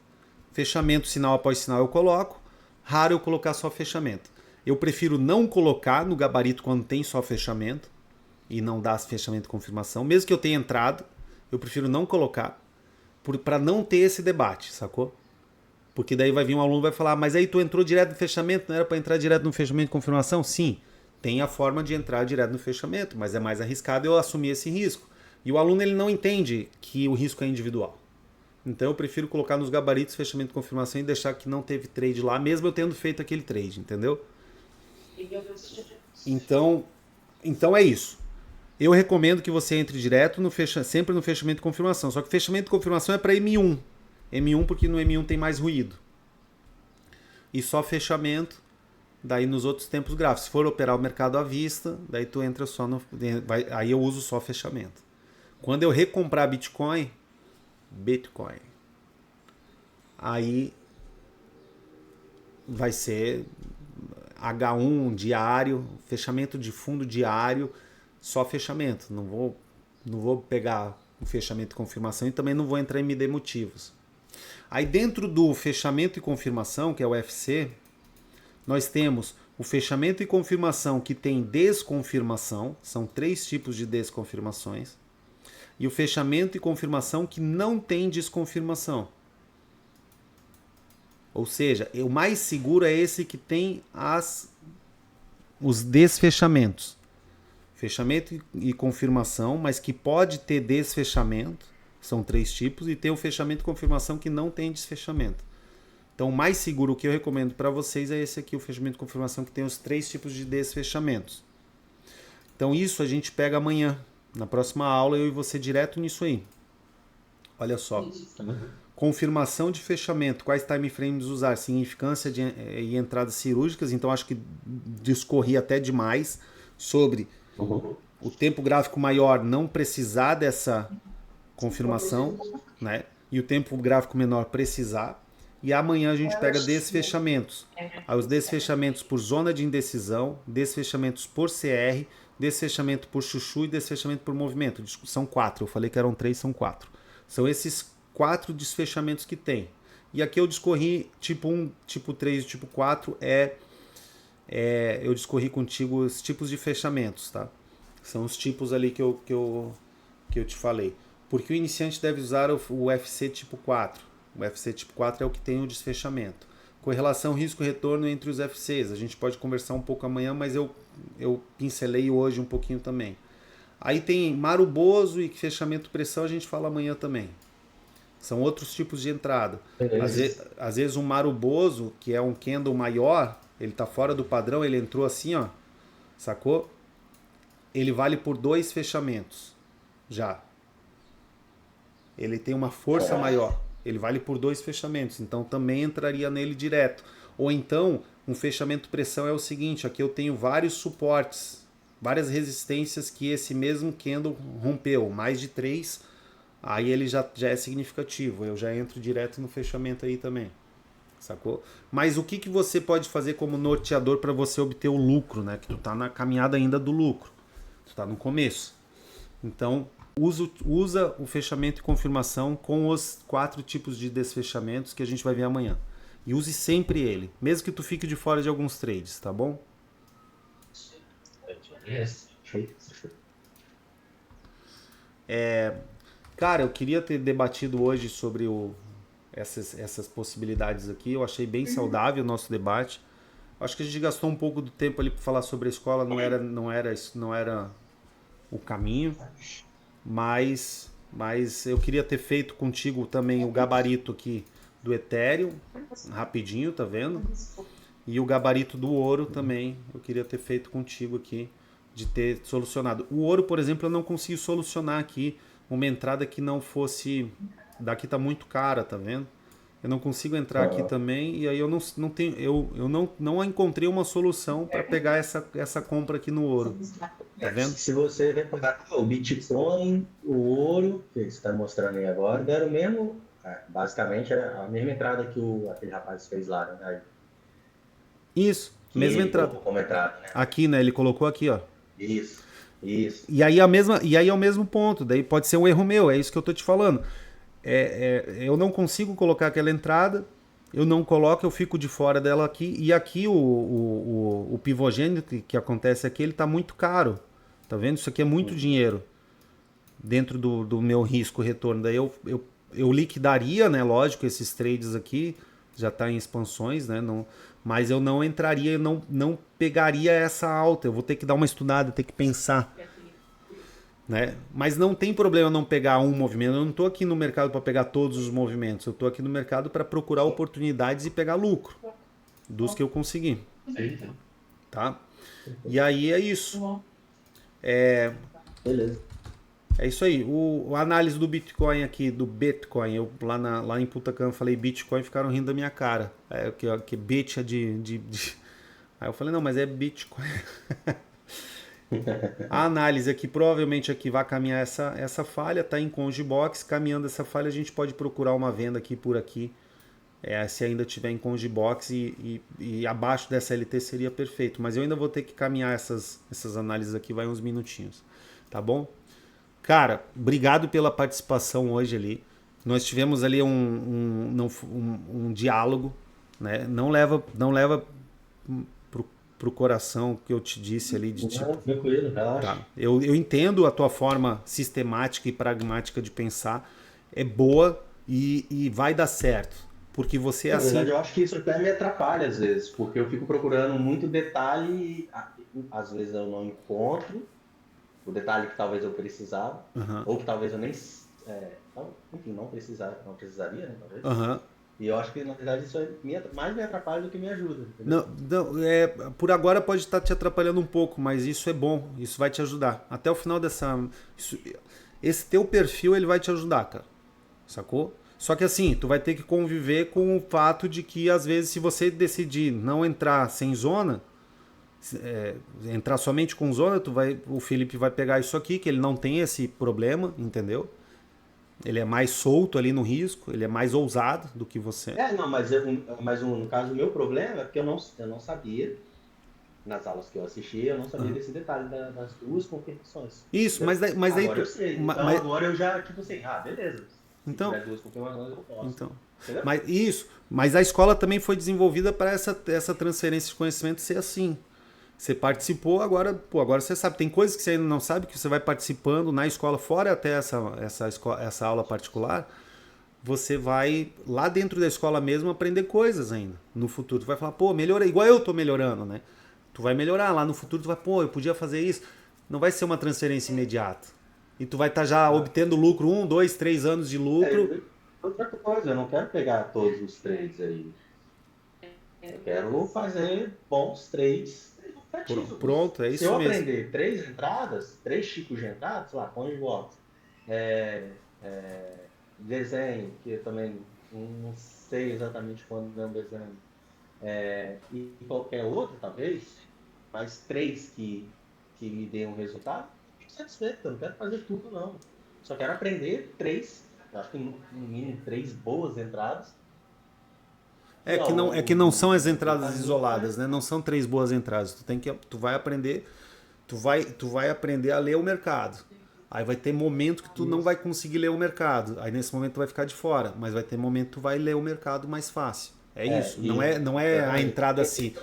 Fechamento, sinal após sinal eu coloco. Raro eu colocar só fechamento. Eu prefiro não colocar no gabarito quando tem só fechamento e não dar fechamento e confirmação. Mesmo que eu tenha entrado, eu prefiro não colocar para não ter esse debate, sacou? Porque daí vai vir um aluno e vai falar, mas aí tu entrou direto no fechamento, não era para entrar direto no fechamento de confirmação? Sim, tem a forma de entrar direto no fechamento, mas é mais arriscado eu assumir esse risco. E o aluno ele não entende que o risco é individual. Então eu prefiro colocar nos gabaritos fechamento de confirmação e deixar que não teve trade lá, mesmo eu tendo feito aquele trade, entendeu? Então é isso. Eu recomendo que você entre direto sempre no fechamento de confirmação. Só que fechamento de confirmação é para M1. M1 porque no M1 tem mais ruído. E só fechamento, daí nos outros tempos gráficos. Se for operar o mercado à vista, daí tu entra só no... Aí eu uso só fechamento. Quando eu recomprar Bitcoin, aí vai ser H1 diário, fechamento de fundo diário, só fechamento. Não vou pegar o fechamento de confirmação e também não vou entrar em MD motivos. Aí dentro do fechamento e confirmação, que é o UFC, nós temos o fechamento e confirmação que tem desconfirmação, são 3 tipos de desconfirmações, e o fechamento e confirmação que não tem desconfirmação. Ou seja, o mais seguro é esse que tem os desfechamentos. Fechamento e confirmação, mas que pode ter desfechamento. São 3 tipos. E tem o fechamento e confirmação que não tem desfechamento. Então, o mais seguro que eu recomendo para vocês é esse aqui, o fechamento e confirmação, que tem os 3 tipos de desfechamentos. Então, isso a gente pega amanhã. Na próxima aula, eu e você direto nisso aí. Olha só. Confirmação de fechamento. Quais time frames usar? Significância e entradas cirúrgicas. Então, acho que discorri até demais sobre o tempo gráfico maior não precisar dessa confirmação, né? E o tempo gráfico menor precisar. E amanhã a gente pega desfechamentos. Aí os desfechamentos por zona de indecisão, desfechamentos por CR, desfechamento por chuchu e desfechamento por movimento. São 4. Eu falei que eram 3, são 4. São esses 4 desfechamentos que tem. E aqui eu discorri tipo 1, tipo 3 e tipo 4 eu discorri contigo os tipos de fechamentos, tá? São os tipos ali que eu te falei. Porque o iniciante deve usar o UFC tipo 4. O UFC tipo 4 é o que tem o desfechamento. Correlação risco-retorno entre os FCs. A gente pode conversar um pouco amanhã, mas eu pincelei hoje um pouquinho também. Aí tem maruboso e fechamento pressão, a gente fala amanhã também. São outros tipos de entrada. Às vezes um maruboso, que é um candle maior, ele está fora do padrão, ele entrou assim, ó, sacou? Ele vale por 2 fechamentos já. Ele tem uma força maior. Ele vale por 2 fechamentos, então também entraria nele direto. Ou então, um fechamento pressão é o seguinte, aqui eu tenho vários suportes, várias resistências que esse mesmo candle rompeu, mais de 3, aí ele já é significativo, eu já entro direto no fechamento aí também, sacou? Mas o que você pode fazer como norteador para você obter o lucro, né? Que tu tá na caminhada ainda do lucro, tu tá no começo. Então, usa o fechamento e confirmação com os 4 tipos de desfechamentos que a gente vai ver amanhã. E use sempre ele, mesmo que tu fique de fora de alguns trades, tá bom? Cara, eu queria ter debatido hoje sobre essas possibilidades aqui. Eu achei bem saudável o nosso debate. Acho que a gente gastou um pouco do tempo ali para falar sobre a escola, não era o caminho. Mas eu queria ter feito contigo também o gabarito aqui do Ethereum, rapidinho, tá vendo? E o gabarito do ouro também, eu queria ter feito contigo aqui, de ter solucionado. O ouro, por exemplo, eu não consigo solucionar aqui uma entrada que não fosse... Daqui tá muito cara, tá vendo? Eu não consigo entrar aqui também, e aí eu não tenho, eu não encontrei uma solução para pegar essa compra aqui no ouro. Tá vendo? Se você reparar, o Bitcoin, o ouro, que você está mostrando aí agora, deram o mesmo, basicamente era a mesma entrada que aquele rapaz fez lá, né? Isso, mesma entrada. Como entrada, né? Aqui, né? Ele colocou aqui, ó. Isso. E aí é o mesmo ponto, daí pode ser um erro meu, é isso que eu tô te falando. Eu não consigo colocar aquela entrada, eu não coloco, eu fico de fora dela aqui, e aqui o pivogênio que acontece aqui, ele tá muito caro, tá vendo? Isso aqui é muito dinheiro dentro do meu risco-retorno, daí eu liquidaria, né, lógico, esses trades aqui, já tá em expansões, né, não, mas eu não entraria, não pegaria essa alta, eu vou ter que dar uma estudada, ter que pensar. né? Mas não tem problema não pegar um movimento. Eu não estou aqui no mercado para pegar todos os movimentos. Eu estou aqui no mercado para procurar oportunidades e pegar lucro dos que eu conseguir, Sim. tá? E aí é isso. Beleza. É isso aí. A análise do Bitcoin aqui, do Bitcoin, eu lá em Punta Cana falei Bitcoin, ficaram rindo da minha cara. Que Bit é Aí eu falei, não, mas é Bitcoin. A análise aqui, provavelmente aqui vai caminhar essa falha, tá em Congibox. Caminhando essa falha, a gente pode procurar uma venda aqui por aqui. Se ainda tiver em Congibox e abaixo dessa LT seria perfeito. Mas eu ainda vou ter que caminhar essas análises aqui, vai uns minutinhos. Tá bom? Cara, obrigado pela participação hoje ali. Nós tivemos ali um diálogo, né? Não leva pro coração o que eu te disse ali de tipo. Não, tranquilo, relaxa. Tá. Eu entendo a tua forma sistemática e pragmática de pensar. É boa e vai dar certo. Porque você é Na assim. verdade, eu acho que isso até me atrapalha às vezes, porque eu fico procurando muito detalhe e às vezes eu não encontro o detalhe que talvez eu precisava, ou que talvez eu nem. Enfim, não precisaria, né? Talvez. E eu acho que, na verdade, isso mais me atrapalha do que me ajuda. Entendeu? Não, por agora pode estar te atrapalhando um pouco, mas isso é bom, isso vai te ajudar. Até o final esse teu perfil, ele vai te ajudar, cara. Sacou? Só que assim, tu vai ter que conviver com o fato de que, às vezes, se você decidir não entrar sem zona, entrar somente com zona, o Felipe vai pegar isso aqui, que ele não tem esse problema, entendeu? Ele é mais solto ali no risco, ele é mais ousado do que você. Não, no caso, o meu problema é porque eu não sabia, nas aulas que eu assisti, eu não sabia desse detalhe das duas competições. Isso, entendeu? mas aí agora eu sei. Então agora eu já, tipo assim, beleza. Se tiver duas competições, eu posso. Então, mas a escola também foi desenvolvida para essa transferência de conhecimento ser assim. Você participou, agora você sabe. Tem coisas que você ainda não sabe, que você vai participando na escola, fora até essa aula particular, você vai lá dentro da escola mesmo aprender coisas ainda. No futuro, tu vai falar, pô, melhora, igual eu tô melhorando, né? Tu vai melhorar, lá no futuro tu vai, pô, eu podia fazer isso. Não vai ser uma transferência imediata. E tu vai estar já obtendo lucro, 1, 2, 3 anos de lucro. Outra coisa, eu não quero pegar todos os trades aí. Eu quero fazer bons trades. Pronto, é isso mesmo. Se eu aprender 3 entradas, 3 tipos de entradas, sei lá, Conjugbox, desenho, que eu também não sei exatamente quando é um desenho, e qualquer outro, talvez, mas 3 que me dêem um resultado, fico satisfeito, eu não quero fazer tudo, não. Só quero aprender 3, acho que no mínimo 3 boas entradas. Que não são as entradas isoladas, né? Não são 3 boas entradas. Tu vai aprender, tu vai aprender a ler o mercado. Aí vai ter momento que tu não vai conseguir ler o mercado. Aí nesse momento tu vai ficar de fora, mas vai ter momento que tu vai ler o mercado mais fácil. Isso. Não é a entrada assim.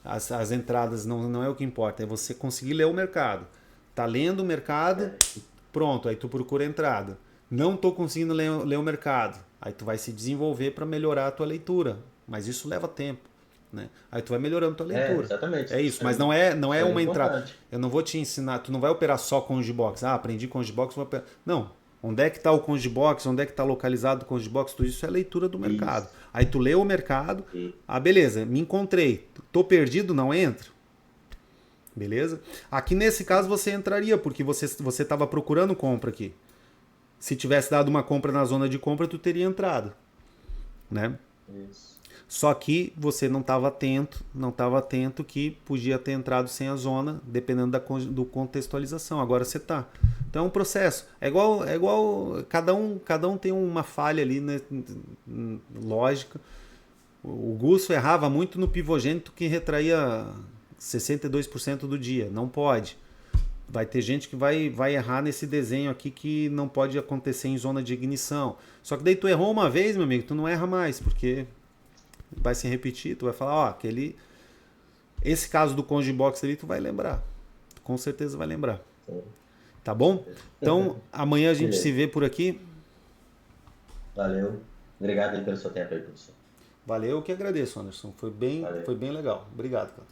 As entradas não é o que importa, é você conseguir ler o mercado. Tá lendo o mercado, pronto, aí tu procura a entrada. Não tô conseguindo ler o mercado. Aí tu vai se desenvolver para melhorar a tua leitura. Mas isso leva tempo, né? Aí tu vai melhorando a tua leitura. Exatamente. É isso, mas não é uma entrada. Eu não vou te ensinar, tu não vai operar só Congibox. Aprendi Congibox, vou operar. Não. Onde é que está o Congibox? Onde é que está localizado o Congibox? Tudo isso é leitura do mercado. Isso. Aí tu lê o mercado. Beleza, me encontrei. Tô perdido, não entra. Beleza? Aqui nesse caso você entraria, porque você estava procurando compra aqui. Se tivesse dado uma compra na zona de compra, tu teria entrado, né? Isso. Só que você não estava atento que podia ter entrado sem a zona, dependendo do contextualização. Agora você está. Então é um processo. É igual cada um tem uma falha ali, né, lógica. O Gusso errava muito no pivogênito, que retraía 62% do dia. Não pode. Vai ter gente que vai errar nesse desenho aqui que não pode acontecer em zona de ignição. Só que daí tu errou uma vez, meu amigo, tu não erra mais, porque vai se repetir, tu vai falar, esse caso do Congibox ali tu vai lembrar. Tu com certeza vai lembrar. Tá bom? Então, amanhã a gente se vê por aqui. Valeu. Obrigado aí pelo seu tempo aí, professor. Valeu, eu que agradeço, Anderson. Foi bem legal. Obrigado, cara.